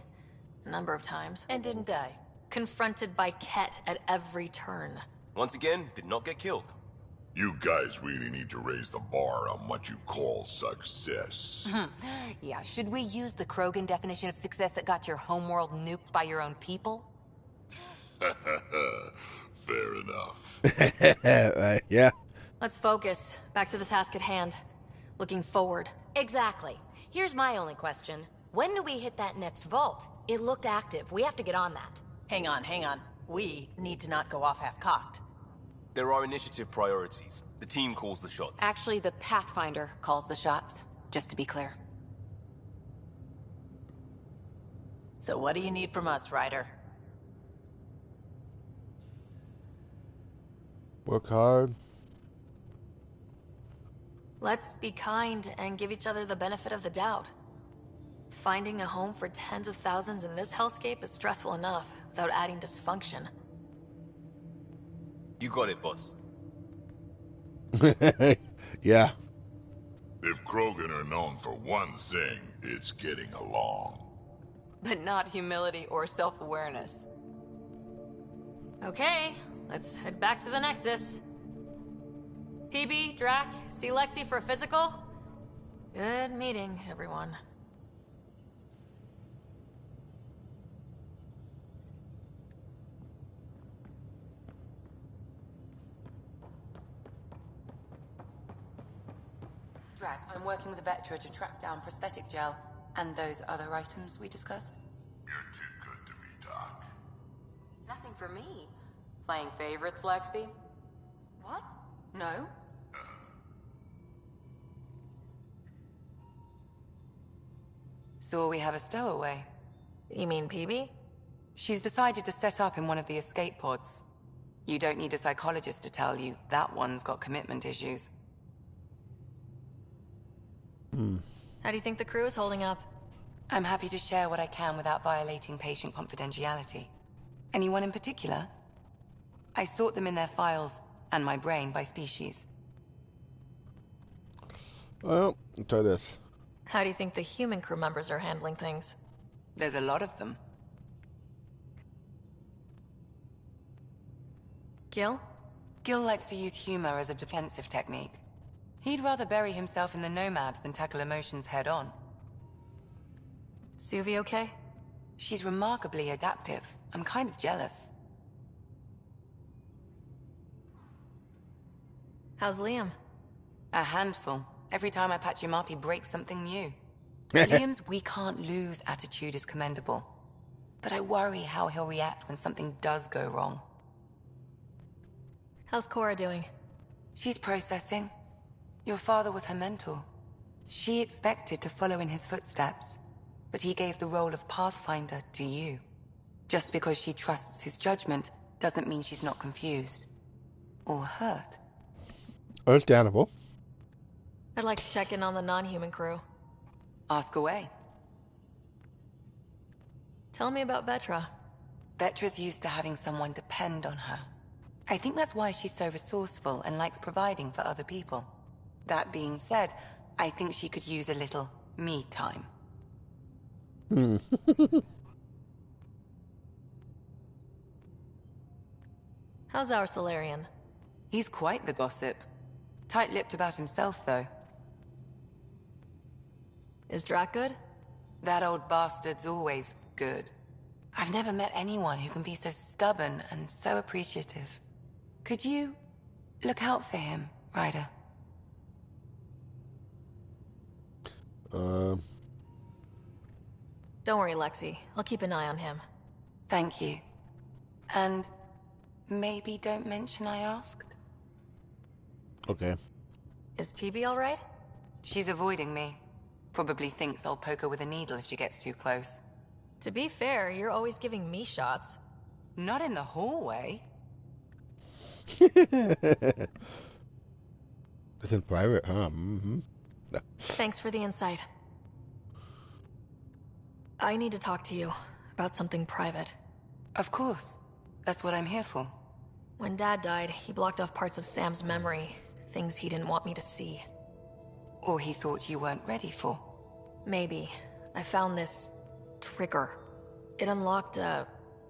Speaker 11: a number of times.
Speaker 15: And didn't die.
Speaker 11: Confronted by Ket at every turn.
Speaker 9: Once again, did not get killed.
Speaker 14: You guys really need to raise the bar on what you call success.
Speaker 5: Yeah, should we use the Krogan definition of success that got your homeworld nuked by your own people?
Speaker 14: Fair enough.
Speaker 1: Right, yeah.
Speaker 11: Let's focus. Back to the task at hand. Looking forward.
Speaker 4: Exactly. Here's my only question. When do we hit that next vault? It looked active. We have to get on that.
Speaker 15: Hang on, hang on. We need to not go off half-cocked.
Speaker 9: There are initiative priorities. The team calls the shots.
Speaker 5: Actually, the Pathfinder calls the shots, just to be clear.
Speaker 15: So what do you need from us, Ryder?
Speaker 1: Work hard.
Speaker 11: Let's be kind and give each other the benefit of the doubt. Finding a home for tens of thousands in this hellscape is stressful enough, without adding dysfunction.
Speaker 9: You got it, boss.
Speaker 1: Yeah.
Speaker 14: If Krogan are known for one thing, it's getting along.
Speaker 5: But not humility or self-awareness.
Speaker 11: Okay, let's head back to the Nexus. PB, Drac, see Lexi for a physical? Good meeting, everyone.
Speaker 13: Drac, I'm working with a Vectra to track down prosthetic gel and those other items we discussed.
Speaker 14: You're too good to me, Doc.
Speaker 5: Nothing for me. Playing favorites, Lexi?
Speaker 13: What? No?
Speaker 5: So we have a stowaway.
Speaker 11: You mean PB?
Speaker 13: She's decided to set up in one of the escape pods. You don't need a psychologist to tell you that one's got commitment issues.
Speaker 11: How do you think the crew is holding up?
Speaker 13: I'm happy to share what I can without violating patient confidentiality. Anyone in particular? I sort them in their files, and my brain by species.
Speaker 1: Well, I'll try this.
Speaker 11: How do you think the human crew members are handling things?
Speaker 13: There's a lot of them.
Speaker 11: Gil?
Speaker 13: Gil likes to use humor as a defensive technique. He'd rather bury himself in the Nomad than tackle emotions head-on.
Speaker 11: Suvi okay?
Speaker 13: She's remarkably adaptive. I'm kind of jealous.
Speaker 11: How's Liam?
Speaker 13: A handful. Every time I patch him up, he breaks something new. Liam's we can't lose attitude is commendable. But I worry how he'll react when something does go wrong.
Speaker 11: How's Cora doing?
Speaker 13: She's processing. Your father was her mentor. She expected to follow in his footsteps, but he gave the role of Pathfinder to you. Just because she trusts his judgment doesn't mean she's not confused. Or hurt.
Speaker 1: Understandable.
Speaker 11: I'd like to check in on the non-human crew.
Speaker 13: Ask away.
Speaker 11: Tell me about Vetra.
Speaker 13: Vetra's used to having someone depend on her. I think that's why she's so resourceful and likes providing for other people. That being said, I think she could use a little me time.
Speaker 11: How's our Solarian?
Speaker 13: He's quite the gossip. Tight-lipped about himself, though.
Speaker 11: Is Drac good?
Speaker 13: That old bastard's always good. I've never met anyone who can be so stubborn and so appreciative. Could you look out for him, Ryder?
Speaker 11: Don't worry, Lexi. I'll keep an eye on him.
Speaker 13: Thank you. And maybe don't mention I asked?
Speaker 1: Okay.
Speaker 11: Is PB all right?
Speaker 13: She's avoiding me. Probably thinks I'll poke her with a needle if she gets too close.
Speaker 11: To be fair, you're always giving me shots.
Speaker 13: Not in the hallway.
Speaker 1: It's in private, huh? Mm-hmm. No.
Speaker 11: Thanks for the insight. I need to talk to you about something private.
Speaker 13: Of course. That's what I'm here for.
Speaker 11: When Dad died, he blocked off parts of Sam's memory. Things he didn't want me to see.
Speaker 13: Or he thought you weren't ready for.
Speaker 11: Maybe. I found this trigger. It unlocked a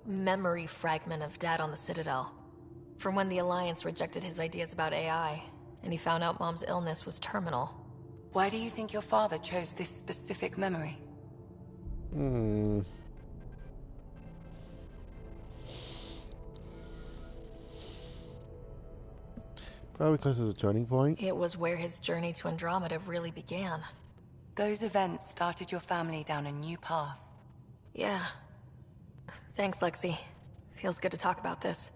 Speaker 11: memory fragment of Dad on the Citadel. From when the Alliance rejected his ideas about AI, and he found out Mom's illness was terminal.
Speaker 13: Why do you think your father chose this specific memory?
Speaker 1: Probably because it's a turning point.
Speaker 11: It was where his journey to Andromeda really began.
Speaker 13: Those events started your family down a new path.
Speaker 11: Yeah. Thanks, Lexi. Feels good to talk about this.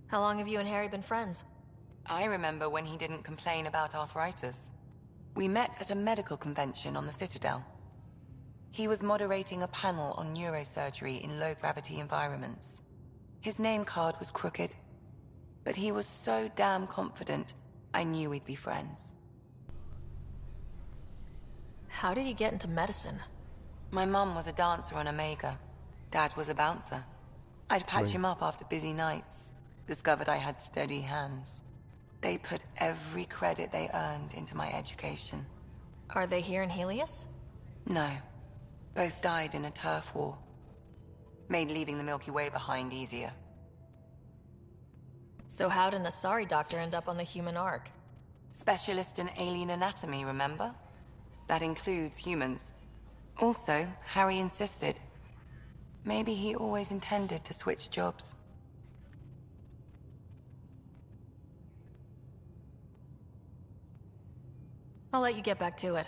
Speaker 11: How long have you and Harry been friends?
Speaker 13: I remember when he didn't complain about arthritis. We met at a medical convention on the Citadel. He was moderating a panel on neurosurgery in low-gravity environments. His name card was crooked, but he was so damn confident, I knew we'd be friends.
Speaker 11: How did you get into medicine?
Speaker 13: My mum was a dancer on Omega. Dad was a bouncer. I'd patch him up after busy nights. Discovered I had steady hands. They put every credit they earned into my education.
Speaker 11: Are they here in Helios?
Speaker 13: No. Both died in a turf war. Made leaving the Milky Way behind easier.
Speaker 11: So how did an Asari doctor end up on the human Ark?
Speaker 13: Specialist in alien anatomy, remember? That includes humans. Also, Harry insisted. Maybe he always intended to switch jobs.
Speaker 11: I'll let you get back to it.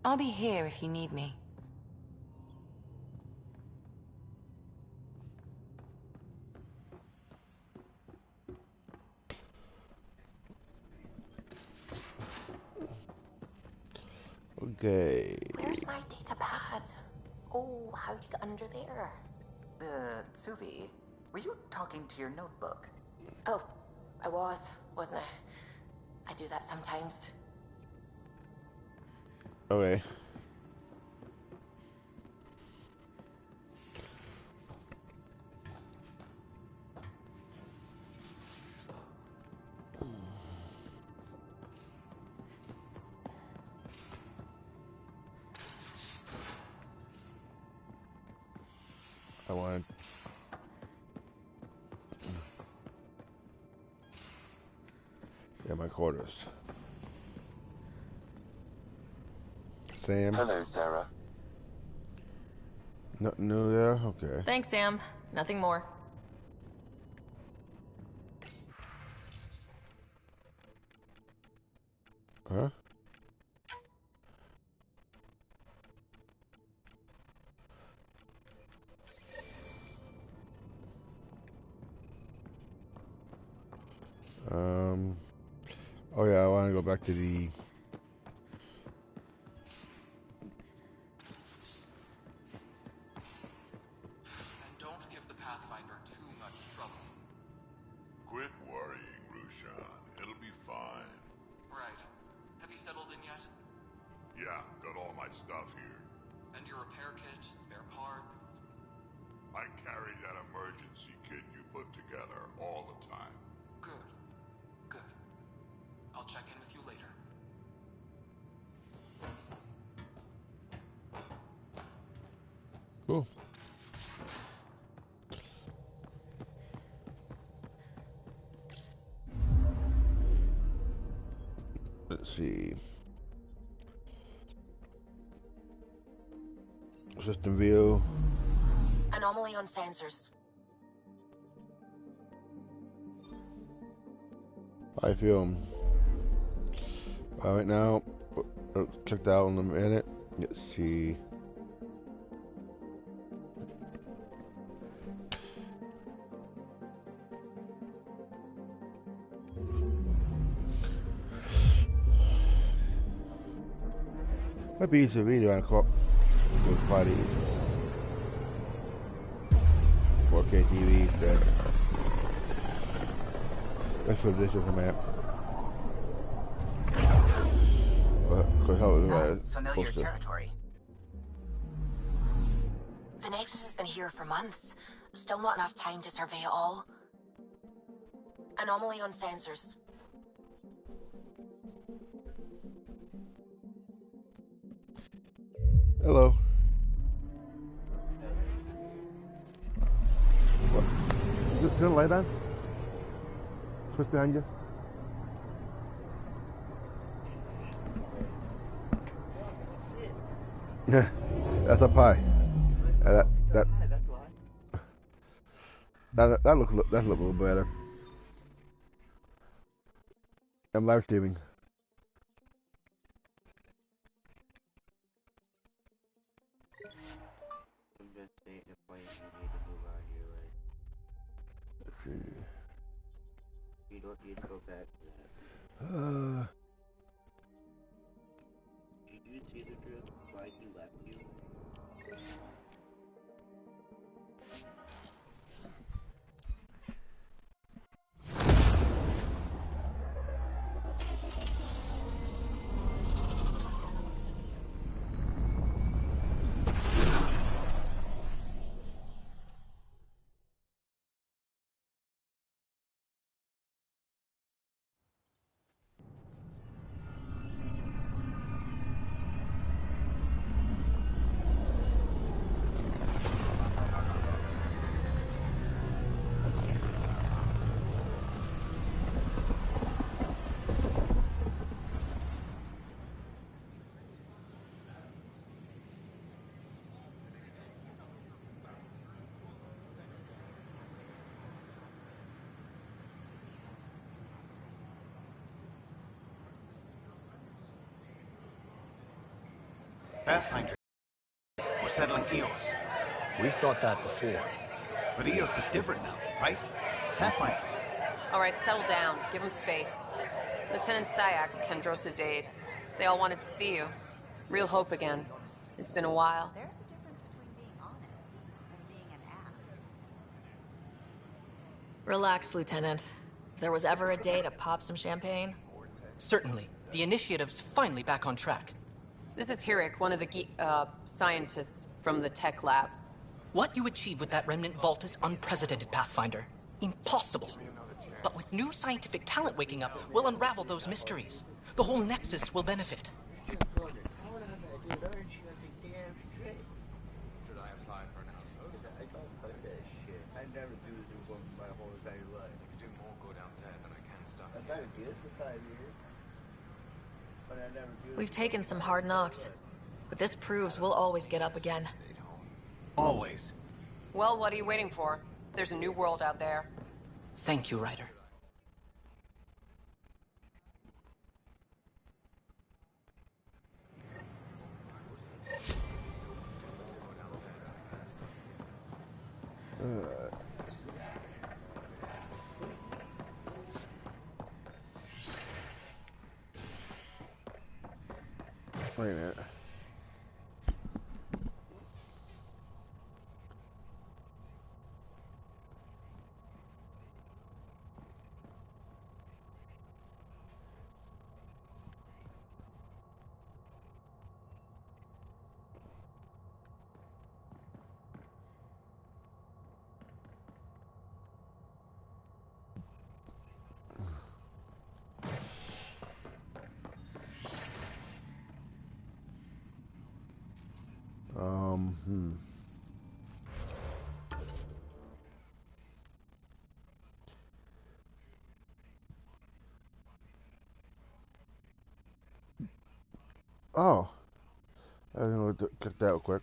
Speaker 13: I'll be here if you need me.
Speaker 1: Okay.
Speaker 5: Where's my data pad? Oh, how'd you get under there?
Speaker 2: Suvi, were you talking to your notebook?
Speaker 5: Oh, I wasn't I? I do that sometimes.
Speaker 1: Okay. I want. Yeah, my quarters. Sam.
Speaker 7: Hello, Sarah.
Speaker 1: Nothing new there? Okay.
Speaker 11: Thanks, Sam. Nothing more.
Speaker 1: Huh? Oh yeah, I want to go back to the.
Speaker 6: And don't give the Pathfinder too much trouble.
Speaker 14: Quit worrying, Rushan. It'll be fine.
Speaker 6: Right. Have you settled in yet?
Speaker 14: Yeah, got all my stuff here.
Speaker 6: And your repair kit, spare parts?
Speaker 14: I carry that emergency kit you put together all the time.
Speaker 6: Good. Good. I'll check in with you later.
Speaker 1: Cool. Let's see. System view.
Speaker 3: Anomaly on sensors.
Speaker 1: I film. Right now, clicked out in a minute. Let's see. Might be easy video on a clock with party 4K TV instead. Let's put this as a map. But how
Speaker 2: familiar territory.
Speaker 3: The Nexus has been here for months. Still not enough time to survey it all. Anomaly on sensors.
Speaker 1: Hello. What? Turn the light on. What's behind you? Yeah, that's a pie. That looks a little better. I'm live streaming. Let's see.
Speaker 10: You don't need to go back to that. Did you see the truth? Why he left you?
Speaker 8: Pathfinder. We're settling Eos.
Speaker 20: We've thought that before.
Speaker 8: But Eos is different now, right? Pathfinder.
Speaker 23: All right, settle down. Give him space. Lieutenant Syax, Kendros' aide. They all wanted to see you. Real hope again. It's been a while.
Speaker 24: There's a difference between being honest and being an ass.
Speaker 3: Relax, Lieutenant. If there was ever a day to pop some champagne...
Speaker 25: Certainly. The initiative's finally back on track.
Speaker 23: This is Hirik, one of the scientists from the tech lab.
Speaker 25: What you achieved with that remnant vault is unprecedented, Pathfinder. Impossible. But with new scientific talent waking up, we'll unravel those mysteries. The whole Nexus will benefit.
Speaker 10: Should I apply for an outpost? I don't like that shit. I never do one my whole entire life.
Speaker 6: I could do more good out there than I can stuff.
Speaker 10: I never did for 5 years. But I never do.
Speaker 3: We've taken some hard knocks. But this proves we'll always get up again.
Speaker 8: Always.
Speaker 23: Well, what are you waiting for? There's a new world out there.
Speaker 25: Thank you, Ryder.
Speaker 1: Wait a minute. Hmm. Oh. I was gonna check that real quick.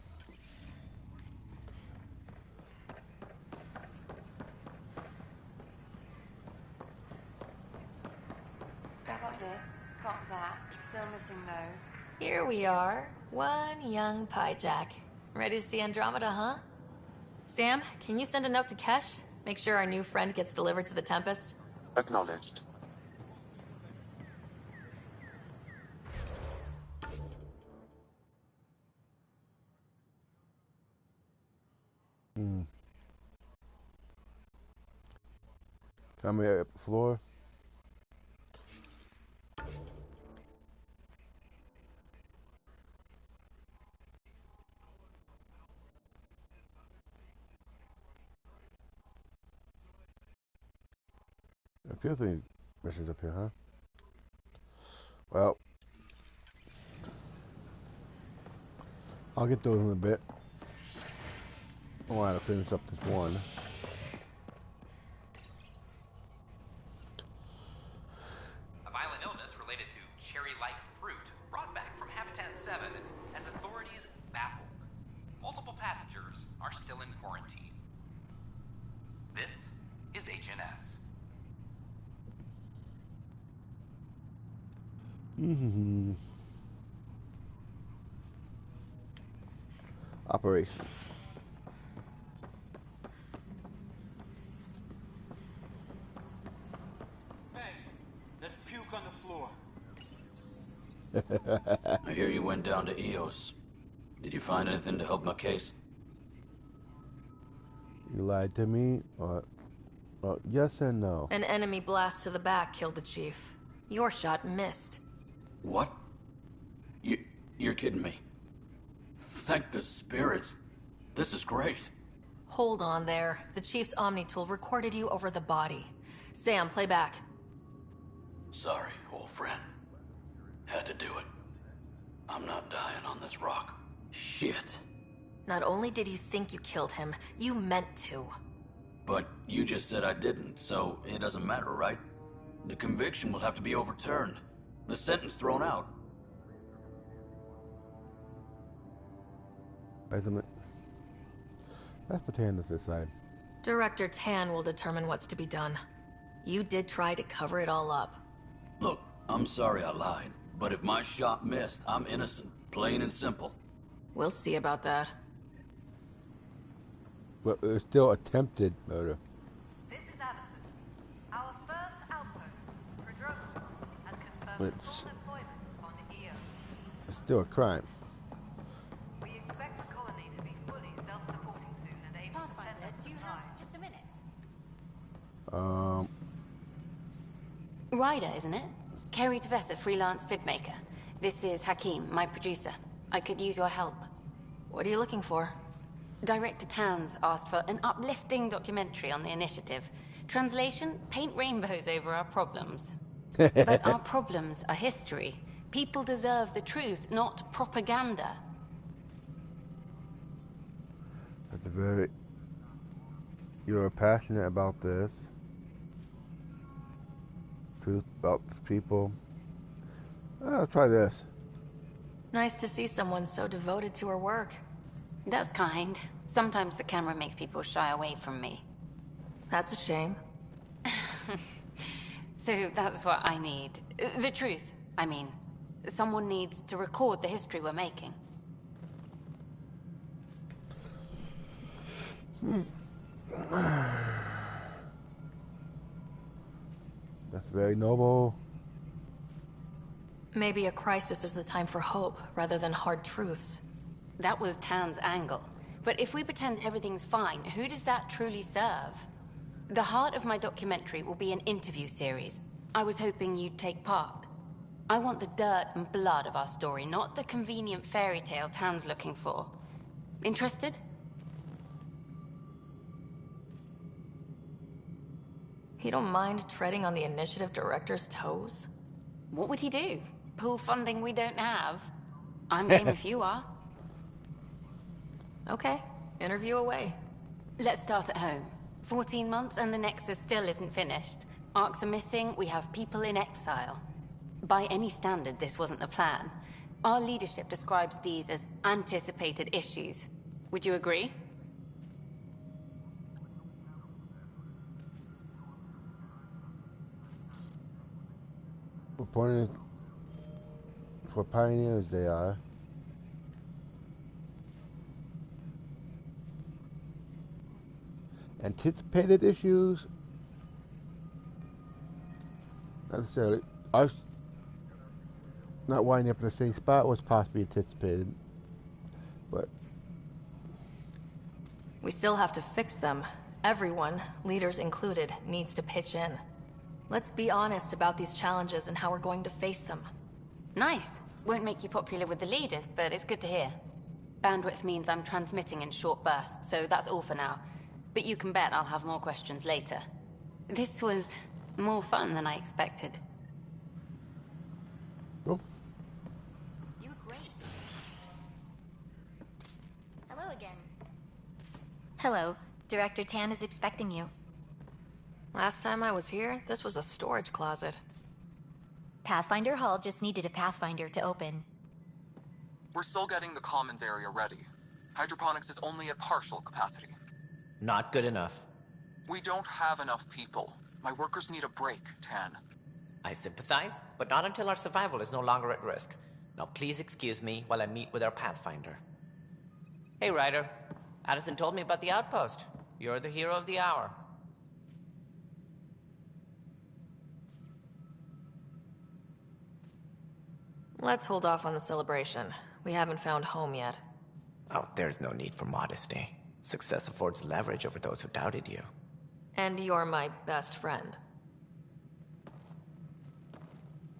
Speaker 3: Got this, got that. Still missing those. Here we are. One young piejack. Ready to see Andromeda, huh? Sam, can you send a note to Kesh? Make sure our new friend gets delivered to the Tempest?
Speaker 7: Acknowledged.
Speaker 1: Hmm. Camera up the floor. A few things missions up here, huh? Well, I'll get those in a bit. I want to finish up this one.
Speaker 12: A violent illness related to cherry-like fruit brought back from Habitat 7 has authorities baffled. Multiple passengers are still in quarantine. This is HNS.
Speaker 1: Mm-hmm. Operation.
Speaker 10: Hey, there's puke on the floor.
Speaker 20: I hear you went down to EOS. Did you find anything to help my case?
Speaker 1: You lied to me? Yes and no.
Speaker 3: An enemy blast to the back killed the chief. Your shot missed.
Speaker 20: What? You're kidding me. Thank the spirits. This is great.
Speaker 3: Hold on there. The chief's Omni tool recorded you over the body. Sam, play back.
Speaker 20: Sorry, old friend. Had to do it. I'm not dying on this rock. Shit.
Speaker 3: Not only did you think you killed him, you meant to.
Speaker 20: But you just said I didn't, so it doesn't matter, right? The conviction will have to be overturned. The sentence thrown out.
Speaker 1: Wait a minute. Let's pretend it's this side.
Speaker 3: Director Tan will determine what's to be done. You did try to cover it all up.
Speaker 20: Look, I'm sorry I lied, but if my shot missed, I'm innocent. Plain and simple.
Speaker 3: We'll see about that.
Speaker 1: But it's still attempted murder.
Speaker 24: This is Addison. Our first outpost, Andromeda, has confirmed full deployment on EO.
Speaker 1: It's still a crime.
Speaker 24: We expect the colony to be fully self-supporting soon and able to send us
Speaker 4: do you have just a minute? Ryder, isn't it? Kerry Tavessa, freelance vidmaker. This is Hakeem, my producer. I could use your help.
Speaker 3: What are you looking for?
Speaker 4: Director Tan's asked for an uplifting documentary on the initiative. Translation, paint rainbows over our problems. But our problems are history. People deserve the truth, not propaganda.
Speaker 1: That's a very... You're passionate about this. Truth about people. I'll try this.
Speaker 3: Nice to see someone so devoted to her work.
Speaker 4: That's kind. Sometimes the camera makes people shy away from me.
Speaker 3: That's a shame.
Speaker 4: So that's what I need. The truth, I mean. Someone needs to record the history we're making.
Speaker 1: That's very noble.
Speaker 11: Maybe a crisis is the time for hope, rather than hard truths.
Speaker 4: That was Tan's angle. But if we pretend everything's fine, who does that truly serve? The heart of my documentary will be an interview series. I was hoping you'd take part. I want the dirt and blood of our story, not the convenient fairy tale Tan's looking for. Interested?
Speaker 11: You don't mind treading on the initiative director's toes?
Speaker 4: What would he do? Pull funding we don't have? I'm game if you are.
Speaker 11: Okay, interview away.
Speaker 4: Let's start at home. 14 months and the Nexus still isn't finished. Arcs are missing, we have people in exile. By any standard, this wasn't the plan. Our leadership describes these as anticipated issues. Would you agree?
Speaker 1: For pioneers, they are. Anticipated issues? Not necessarily. Us not winding up in the same spot was possibly anticipated. But
Speaker 11: We still have to fix them. Everyone, leaders included, needs to pitch in. Let's be honest about these challenges and how we're going to face them.
Speaker 4: Nice. Won't make you popular with the leaders, but it's good to hear. Bandwidth means I'm transmitting in short bursts, so that's all for now. But you can bet I'll have more questions later. This was more fun than I expected.
Speaker 1: Oh.
Speaker 16: You were great. Hello again. Hello. Director Tan is expecting you.
Speaker 11: Last time I was here, this was a storage closet.
Speaker 16: Pathfinder Hall just needed a Pathfinder to open.
Speaker 17: We're still getting the commons area ready. Hydroponics is only at partial capacity.
Speaker 18: Not good enough.
Speaker 17: We don't have enough people. My workers need a break, Tan.
Speaker 18: I sympathize, but not until our survival is no longer at risk. Now please excuse me while I meet with our Pathfinder. Hey, Ryder. Addison told me about the outpost. You're the hero of the hour.
Speaker 11: Let's hold off on the celebration. We haven't found home yet.
Speaker 18: Oh, there's no need for modesty. Success affords leverage over those who doubted you.
Speaker 11: And you're my best friend.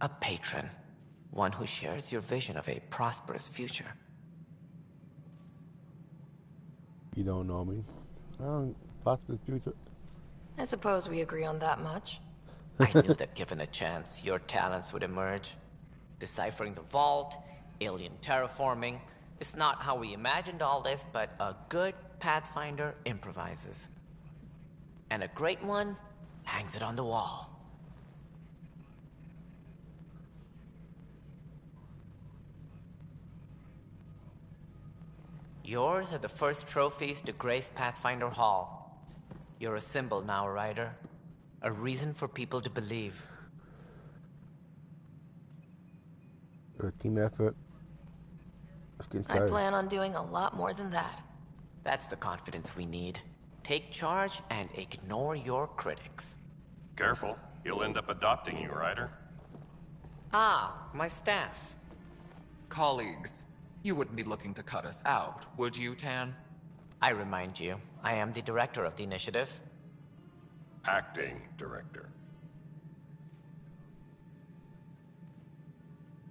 Speaker 18: A patron. One who shares your vision of a prosperous future.
Speaker 1: You don't know me. Prosperous future.
Speaker 11: I suppose we agree on that much.
Speaker 18: I knew that given a chance, your talents would emerge. Deciphering the vault, alien terraforming. It's not how we imagined all this, but a good Pathfinder improvises. And a great one hangs it on the wall. Yours are the first trophies to grace Pathfinder Hall. You're a symbol now, Ryder. A reason for people to believe.
Speaker 1: A team effort.
Speaker 11: I plan on doing a lot more than that.
Speaker 18: That's the confidence we need. Take charge and ignore your critics.
Speaker 19: Careful. He'll end up adopting you, Ryder.
Speaker 18: Ah, my staff.
Speaker 17: Colleagues, you wouldn't be looking to cut us out, would you, Tan?
Speaker 18: I remind you, I am the director of the initiative.
Speaker 19: Acting director.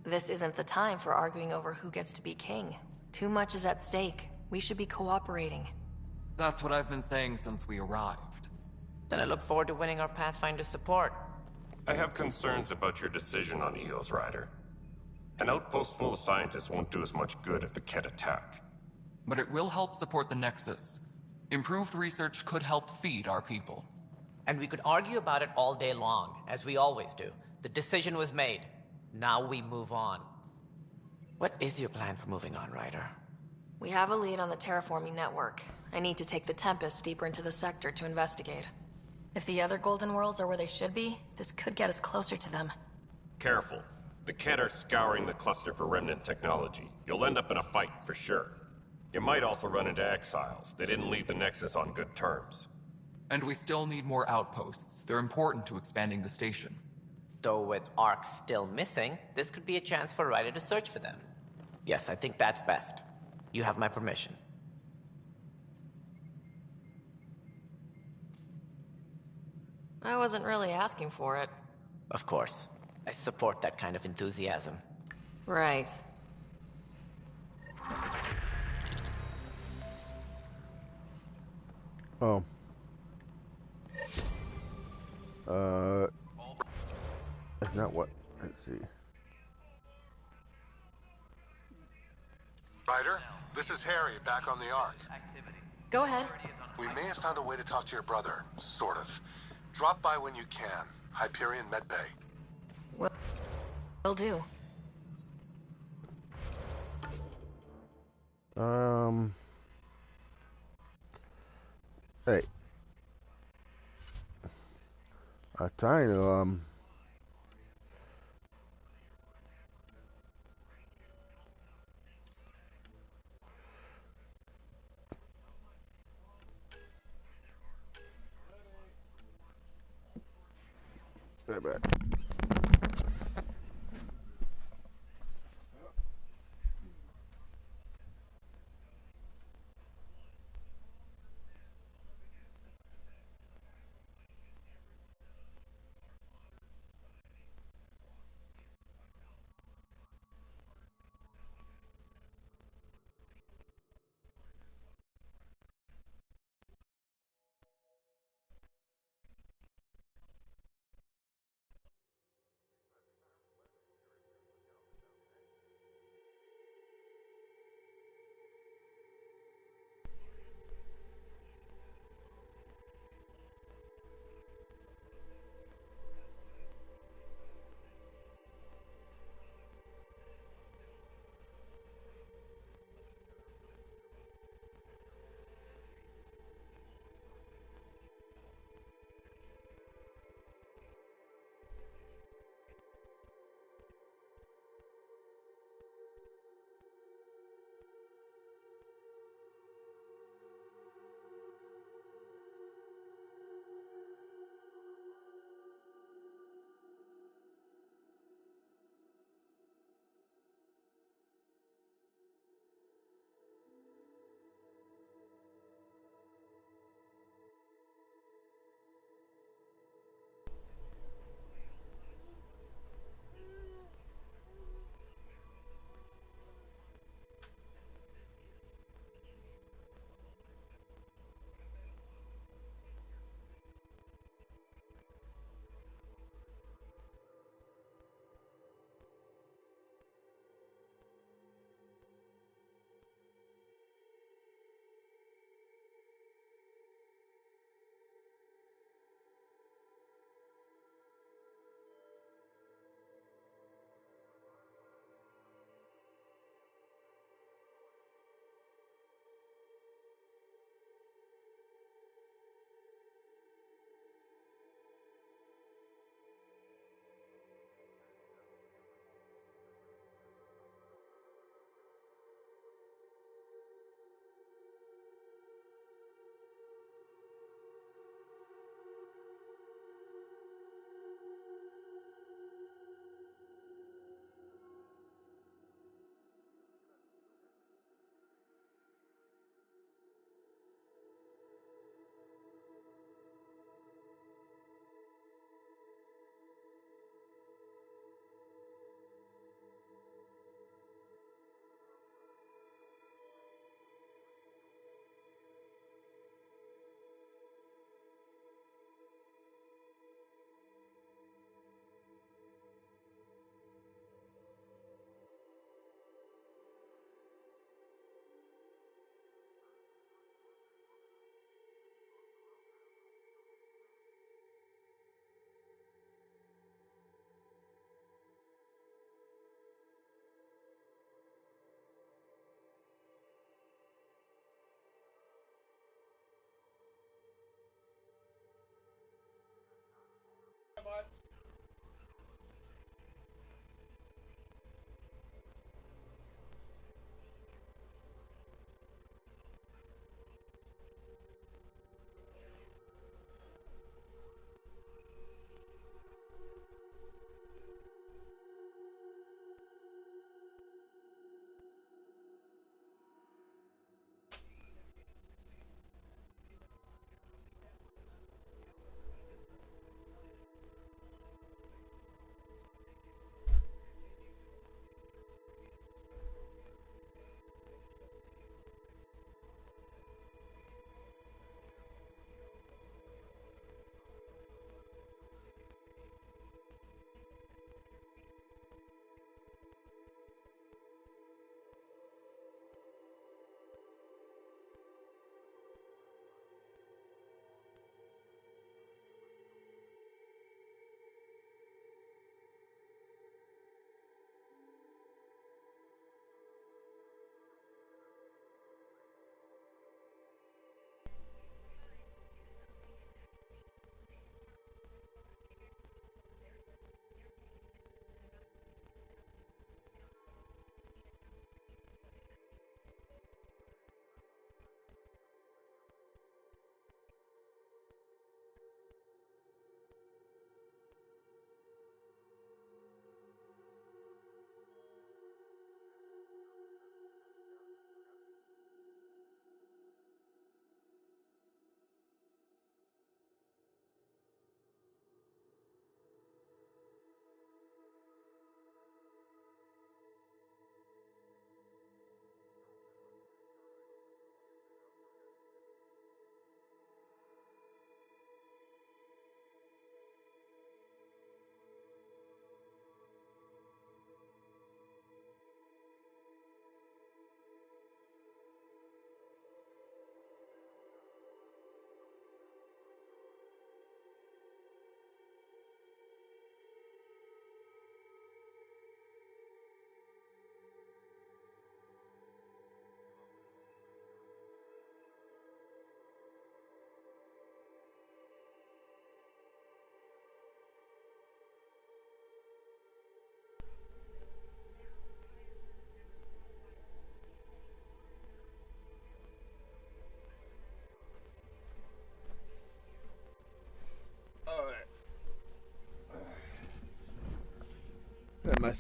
Speaker 11: This isn't the time for arguing over who gets to be king. Too much is at stake. We should be cooperating.
Speaker 17: That's what I've been saying since we arrived.
Speaker 18: Then I look forward to winning our Pathfinder support.
Speaker 19: I have concerns about your decision on EOS, Ryder. An outpost full of scientists won't do as much good if the Kett attack.
Speaker 17: But it will help support the Nexus. Improved research could help feed our people.
Speaker 18: And we could argue about it all day long, as we always do. The decision was made. Now we move on. What is your plan for moving on, Ryder?
Speaker 11: We have a lead on the terraforming network. I need to take the Tempest deeper into the sector to investigate. If the other Golden Worlds are where they should be, this could get us closer to them.
Speaker 19: Careful. The Kett are scouring the cluster for remnant technology. You'll end up in a fight, for sure. You might also run into exiles. They didn't leave the Nexus on good terms.
Speaker 17: And we still need more outposts. They're important to expanding the station.
Speaker 18: Though with Ark still missing, this could be a chance for Ryder to search for them. Yes, I think that's best. You have my permission.
Speaker 11: I wasn't really asking for it.
Speaker 18: Of course. I support that kind of enthusiasm.
Speaker 11: Right.
Speaker 1: Oh. That's not what. Let's see.
Speaker 9: Ryder, this is Harry, back on the Ark.
Speaker 11: Go ahead.
Speaker 9: We may have found a way to talk to your brother, sort of. Drop by when you can. Hyperion Medbay.
Speaker 11: Will do.
Speaker 1: Hey. I'm trying to, stay back.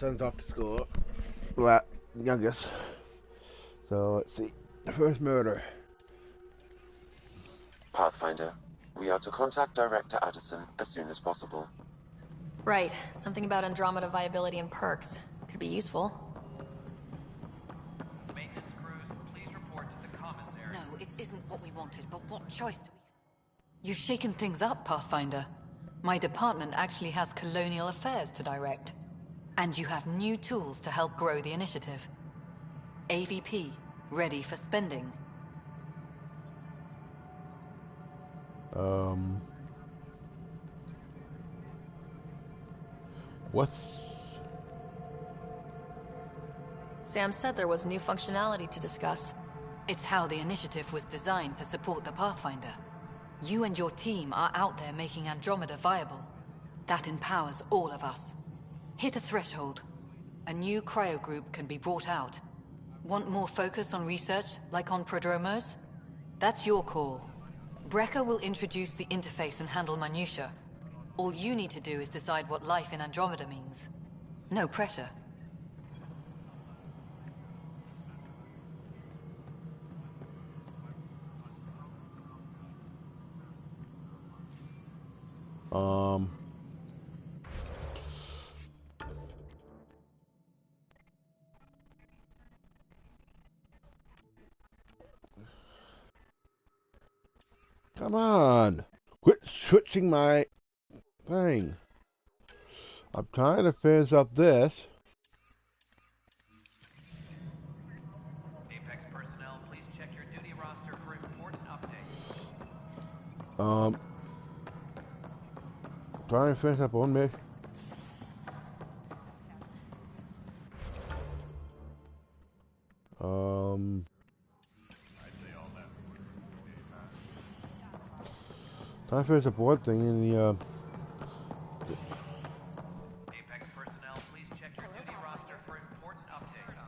Speaker 1: son's off to school. Well, youngest. So let's see. The first murder.
Speaker 7: Pathfinder, we are to contact Director Addison as soon as possible.
Speaker 11: Right. Something about Andromeda viability and perks. Could be useful.
Speaker 12: Maintenance crews, please report to the commons area.
Speaker 5: No, it isn't what we wanted, but what choice do we... You've shaken things up, Pathfinder. My department actually has colonial affairs to direct. And you have new tools to help grow the initiative. AVP, ready for spending.
Speaker 1: What's...
Speaker 11: Sam said there was new functionality to discuss.
Speaker 5: It's how the initiative was designed to support the Pathfinder. You and your team are out there making Andromeda viable. That empowers all of us. Hit a threshold. A new cryo group can be brought out. Want more focus on research, like on Prodromos? That's your call. Brecker will introduce the interface and handle minutiae. All you need to do is decide what life in Andromeda means. No pressure.
Speaker 1: Come on! Quit switching my thing. I'm trying to finish up this.
Speaker 12: Apex personnel, please check your duty roster for important updates.
Speaker 1: Trying to finish up one mission. Trying to finish up one thing in the
Speaker 12: Apex personnel, please check your duty roster for important updates.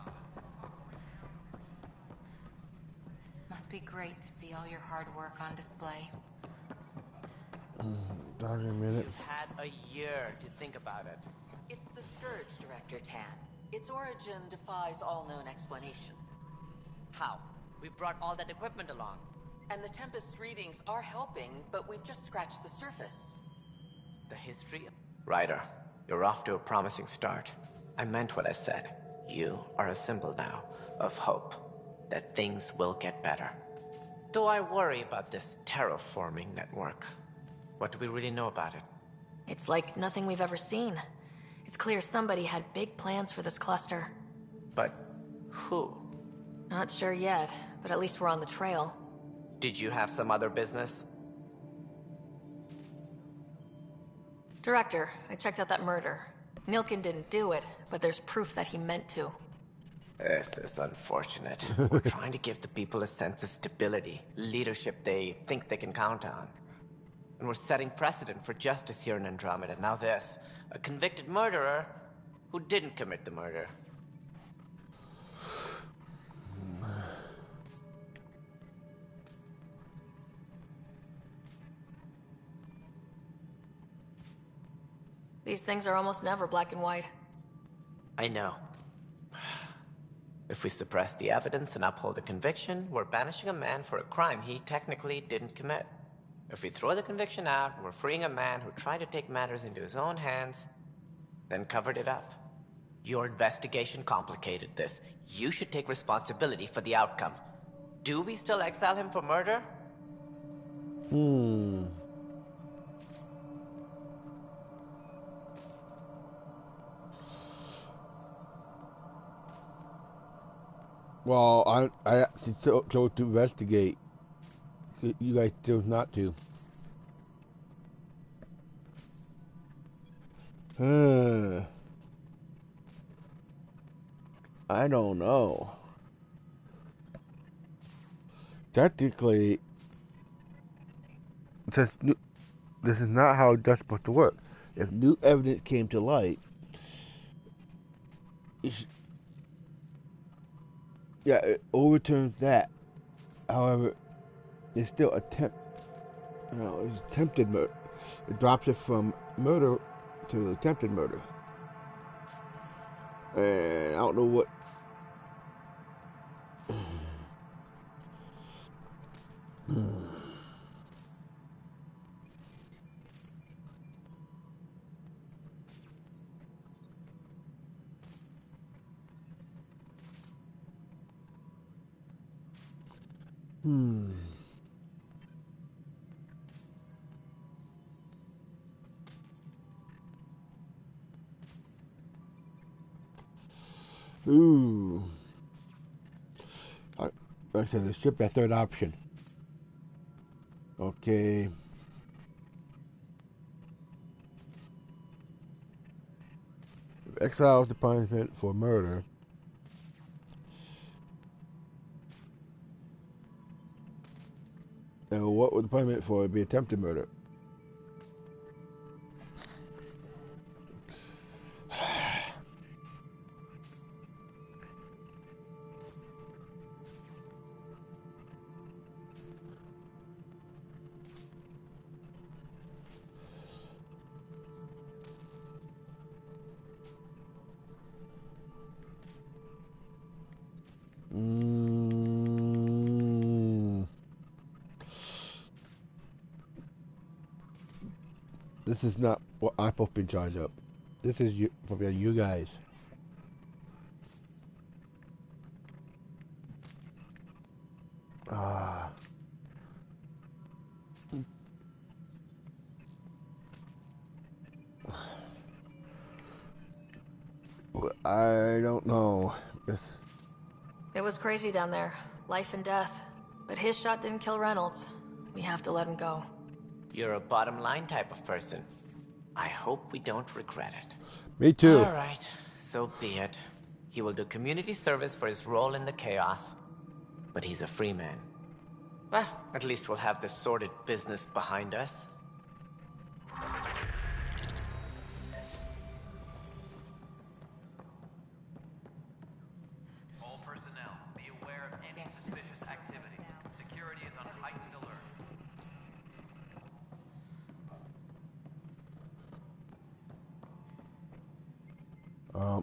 Speaker 11: Must be great to see all your hard work on display.
Speaker 1: Dog a minute.
Speaker 18: You've had a year to think about it.
Speaker 13: It's the Scourge, Director Tan. Its origin defies all known explanation.
Speaker 18: How? We brought all that equipment along.
Speaker 13: And the Tempest's readings are helping, but we've just scratched the surface.
Speaker 18: The history? Ryder, you're off to a promising start. I meant what I said. You are a symbol now of hope that things will get better. Though I worry about this terraforming network. What do we really know about it?
Speaker 11: It's like nothing we've ever seen. It's clear somebody had big plans for this cluster.
Speaker 18: But who?
Speaker 11: Not sure yet, but at least we're on the trail.
Speaker 18: Did you have some other business?
Speaker 11: Director, I checked out that murder. Nilkin didn't do it, but there's proof that he meant to.
Speaker 18: This is unfortunate. We're trying to give the people a sense of stability, leadership they think they can count on. And we're setting precedent for justice here in Andromeda. Now this, a convicted murderer who didn't commit the murder.
Speaker 11: These things are almost never black and white.
Speaker 18: I know. If we suppress the evidence and uphold the conviction, we're banishing a man for a crime he technically didn't commit. If we throw the conviction out, we're freeing a man who tried to take matters into his own hands, then covered it up. Your investigation complicated this. You should take responsibility for the outcome. Do we still exile him for murder?
Speaker 1: Well, I actually chose to investigate. You guys chose not to. I don't know. Technically, this is not how that's supposed to work. If new evidence came to light, it overturns that. However, it's still it's attempted murder. It drops it from murder to attempted murder. And I don't know what. Ooh. Like I said, let's skip that third option. Okay. Exile is the punishment for murder. And what would the punishment for it be? Attempted murder. This is not what I'm supposed to be in charge of. This is you, for you guys. I don't know.
Speaker 11: It was crazy down there. Life and death. But his shot didn't kill Reynolds. We have to let him go.
Speaker 18: You're a bottom line type of person. I hope we don't regret it.
Speaker 1: Me too.
Speaker 18: All right, so be it. He will do community service for his role in the chaos. But he's a free man. Well, at least we'll have the sordid business behind us.
Speaker 12: All personnel, be aware of any suspicious activity. Security is on heightened alert.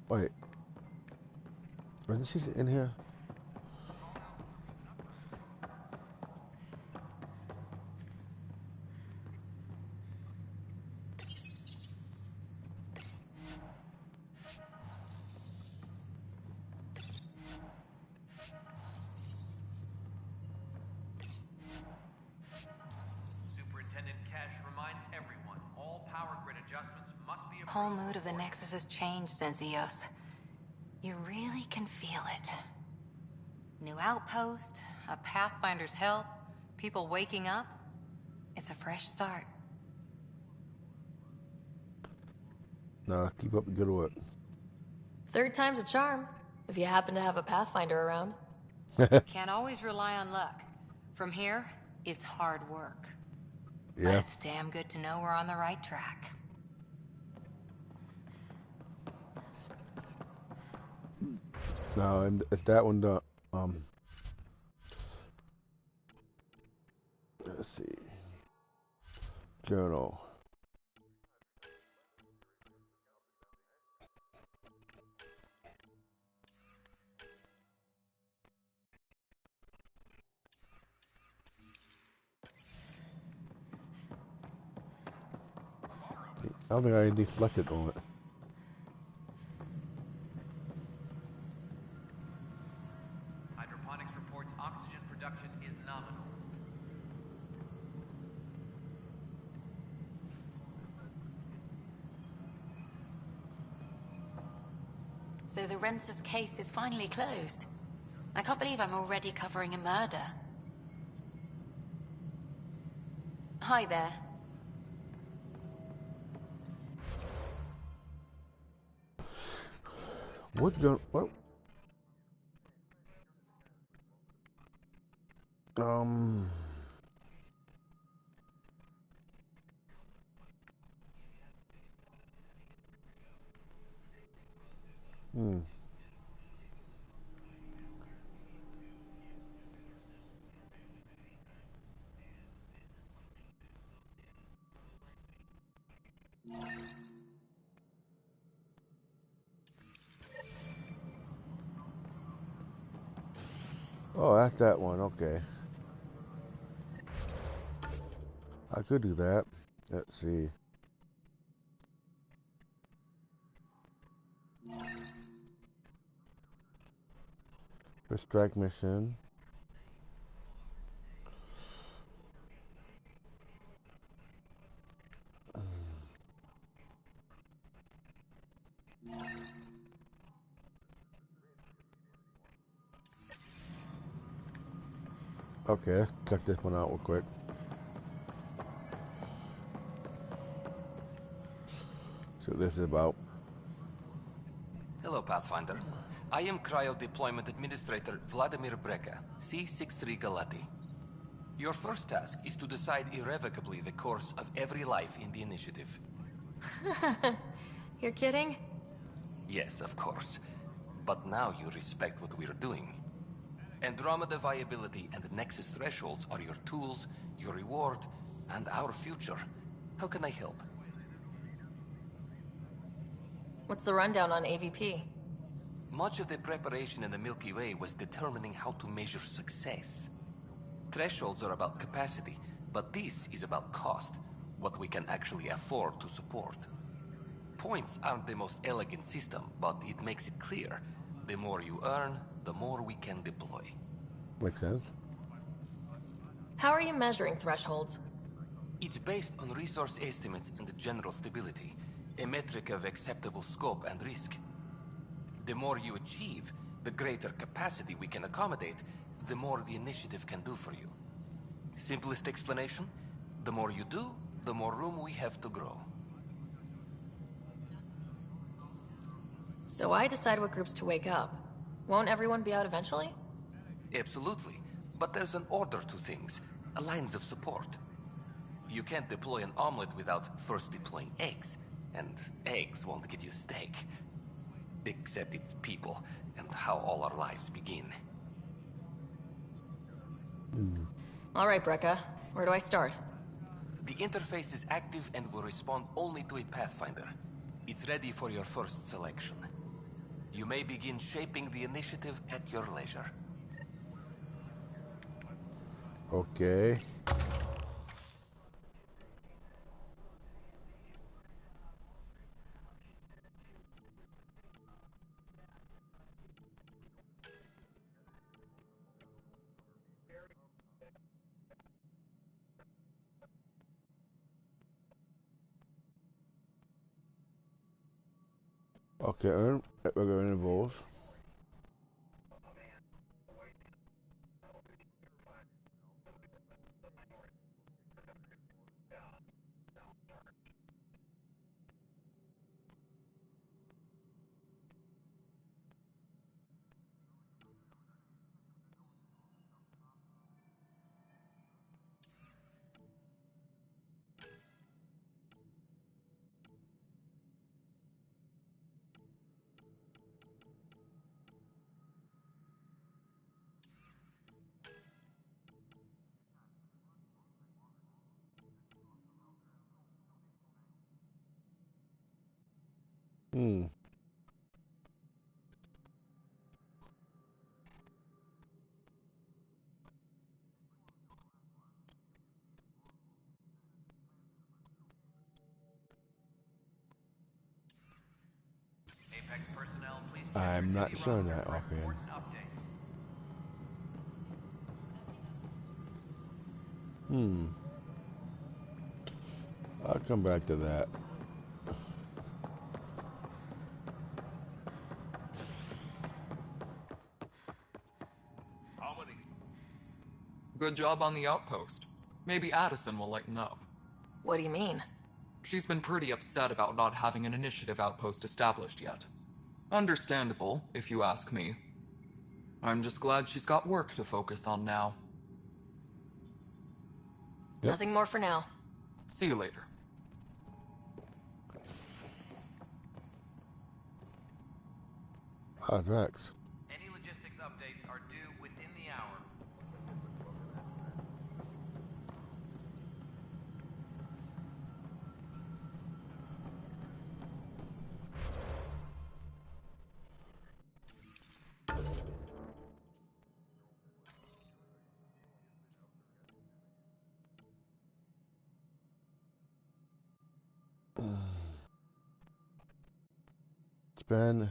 Speaker 1: Wait. Isn't she in here?
Speaker 12: Superintendent Cash reminds everyone, all power grid adjustments must be
Speaker 13: The whole mood of the Nexus has changed since EOS. You really can feel it. New outpost, a Pathfinder's help, people waking up. It's a fresh start.
Speaker 1: Nah, keep up the good work.
Speaker 11: Third time's a charm, if you happen to have a Pathfinder around.
Speaker 13: Can't always rely on luck. From here, it's hard work.
Speaker 1: Yeah.
Speaker 13: But it's damn good to know we're on the right track.
Speaker 1: No, and it's that one. Let's see. Journal. I don't think I deflected on it.
Speaker 12: Hydroponics reports oxygen production is nominal.
Speaker 13: So the Rensis case is finally closed. I can't believe I'm already covering a murder. Hi there.
Speaker 1: What? Oh, that's that one. Okay. I could do that. Let's see. Strike mission. Okay, let's check this one out real quick. See what this is about.
Speaker 2: Hello, Pathfinder. I am Cryo Deployment Administrator Vladimir Breka, C-63 Galati. Your first task is to decide irrevocably the course of every life in the initiative.
Speaker 3: You're kidding?
Speaker 2: Yes, of course. But now you respect what we're doing. Andromeda viability and Nexus thresholds are your tools, your reward, and our future. How can I help?
Speaker 3: What's the rundown on AVP?
Speaker 2: Much of the preparation in the Milky Way was determining how to measure success. Thresholds are about capacity, but this is about cost, what we can actually afford to support. Points aren't the most elegant system, but it makes it clear. The more you earn, the more we can deploy.
Speaker 1: Makes sense.
Speaker 3: How are you measuring thresholds?
Speaker 2: It's based on resource estimates and general stability, a metric of acceptable scope and risk. The more you achieve, the greater capacity we can accommodate, the more the initiative can do for you. Simplest explanation, the more you do, the more room we have to grow.
Speaker 3: So I decide what groups to wake up. Won't everyone be out eventually?
Speaker 2: Absolutely, but there's an order to things, lines of support. You can't deploy an omelet without first deploying eggs, and eggs won't get you steak. Except it's people, and how all our lives begin.
Speaker 3: All right, Breka. Where do I start?
Speaker 2: The interface is active and will respond only to a Pathfinder. It's ready for your first selection. You may begin shaping the initiative at your leisure.
Speaker 1: Okay. Okay, earn at regular intervals.
Speaker 12: Apex personnel, please check
Speaker 1: I'm
Speaker 12: your
Speaker 1: not
Speaker 12: duty
Speaker 1: showing
Speaker 12: roster
Speaker 1: that
Speaker 12: for
Speaker 1: offhand.
Speaker 12: important updates.
Speaker 1: I'll come back to that.
Speaker 17: Good job on the outpost. Maybe Addison will lighten up.
Speaker 3: What do you mean?
Speaker 17: She's been pretty upset about not having an initiative outpost established yet. Understandable, if you ask me. I'm just glad she's got work to focus on now.
Speaker 1: Yep.
Speaker 3: Nothing more for now.
Speaker 17: See you later.
Speaker 1: Rex.
Speaker 12: Any logistics updates are due within the hour.
Speaker 1: spend.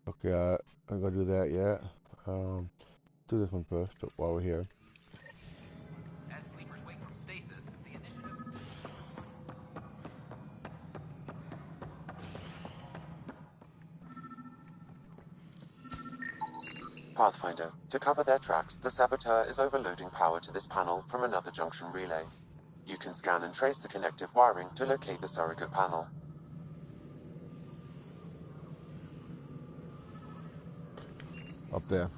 Speaker 1: Okay, I'm gonna do that yet. Do this one first while we're here.
Speaker 12: As sleepers wake from stasis, the initiative...
Speaker 7: Pathfinder, to cover their tracks, the saboteur is overloading power to this panel from another junction relay. You can scan and trace the connective wiring to locate the surrogate panel.
Speaker 1: Up there.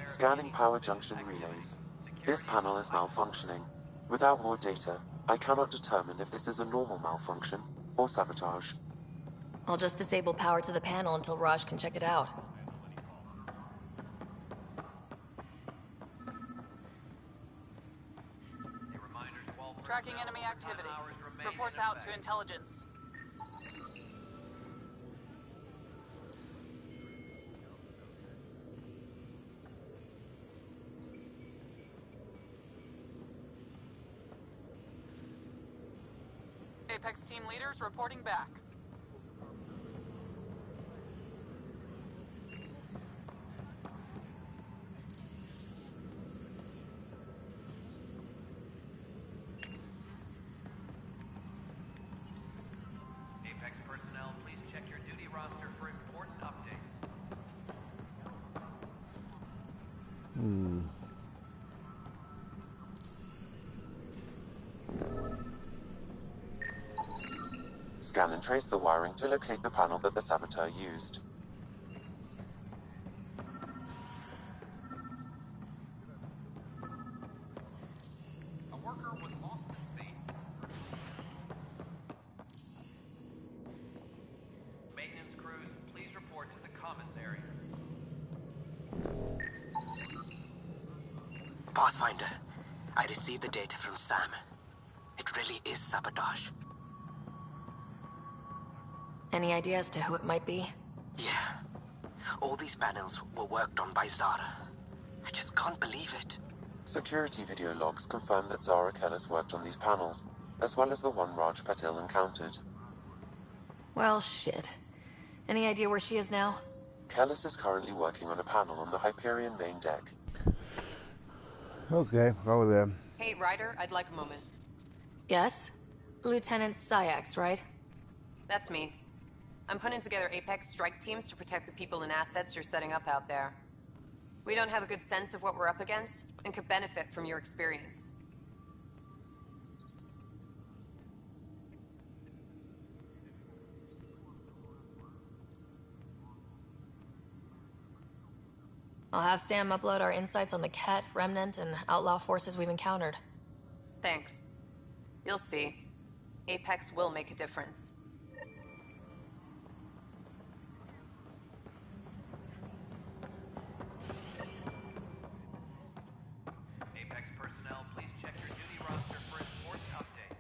Speaker 7: Scanning power junction relays. This panel is malfunctioning. Without more data, I cannot determine if this is a normal malfunction or sabotage.
Speaker 3: I'll just disable power to the panel until Raj can check it out.
Speaker 6: Tracking enemy activity. Reports out to intelligence. Apex team leaders reporting back.
Speaker 12: Apex personnel, please check your duty roster for important updates.
Speaker 7: Scan and trace the wiring to locate the panel that the saboteur used.
Speaker 12: A worker was lost in space. Maintenance crews, please report to the commons area.
Speaker 14: Pathfinder, I received the data from Sam. It really is sabotage.
Speaker 3: Any idea as to who it might be?
Speaker 14: Yeah. All these panels were worked on by Zara. I just can't believe it.
Speaker 7: Security video logs confirm that Zara Kellis worked on these panels, as well as the one Raj Patil encountered.
Speaker 3: Well, shit. Any idea where she is now?
Speaker 7: Kellis is currently working on a panel on the Hyperion main deck.
Speaker 1: Okay, over there.
Speaker 23: Hey, Ryder, I'd like a moment.
Speaker 3: Yes? Lieutenant Syax, right?
Speaker 23: That's me. I'm putting together Apex strike teams to protect the people and assets you're setting up out there. We don't have a good sense of what we're up against, and could benefit from your experience.
Speaker 3: I'll have Sam upload our insights on the Ket, Remnant, and outlaw forces we've encountered.
Speaker 23: Thanks. You'll see. Apex will make a difference.
Speaker 12: Apex personnel, please check your duty roster for important updates.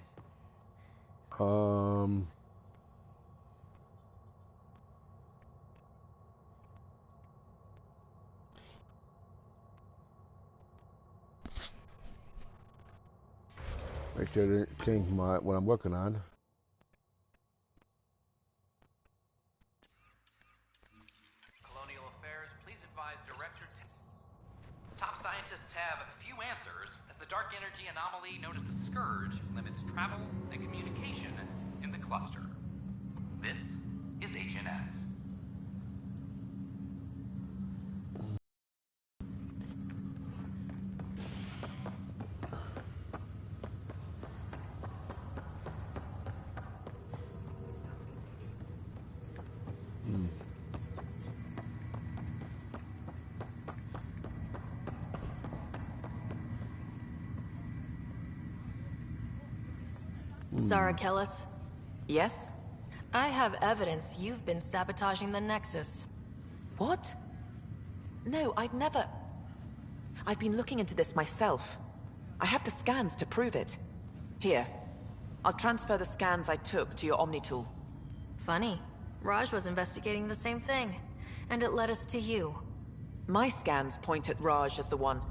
Speaker 1: Make sure I didn't change what I'm working on.
Speaker 12: Colonial dark energy anomaly known as the Scourge limits travel and communication in the cluster. This is HNS.
Speaker 3: Zara Kellis?
Speaker 8: Yes?
Speaker 3: I have evidence you've been sabotaging the Nexus.
Speaker 8: What? No, I'd never... I've been looking into this myself. I have the scans to prove it. Here. I'll transfer the scans I took to your Omni tool.
Speaker 3: Funny. Raj was investigating the same thing, and it led us to you.
Speaker 8: My scans point at Raj as the one.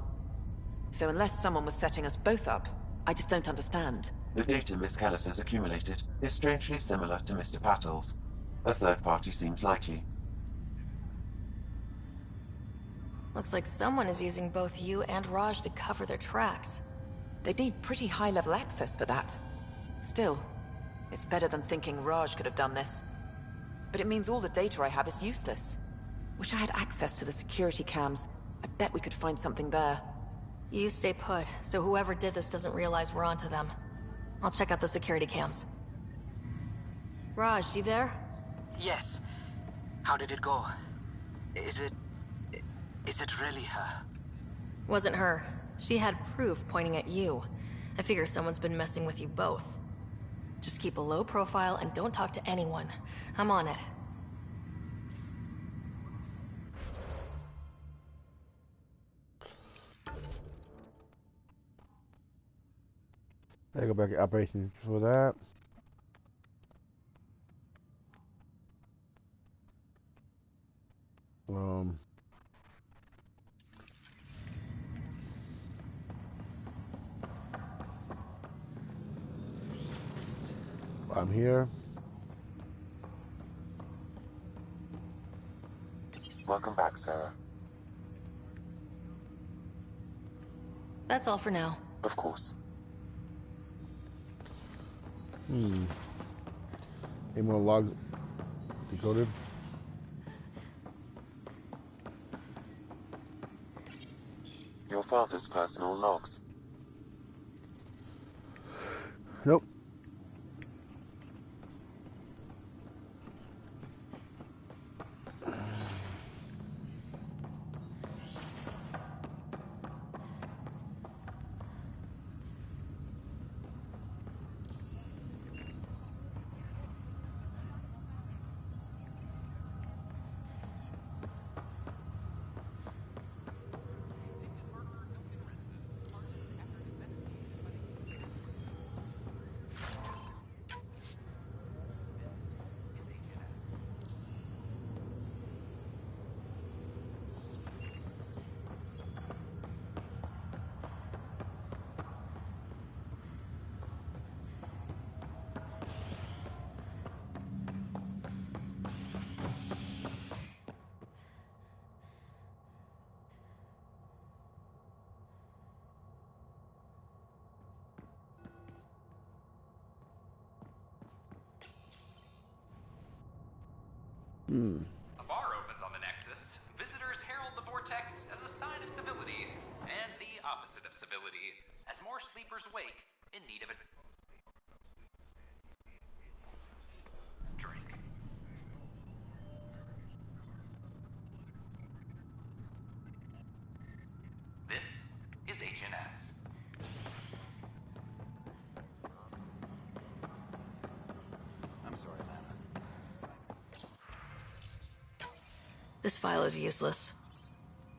Speaker 8: So unless someone was setting us both up, I just don't understand.
Speaker 7: The data Miss Kellis has accumulated is strangely similar to Mr. Patel's. A third party seems likely.
Speaker 3: Looks like someone is using both you and Raj to cover their tracks.
Speaker 8: They'd need pretty high-level access for that. Still, it's better than thinking Raj could have done this. But it means all the data I have is useless. Wish I had access to the security cams. I bet we could find something there.
Speaker 3: You stay put, so whoever did this doesn't realize we're onto them. I'll check out the security cams. Raj, you there?
Speaker 14: Yes. How did it go? Is it really her?
Speaker 3: Wasn't her. She had proof pointing at you. I figure someone's been messing with you both. Just keep a low profile and don't talk to anyone. I'm on it.
Speaker 1: I go back to operations for that. I'm here.
Speaker 7: Welcome back, Sarah.
Speaker 3: That's all for now.
Speaker 7: Of course.
Speaker 1: Any more logs decoded?
Speaker 7: Your father's personal logs.
Speaker 1: Nope.
Speaker 12: A bar opens on the Nexus. Visitors herald the vortex as a sign of civility, and the opposite of civility, as more sleepers wake in need of a drink. This is HNS.
Speaker 20: I'm sorry, Lana.
Speaker 3: This file is useless.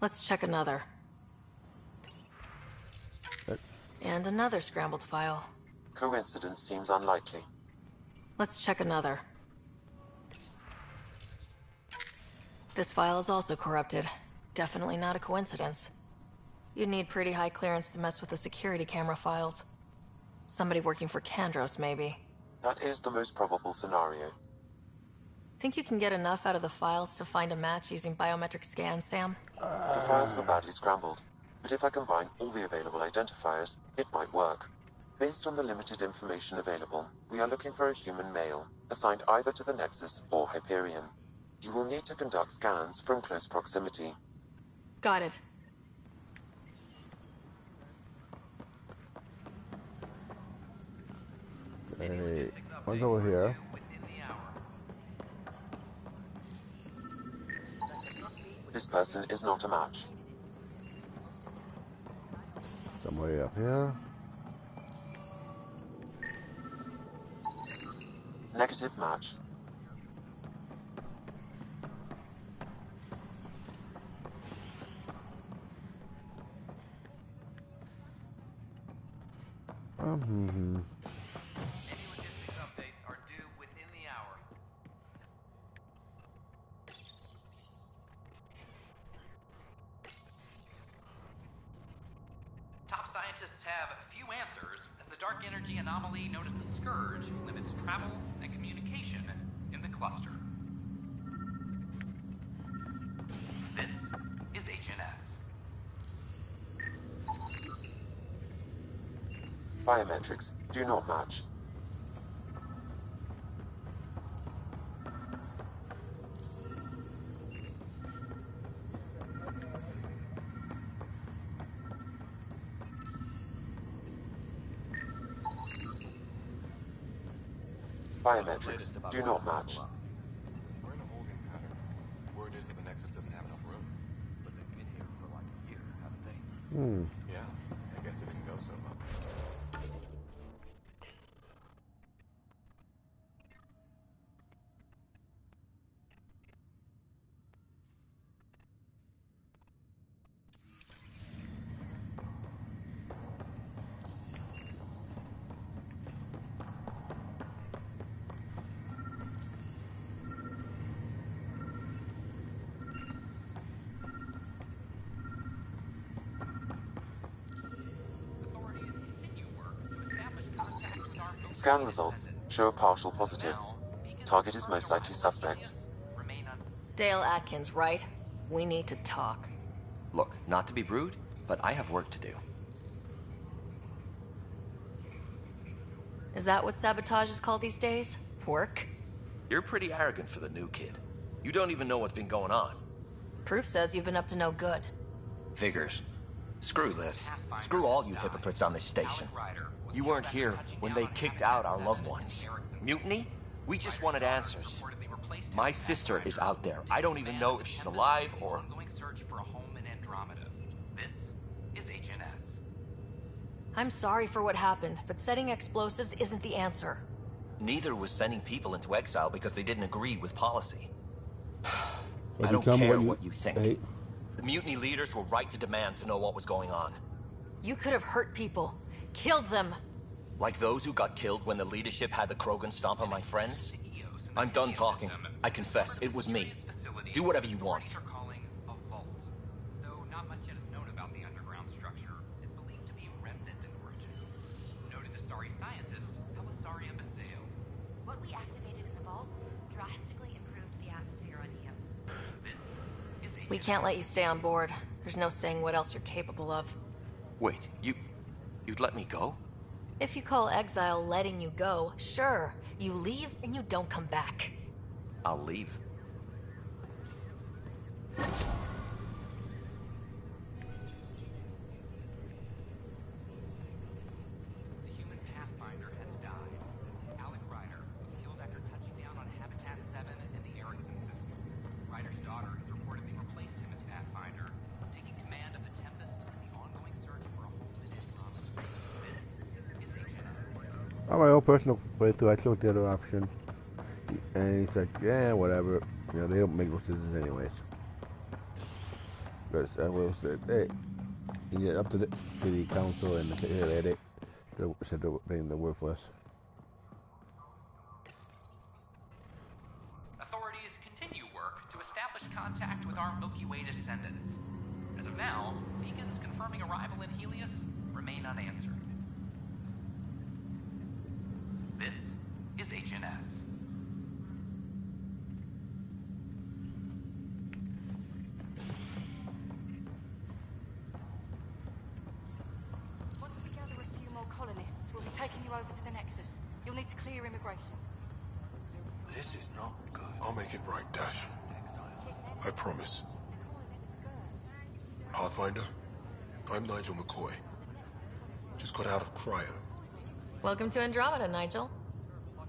Speaker 3: Let's check another. And another scrambled file.
Speaker 7: Coincidence seems unlikely.
Speaker 3: Let's check another. This file is also corrupted. Definitely not a coincidence. You'd need pretty high clearance to mess with the security camera files. Somebody working for Kandros, maybe.
Speaker 7: That is the most probable scenario.
Speaker 3: Think you can get enough out of the files to find a match using biometric scans, Sam?
Speaker 7: The files were badly scrambled. but if I combine all the available identifiers, it might work. Based on the limited information available, we are looking for a human male, assigned either to the Nexus or Hyperion. You will need to conduct scans from close proximity.
Speaker 3: Got it.
Speaker 1: Hey, one's over here.
Speaker 7: This person is not a match.
Speaker 1: Somewhere up here.
Speaker 7: Negative match.
Speaker 12: Top scientists have few answers, as the dark energy anomaly known as the Scourge limits travel and communication in the cluster. This is HNS.
Speaker 7: Biometrics do not match. Biometrics do not match.
Speaker 9: We're in a holding pattern. Word is that the Nexus doesn't have enough room.
Speaker 2: But they've been here for like a year, haven't they?
Speaker 9: Yeah, I guess it didn't go so well.
Speaker 7: Scan results show a partial positive. Target is most likely suspect.
Speaker 3: Dale Atkins, right? We need to talk.
Speaker 2: Look, not to be rude, but I have work to do.
Speaker 3: Is that what sabotage is called these days? Work?
Speaker 2: You're pretty arrogant for the new kid. You don't even know what's been going on.
Speaker 3: Proof says you've been up to no good.
Speaker 2: Figures. Screw this. Screw all you hypocrites on this station. You weren't here when they kicked out our loved ones. Mutiny? We just wanted answers. My sister is out there. I don't even know if she's alive or...
Speaker 12: Ongoing search for a home in Andromeda. This is HNS.
Speaker 3: I'm sorry for what happened, but setting explosives isn't the answer.
Speaker 2: Neither was sending people into exile because they didn't agree with policy.
Speaker 1: Well,
Speaker 2: I don't
Speaker 1: become
Speaker 2: care
Speaker 1: what
Speaker 2: what you think.
Speaker 1: hate.
Speaker 2: The mutiny leaders were right to demand to know what was going on.
Speaker 3: You could have hurt people. Killed them.
Speaker 2: Like those who got killed when the leadership had the Krogan stomp on my friends? I'm done talking. I confess, it was me. Do whatever you want.
Speaker 12: Though not much yet is known about the underground structure, it's believed to be remnant in origin. Noted Asari scientist, Helisaria Baseo.
Speaker 16: What we activated in the vault drastically improved the atmosphere on Io.
Speaker 3: We can't let you stay on board. There's no saying what else you're capable of.
Speaker 2: Wait, you'd let me go?
Speaker 3: If you call exile letting you go, sure. You leave and you don't come back.
Speaker 2: I'll leave.
Speaker 12: The human Pathfinder has died. Alec Ryder was killed after touching down on Habitat 7 in the Erickson system. Ryder's daughter has reportedly replaced him as Pathfinder, taking command of the Tempest and the ongoing search for a home in Andromeda. This is HNS.
Speaker 1: On my own personal playthrough, I chose the other option. And he's like, yeah, whatever. You know, they don't make those decisions anyways. But I will say, hey, you get up to the council and they said they're worthless.
Speaker 12: Authorities continue work to establish contact with our Milky Way descendants. As of now, beacons confirming arrival in Helios remain unanswered. This is HNS.
Speaker 10: over to the Nexus. You'll need to clear immigration.
Speaker 9: This is not good. I'll make it right, Dash. I promise. Pathfinder, I'm Nigel McCoy. Just got out of cryo.
Speaker 3: Welcome to Andromeda, Nigel.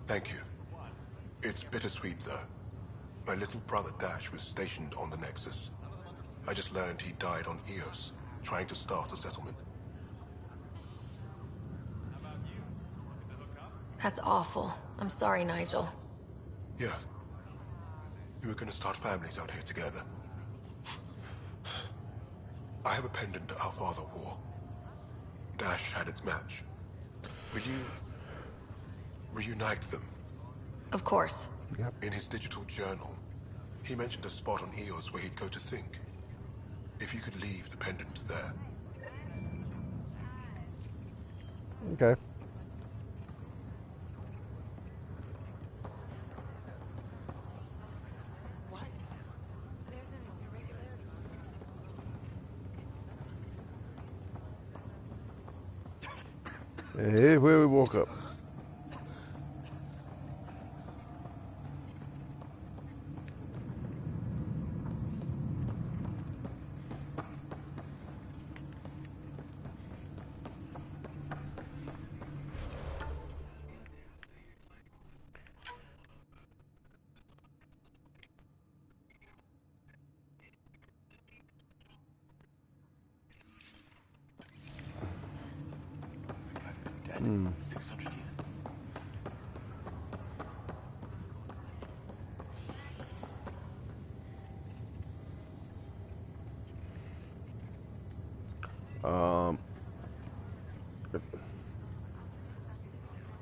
Speaker 9: Thank you. It's bittersweet, though. My little brother Dash was stationed on the Nexus. I just learned he died on Eos, trying to start a settlement.
Speaker 3: That's awful. I'm sorry, Nigel.
Speaker 9: Yeah. We were gonna start families out here together. I have a pendant our father wore. Dash had its match. Will you reunite them?
Speaker 3: Of course.
Speaker 1: Yep.
Speaker 9: In his digital journal, he mentioned a spot on Eos where he'd go to think. If you could leave the pendant there.
Speaker 1: Okay. Here's where we woke up.
Speaker 20: Dead. 600 years.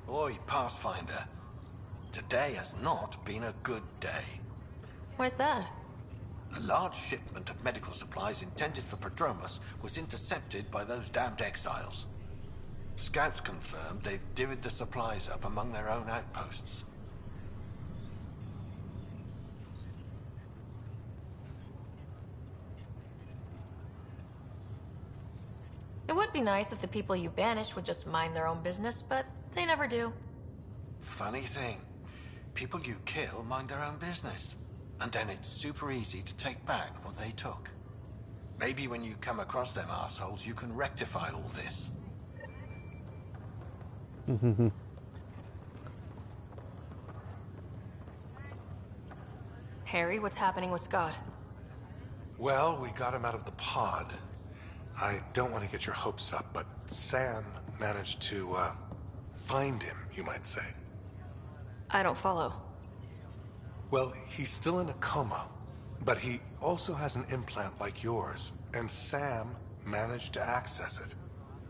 Speaker 9: Oi, Pathfinder. Today has not been a good day.
Speaker 3: Why's that?
Speaker 9: A large shipment of medical supplies intended for Prodromos was intercepted by those damned exiles. Scouts confirmed they've divvied the supplies up among their own outposts.
Speaker 3: It would be nice if the people you banish would just mind their own business, but they never do.
Speaker 9: Funny thing. People you kill mind their own business. And then it's super easy to take back what they took. Maybe when you come across them assholes, you can rectify all this.
Speaker 3: Harry, what's happening with Scott?
Speaker 9: Well, we got him out of the pod. I don't want to get your hopes up, but Sam managed to, find him, you might say.
Speaker 3: I don't follow.
Speaker 9: Well, he's still in a coma, but he also has an implant like yours, and Sam managed to access it.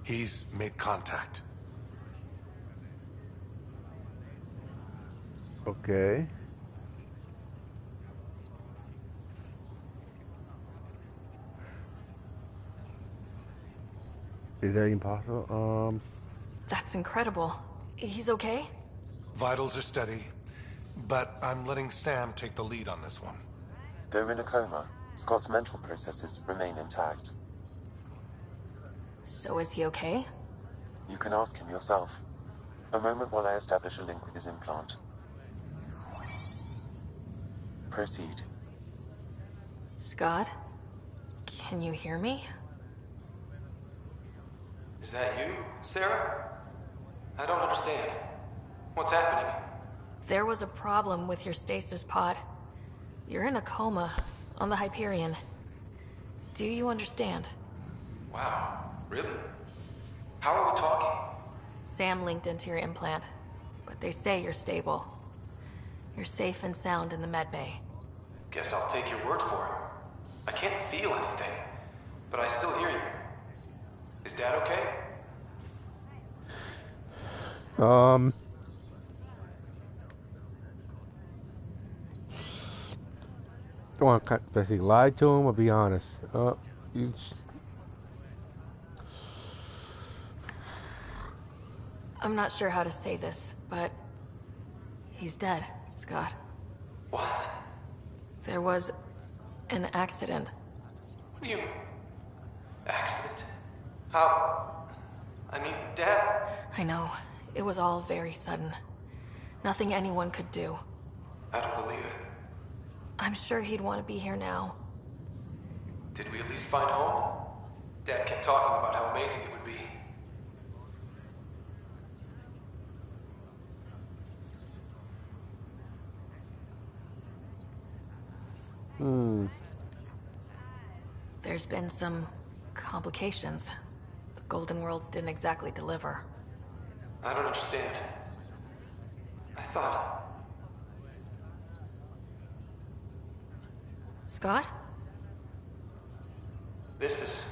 Speaker 9: He's made contact.
Speaker 1: Okay. Is that impossible?
Speaker 3: That's incredible. He's okay?
Speaker 9: Vitals are steady, but I'm letting Sam take the lead on this one.
Speaker 7: Though in a coma, Scott's mental processes remain intact.
Speaker 3: So is he okay?
Speaker 7: You can ask him yourself. A moment while I establish a link with his implant. Proceed.
Speaker 3: Scott? Can you hear me?
Speaker 20: Is that you, Sarah? I don't understand. What's happening?
Speaker 3: There was a problem with your stasis pod. You're in a coma on the Hyperion. Do you understand?
Speaker 20: Wow, really? How are we talking?
Speaker 3: Sam linked into your implant, but they say you're stable. You're safe and sound in the medbay.
Speaker 20: Guess I'll take your word for it. I can't feel anything, but I still hear you. Is Dad okay?
Speaker 1: Don't want to basically lie to him or be honest.
Speaker 3: I'm not sure how to say this, but he's dead, Scott.
Speaker 20: What?
Speaker 3: There was an accident.
Speaker 20: What do you... Accident? How? I mean, Dad...
Speaker 3: I know. It was all very sudden. Nothing anyone could do.
Speaker 15: I don't believe it.
Speaker 3: I'm sure he'd want to be here now.
Speaker 15: Did we at least find home? Dad kept talking about how amazing it would be.
Speaker 3: There's been some complications. The Golden Worlds didn't exactly deliver.
Speaker 15: I don't understand. I thought...
Speaker 3: Scott?
Speaker 15: This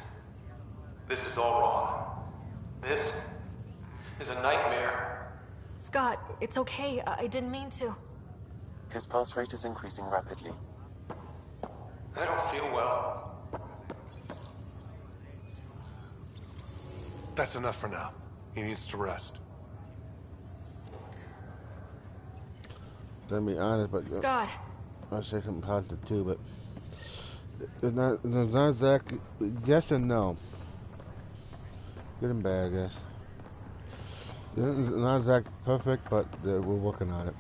Speaker 15: is all wrong. This is a nightmare.
Speaker 3: Scott, it's okay. I didn't mean to.
Speaker 7: His pulse rate is increasing rapidly.
Speaker 15: I don't feel well.
Speaker 21: That's enough for now. He needs to rest.
Speaker 1: To be honest, but
Speaker 3: Scott.
Speaker 1: I'll say something positive too, but it's not exactly yes and no. Good and bad, I guess. It's not exactly perfect, but we're working on it.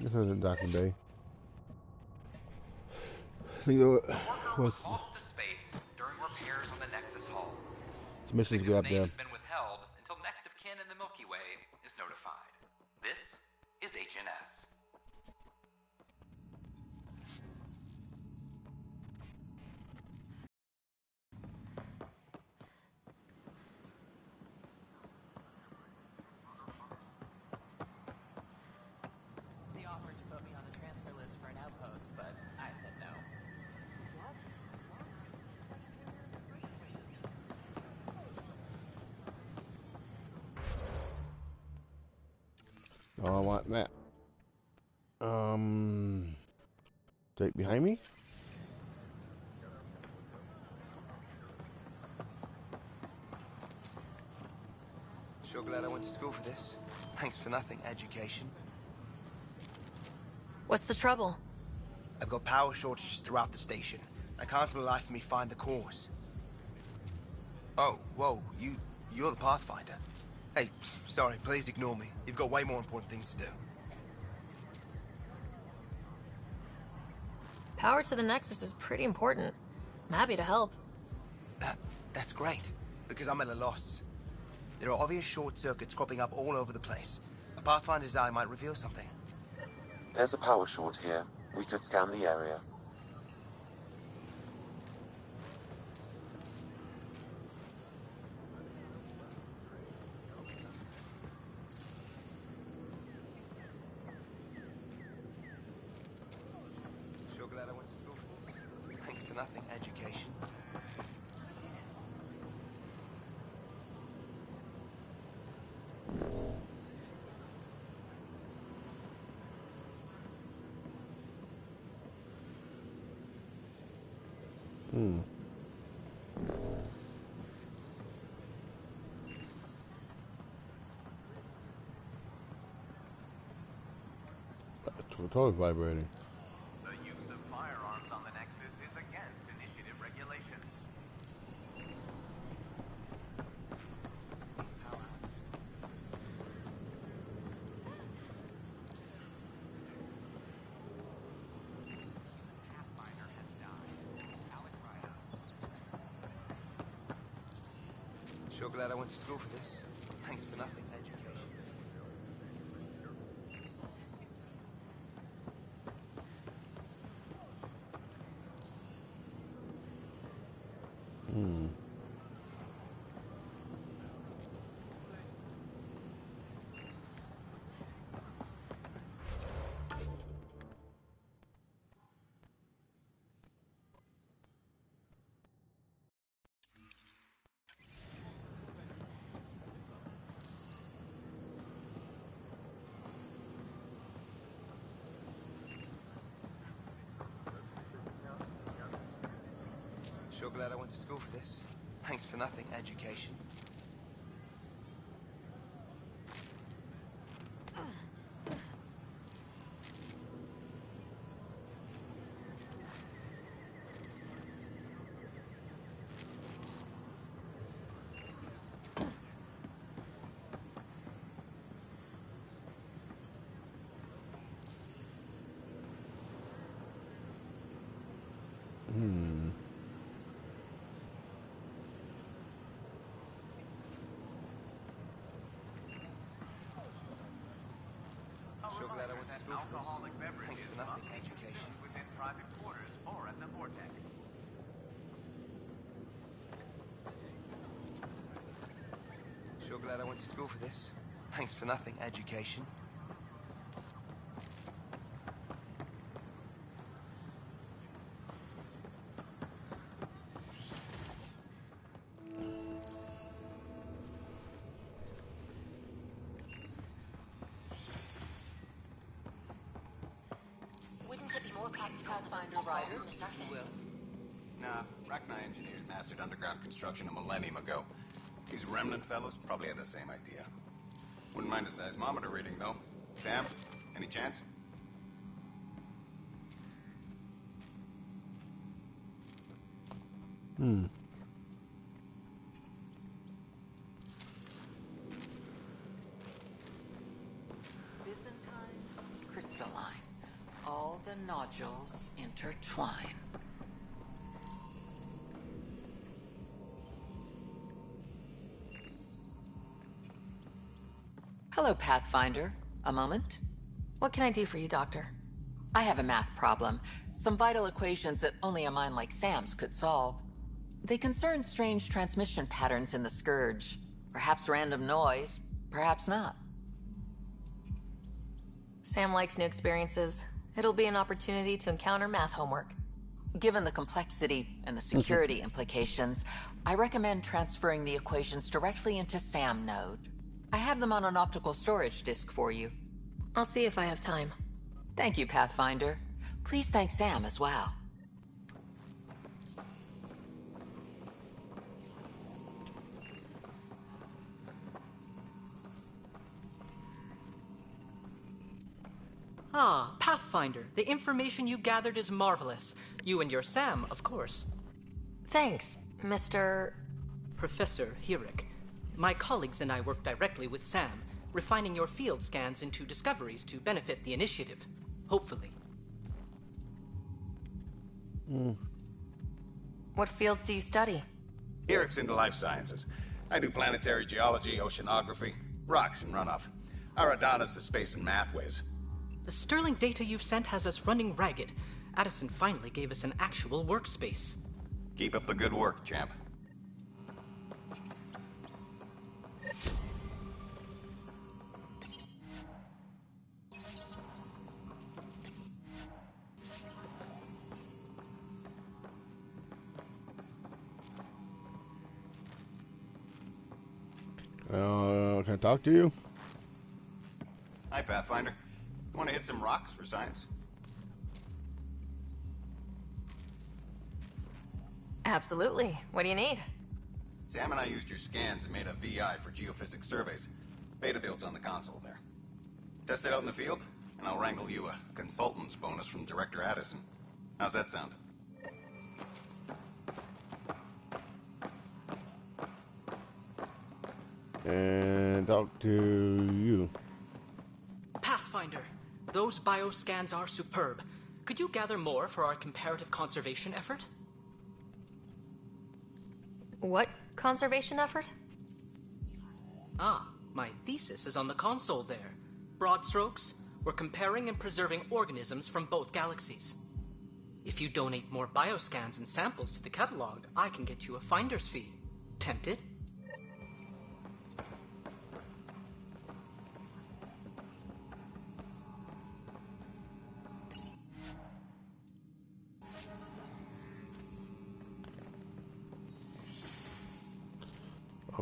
Speaker 1: This isn't Dr. Bay. I think it was
Speaker 12: lost to space during repairs on the Nexus hull.
Speaker 1: the missions go up
Speaker 12: Name
Speaker 1: there.
Speaker 12: has been withheld until next of kin in the Milky Way is notified. This is HNS.
Speaker 6: They offered to put me on the transfer list for an outpost, but I said no.
Speaker 1: Oh, I want that. Take behind me?
Speaker 22: Sure glad I went to school for this. Thanks for nothing, education.
Speaker 3: What's the trouble?
Speaker 22: I've got power shortages throughout the station. I can't for the life of me find the cause. Oh, whoa, you're the Pathfinder. Hey, sorry, please ignore me. You've got way more important things to do.
Speaker 3: Power to the Nexus is pretty important. I'm happy to help.
Speaker 22: That's great, because I'm at a loss. There are obvious short circuits cropping up all over the place. A Pathfinder's eye might reveal something.
Speaker 7: There's a power short here. We could scan the area.
Speaker 22: Sure glad I went to school for this. Thanks for nothing, education.
Speaker 1: It's totally vibrating.
Speaker 12: The use of firearms on the Nexus is against initiative regulations.
Speaker 22: Sure glad I went to school for this. Thanks for nothing, education. Sure glad I went to school for this. Thanks for nothing, education. Sure glad I went to school for this. Thanks for nothing, education.
Speaker 4: Within private quarters or at the vortex.
Speaker 22: Sure glad I went to school for this. Thanks for nothing, education.
Speaker 11: Wouldn't it be more practical to find a rider on the surface?
Speaker 5: Nah, Rachni engineers mastered underground construction a millennium ago. These remnant fellows probably had the same idea. Wouldn't mind a seismometer reading, though. Sam, any chance?
Speaker 6: Byzantine, crystalline. All the nodules intertwine. Hello, Pathfinder. A moment?
Speaker 3: What can I do for you, Doctor?
Speaker 6: I have a math problem. Some vital equations that only a mind like Sam's could solve. They concern strange transmission patterns in the Scourge. Perhaps random noise, perhaps not.
Speaker 3: Sam likes new experiences. It'll be an opportunity to encounter math homework.
Speaker 6: Given the complexity and the security implications, I recommend transferring the equations directly into SAM node. I have them on an optical storage disk for you.
Speaker 3: I'll see if I have time.
Speaker 6: Thank you, Pathfinder. Please thank Sam as well.
Speaker 19: Ah, Pathfinder. The information you gathered is marvelous. You and your Sam, of course.
Speaker 3: Thanks, Mr.
Speaker 19: Professor Hirik. My colleagues and I work directly with Sam, refining your field scans into discoveries to benefit the initiative. Hopefully.
Speaker 3: What fields do you study?
Speaker 5: Hirik's into life sciences. I do planetary geology, oceanography, rocks and runoff. Aradana's the space and math whiz.
Speaker 19: The sterling data you've sent has us running ragged. Addison finally gave us an actual workspace.
Speaker 5: Keep up the good work, champ.
Speaker 1: Can I talk to you?
Speaker 5: Hi, Pathfinder. Want to hit some rocks for science?
Speaker 3: Absolutely. What do you need?
Speaker 5: Sam and I used your scans and made a VI for geophysics surveys. Beta builds on the console there. Test it out in the field, and I'll wrangle you a consultant's bonus from Director Addison. How's that sound?
Speaker 1: And talk to you.
Speaker 19: Pathfinder, those bioscans are superb. Could you gather more for our comparative conservation effort?
Speaker 3: What conservation effort?
Speaker 19: Ah, my thesis is on the console there. Broad strokes, we're comparing and preserving organisms from both galaxies. If you donate more bioscans and samples to the catalog, I can get you a finder's fee. Tempted?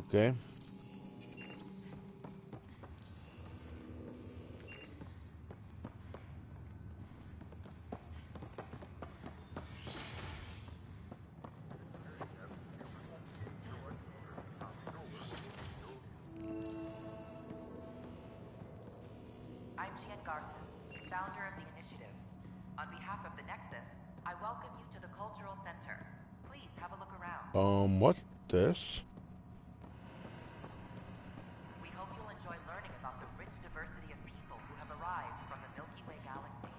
Speaker 1: Okay. What's this?
Speaker 16: We hope you'll enjoy learning about the rich diversity of people who have arrived from the Milky Way galaxy.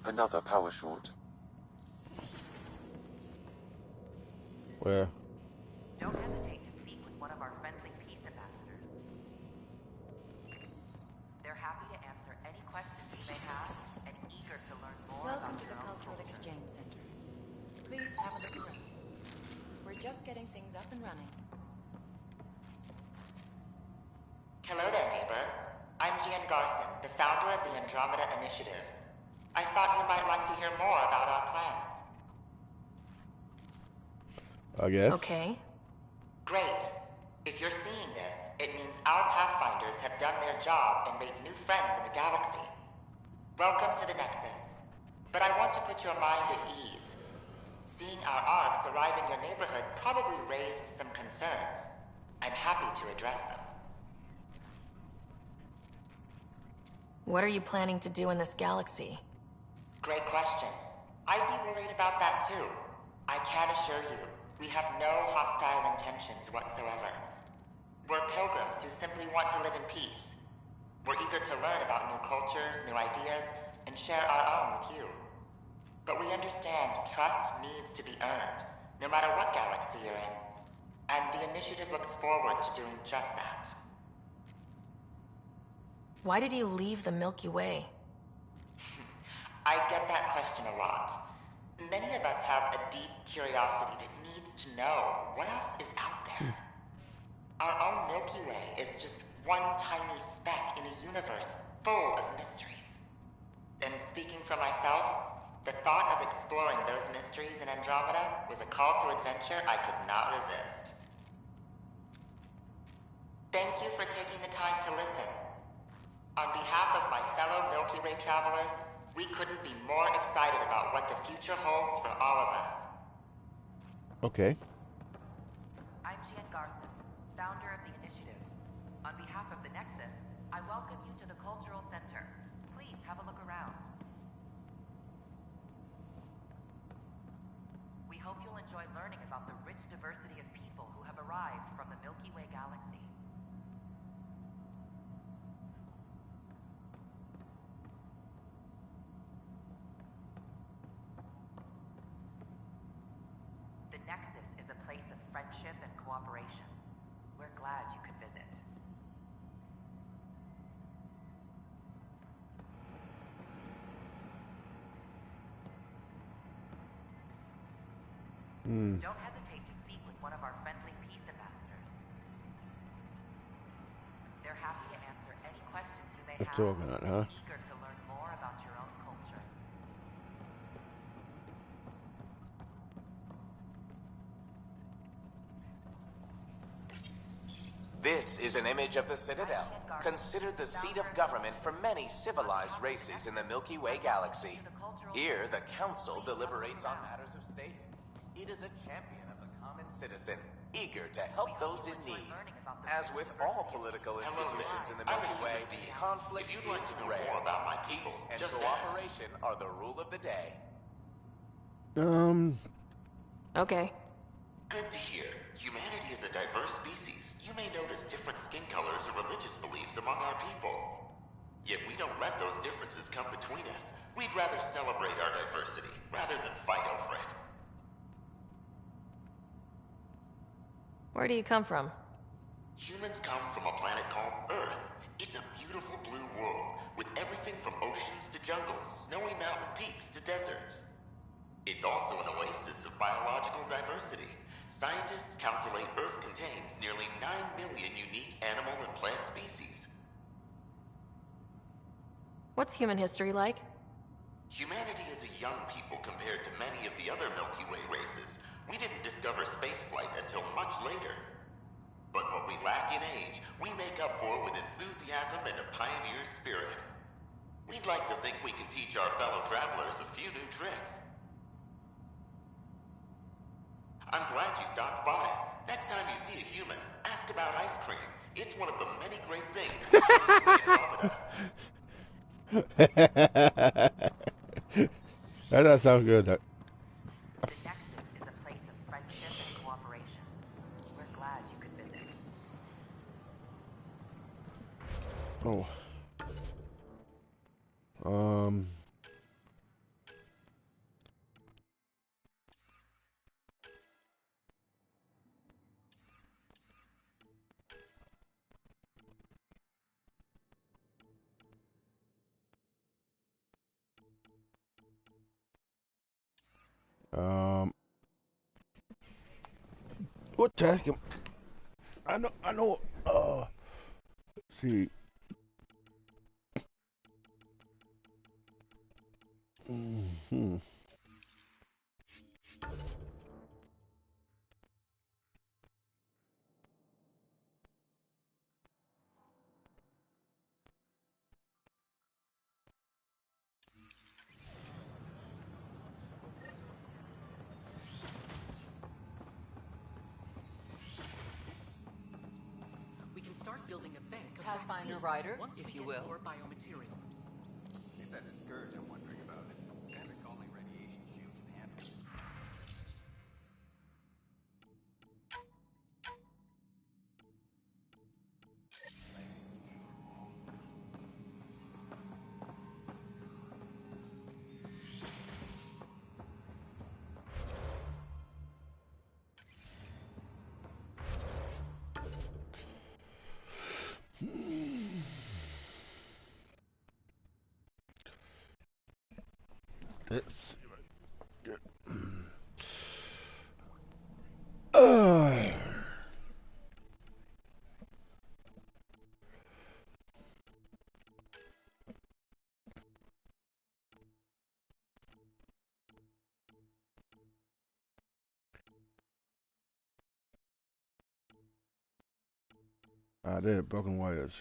Speaker 7: Another power short.
Speaker 1: Where?
Speaker 16: Don't hesitate to speak with one of our friendly peace ambassadors. They're happy to answer any questions you may have and eager to learn more
Speaker 13: Welcome
Speaker 16: about
Speaker 13: to
Speaker 16: your
Speaker 13: the
Speaker 16: own
Speaker 13: Cultural
Speaker 16: culture.
Speaker 13: Exchange Center. Please have a look around. We're just getting things up and running.
Speaker 17: Hello there, neighbor. I'm Gian Garson, the founder of the Andromeda Initiative. I thought you might like to hear more about our plans.
Speaker 1: I guess.
Speaker 17: Okay. Great. If you're seeing this, it means our Pathfinders have done their job and made new friends in the galaxy. Welcome to the Nexus. But I want to put your mind at ease. Seeing our arcs arrive in your neighborhood probably raised some concerns. I'm happy to address them.
Speaker 3: What are you planning to do in this galaxy?
Speaker 17: Great question. I'd be worried about that too. I can assure you, we have no hostile intentions whatsoever. We're pilgrims who simply want to live in peace. We're eager to learn about new cultures, new ideas, and share our own with you. But we understand trust needs to be earned, no matter what galaxy you're in. And the initiative looks forward to doing just that.
Speaker 3: Why did you leave the Milky Way?
Speaker 17: I get that question a lot. Many of us have a deep curiosity that needs to know what else is out there. Our own Milky Way is just one tiny speck in a universe full of mysteries. And speaking for myself, the thought of exploring those mysteries in Andromeda was a call to adventure I could not resist. Thank you for taking the time to listen. On behalf of my fellow Milky Way travelers, we couldn't be more excited about what the future holds for all of us.
Speaker 1: Okay.
Speaker 16: I'm Gian Garson, founder of the initiative. On behalf of the Nexus, I welcome you to the Cultural Center. Please have a look around. We hope you'll enjoy learning about the rich diversity of people who have arrived from the Milky Way galaxy. The Nexus is a place of friendship and cooperation. We're glad you could visit. Don't hesitate to speak with one of our friendly peace ambassadors. They're happy to answer any questions you may
Speaker 1: That's
Speaker 16: have.
Speaker 1: all good, huh?
Speaker 16: Eager to learn more about your own culture.
Speaker 18: This is an image of the Citadel, considered the seat of government for many civilized races in the Milky Way galaxy. Here, the Council deliberates on matters of state. It is a champion of the common citizen, eager to help those in need. As with all political institutions in the Milky Way, conflict is rare. Peace and cooperation are the rule of the day.
Speaker 3: Okay.
Speaker 24: Good to hear. Humanity is a diverse species. You may notice different skin colors or religious beliefs among our people. Yet we don't let those differences come between us. We'd rather celebrate our diversity, rather than fight over it.
Speaker 3: Where do you come from?
Speaker 24: Humans come from a planet called Earth. It's a beautiful blue world, with everything from oceans to jungles, snowy mountain peaks to deserts. It's also an oasis of biological diversity. Scientists calculate Earth contains nearly 9 million unique animal and plant species.
Speaker 3: What's human history like?
Speaker 24: Humanity is a young people compared to many of the other Milky Way races. We didn't discover spaceflight until much later. But what we lack in age, we make up for with enthusiasm and a pioneer's spirit. We'd like to think we can teach our fellow travelers a few new tricks. I'm glad you stopped by. Next time you see a human, ask about ice cream. It's one of the many great things in Andromeda.
Speaker 1: That That sounds good.
Speaker 16: The Nexus is a place of friendship and cooperation. We're glad you could visit.
Speaker 1: Oh. What task? I know. Let's see. Mm-hmm.
Speaker 19: We can start building a bank of
Speaker 6: Pathfinder
Speaker 19: vaccines
Speaker 6: Rider,
Speaker 19: once
Speaker 6: if
Speaker 19: we
Speaker 6: you
Speaker 19: get
Speaker 6: will.
Speaker 19: more biomaterial.
Speaker 5: It's that scourge I'm wondering about. Can't recall any radiation shields in hand.
Speaker 1: It's. I did broken wires.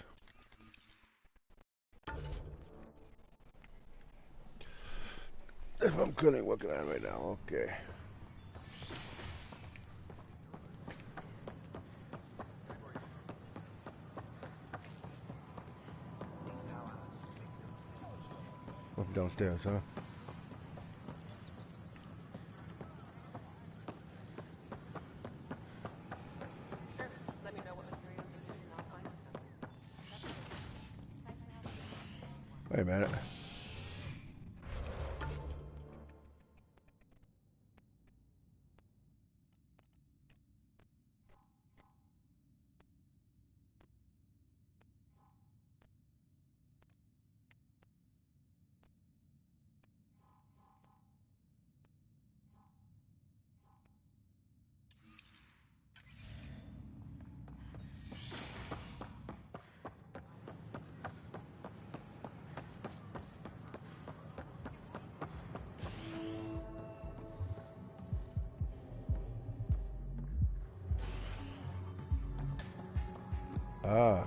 Speaker 1: If I'm currently working on it right now, okay. Up downstairs, huh?
Speaker 13: Sure. Let me know what materials you need and I'll find you some.
Speaker 1: Wait a minute. Ah.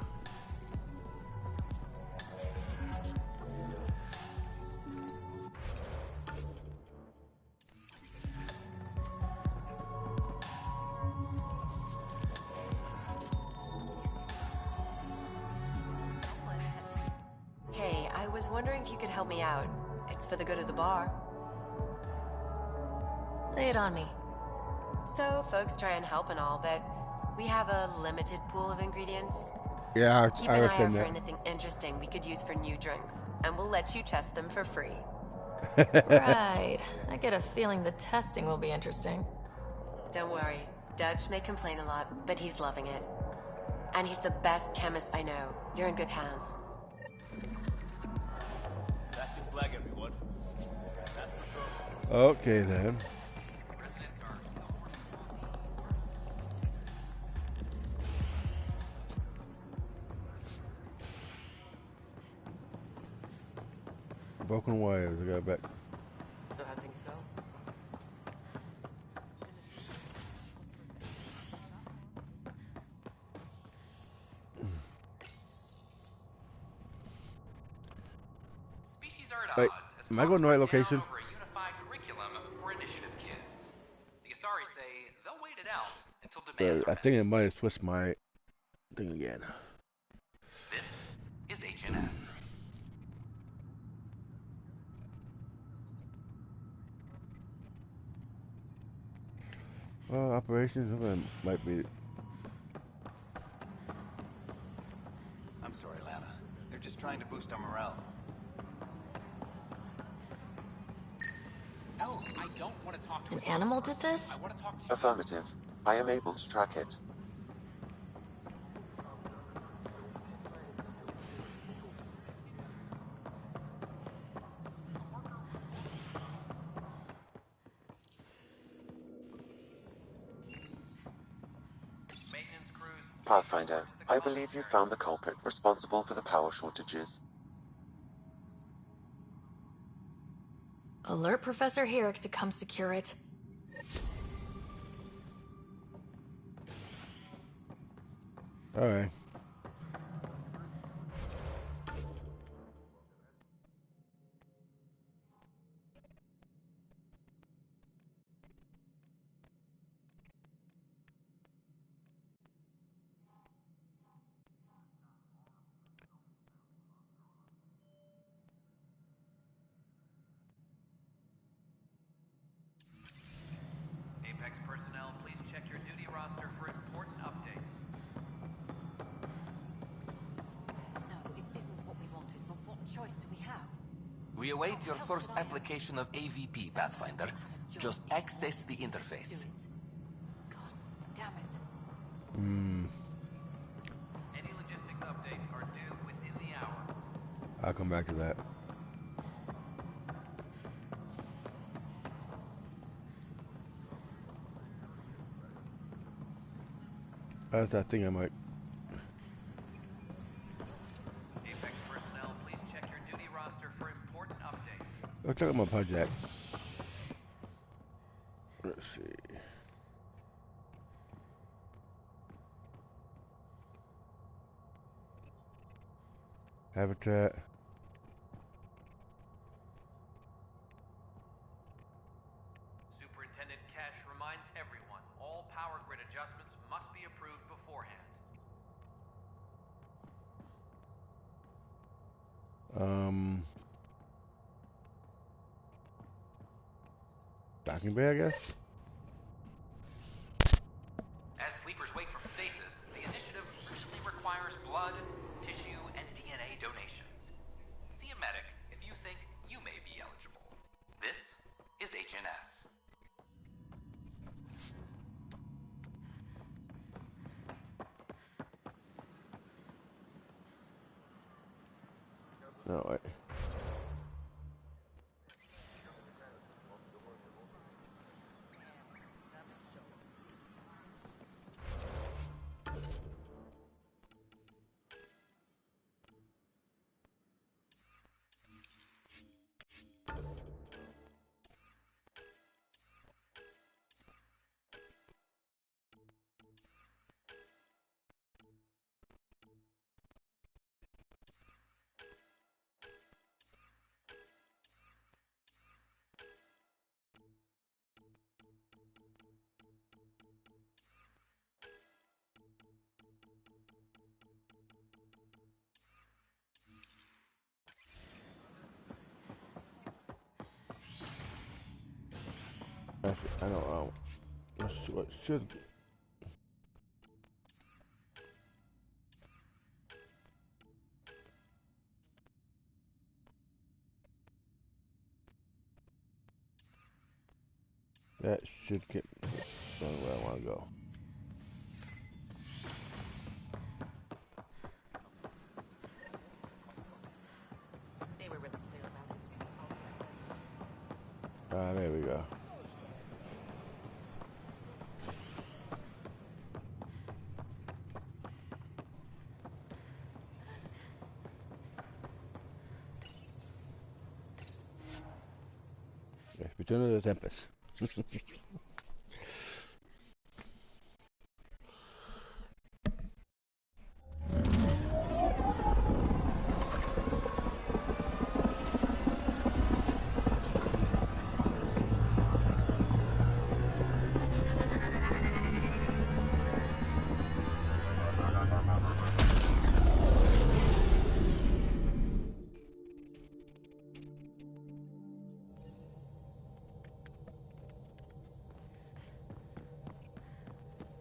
Speaker 13: Hey, I was wondering if you could help me out. It's for the good of the bar.
Speaker 3: Lay it on me.
Speaker 13: So, folks try and help and all, but we have a limited pool of ingredients.
Speaker 1: Yeah,
Speaker 13: Keep
Speaker 1: I
Speaker 13: an eye out
Speaker 1: understand
Speaker 13: for
Speaker 1: that.
Speaker 13: anything interesting we could use for new drinks, and we'll let you test them for free.
Speaker 3: Right. I get a feeling the testing will be interesting.
Speaker 13: Don't worry. Dutch may complain a lot, but he's loving it. And he's the best chemist I know. You're in good hands.
Speaker 4: That's your flag, everyone. That's patrol.
Speaker 1: Okay then. Broken wires. I got back.
Speaker 13: So how'd things go?
Speaker 12: Species are at
Speaker 1: Wait,
Speaker 12: odds as
Speaker 1: am I going to the right
Speaker 12: talks break
Speaker 1: location?
Speaker 12: down over a unified curriculum for initiative kids. The Asari say they'll wait it out until demands
Speaker 1: I
Speaker 12: are met.
Speaker 1: think it might have switched my thing again.
Speaker 12: This is HNS.
Speaker 1: Operations might be.
Speaker 5: I'm sorry, Lana. They're just trying to boost our morale.
Speaker 12: Oh, I don't want to talk to
Speaker 3: An animal did this?
Speaker 12: I want to talk to you.
Speaker 7: Affirmative. I am able to track it. Pathfinder, I believe you found the culprit responsible for the power shortages.
Speaker 3: Alert Professor Herrick to come secure it.
Speaker 1: Alright.
Speaker 12: Apex personnel, please check your duty roster for important updates.
Speaker 10: No, it isn't what we wanted, but what choice do we have?
Speaker 2: We await your first application of AVP, Pathfinder. Just access the interface.
Speaker 10: Damn it.
Speaker 12: Any logistics updates are due within the hour.
Speaker 1: I'll come back to that. That's that thing I might.
Speaker 12: Apex personnel, please check your duty roster for important updates.
Speaker 1: Go check out my project. Let's see. Habitat.
Speaker 12: Superintendent Cash reminds everyone, all power grid adjustments must be approved beforehand.
Speaker 1: Docking bay, I guess.
Speaker 12: As sleepers wake from stasis, the initiative usually requires blood, tissue, and DNA donations. See a medic if you think you may be eligible. This is HNS.
Speaker 1: No, wait. I don't know. What should be. That should get me where I want to go.
Speaker 10: They were really clear about it.
Speaker 1: Ah, there we go. Yes, return to the Tempest.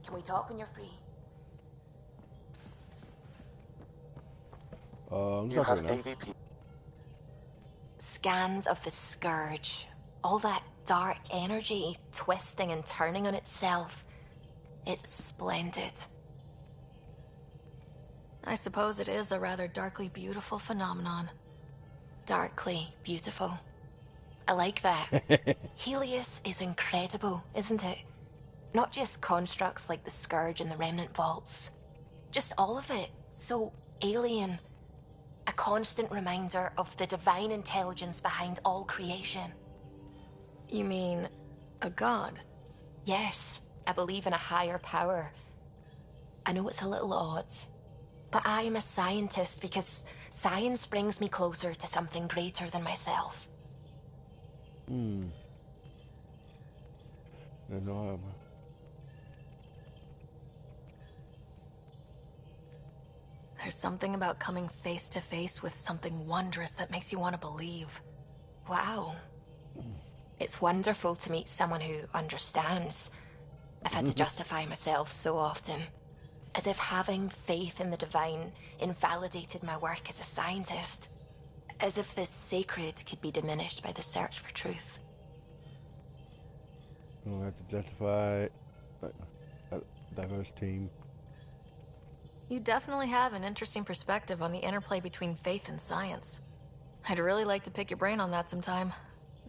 Speaker 3: Can we talk when you're free?
Speaker 7: You have AVP.
Speaker 3: Scans of the Scourge. All that dark energy twisting and turning on itself. It's splendid. I suppose it is a rather darkly beautiful phenomenon. Darkly beautiful. I like that. Helios is incredible, isn't it? Not just constructs like the Scourge and the Remnant Vaults. Just all of it. So alien. A constant reminder of the divine intelligence behind all creation. You mean a god? Yes, I believe in a higher power. I know it's a little odd, but I am a scientist because science brings me closer to something greater than myself.
Speaker 1: I know.
Speaker 3: There's something about coming face to face with something wondrous that makes you want to believe. Wow. It's wonderful to meet someone who understands. I've had to justify myself so often. As if having faith in the divine invalidated my work as a scientist. As if the sacred could be diminished by the search for truth.
Speaker 1: We'll have to justify a diverse team.
Speaker 3: You definitely have an interesting perspective on the interplay between faith and science. I'd really like to pick your brain on that sometime.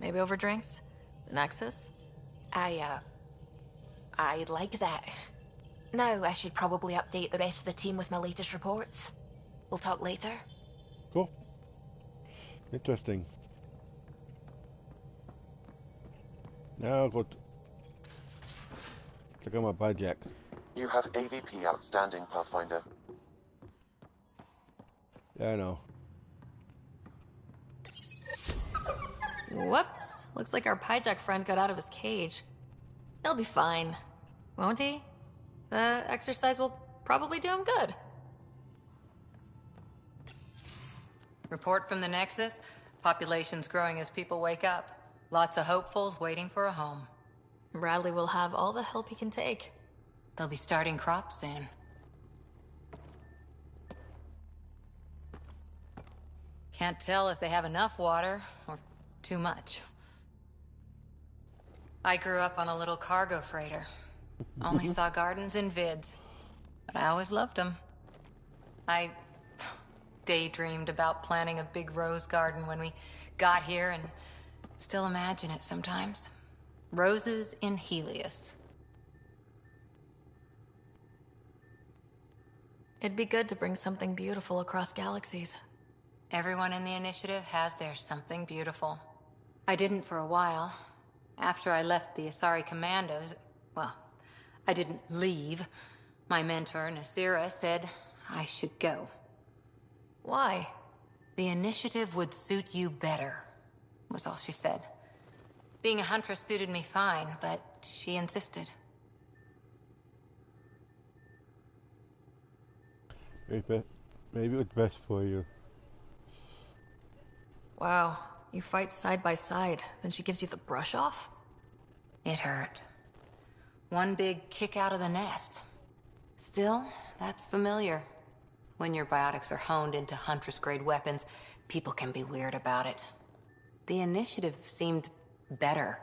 Speaker 3: Maybe over drinks? The Nexus? I'd like that. Now I should probably update the rest of the team with my latest reports. We'll talk later.
Speaker 1: Cool. Interesting. Now I'll go check out my buyjack.
Speaker 7: You have AVP outstanding, Pathfinder.
Speaker 1: Yeah, I know.
Speaker 3: Whoops. Looks like our Pyjack friend got out of his cage. He'll be fine, won't he? The exercise will probably do him good.
Speaker 8: Report from the Nexus. Population's growing as people wake up. Lots of hopefuls waiting for a home.
Speaker 3: Bradley will have all the help he can take.
Speaker 8: They'll be starting crops soon. Can't tell if they have enough water or too much. I grew up on a little cargo freighter. Only saw gardens in vids, but I always loved them. I daydreamed about planting a big rose garden when we got here and still imagine it sometimes. Roses in Helios.
Speaker 3: It'd be good to bring something beautiful across galaxies.
Speaker 8: Everyone in the initiative has their something beautiful. I didn't for a while. After I left the Asari Commandos, well, I didn't leave. My mentor, Nasira, said I should go.
Speaker 3: Why?
Speaker 8: The initiative would suit you better, was all she said. Being a huntress suited me fine, but she insisted.
Speaker 1: Maybe it's best for you.
Speaker 3: Wow, you fight side by side, then she gives you the brush off?
Speaker 8: It hurt. One big kick out of the nest. Still, that's familiar. When your biotics are honed into Huntress-grade weapons, people can be weird about it. The initiative seemed better.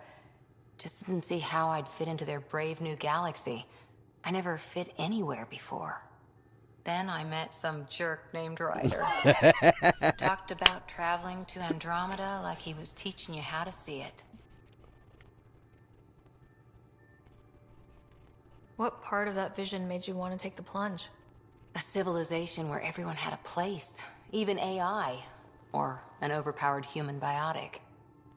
Speaker 8: Just didn't see how I'd fit into their brave new galaxy. I never fit anywhere before. Then I met some jerk named Ryder. Talked about traveling to Andromeda like he was teaching you how to see it.
Speaker 3: What part of that vision made you want to take the plunge?
Speaker 8: A civilization where everyone had a place, even AI, or an overpowered human biotic.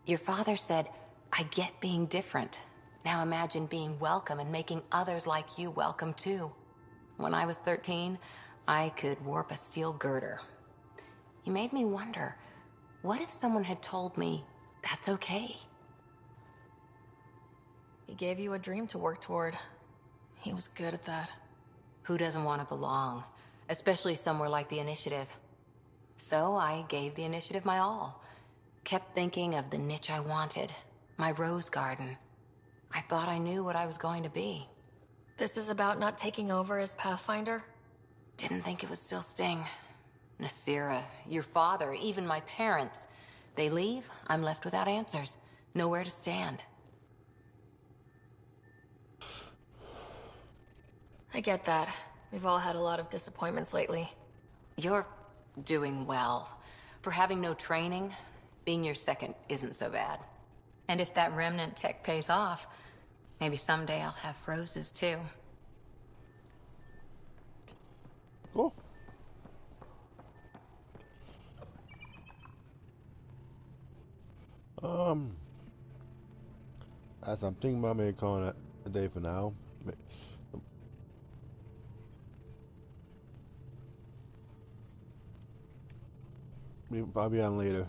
Speaker 8: Your father said, I get being different. Now imagine being welcome and making others like you welcome too. When I was 13, I could warp a steel girder. He made me wonder, what if someone had told me that's okay?
Speaker 3: He gave you a dream to work toward. He was good at that.
Speaker 8: Who doesn't want to belong? Especially somewhere like the Initiative. So I gave the Initiative my all. Kept thinking of the niche I wanted. My rose garden. I thought I knew what I was going to be.
Speaker 11: This is about not taking over as Pathfinder?
Speaker 8: Didn't think it would still sting. Nasira, your father, even my parents. They leave, I'm left without answers. Nowhere to stand.
Speaker 11: I get that. We've all had a lot of disappointments lately.
Speaker 8: You're doing well. For having no training, being your second isn't so bad. And if that remnant tech pays off, maybe someday I'll have roses too.
Speaker 1: Cool. As I'm thinking about maybe calling it a day for now. I'll be on later.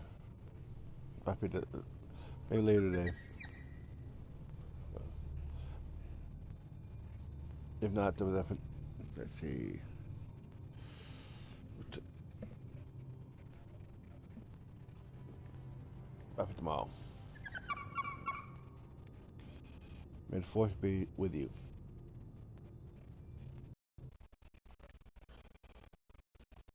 Speaker 1: Maybe later today. If not, let's see. After tomorrow. May the force be with you.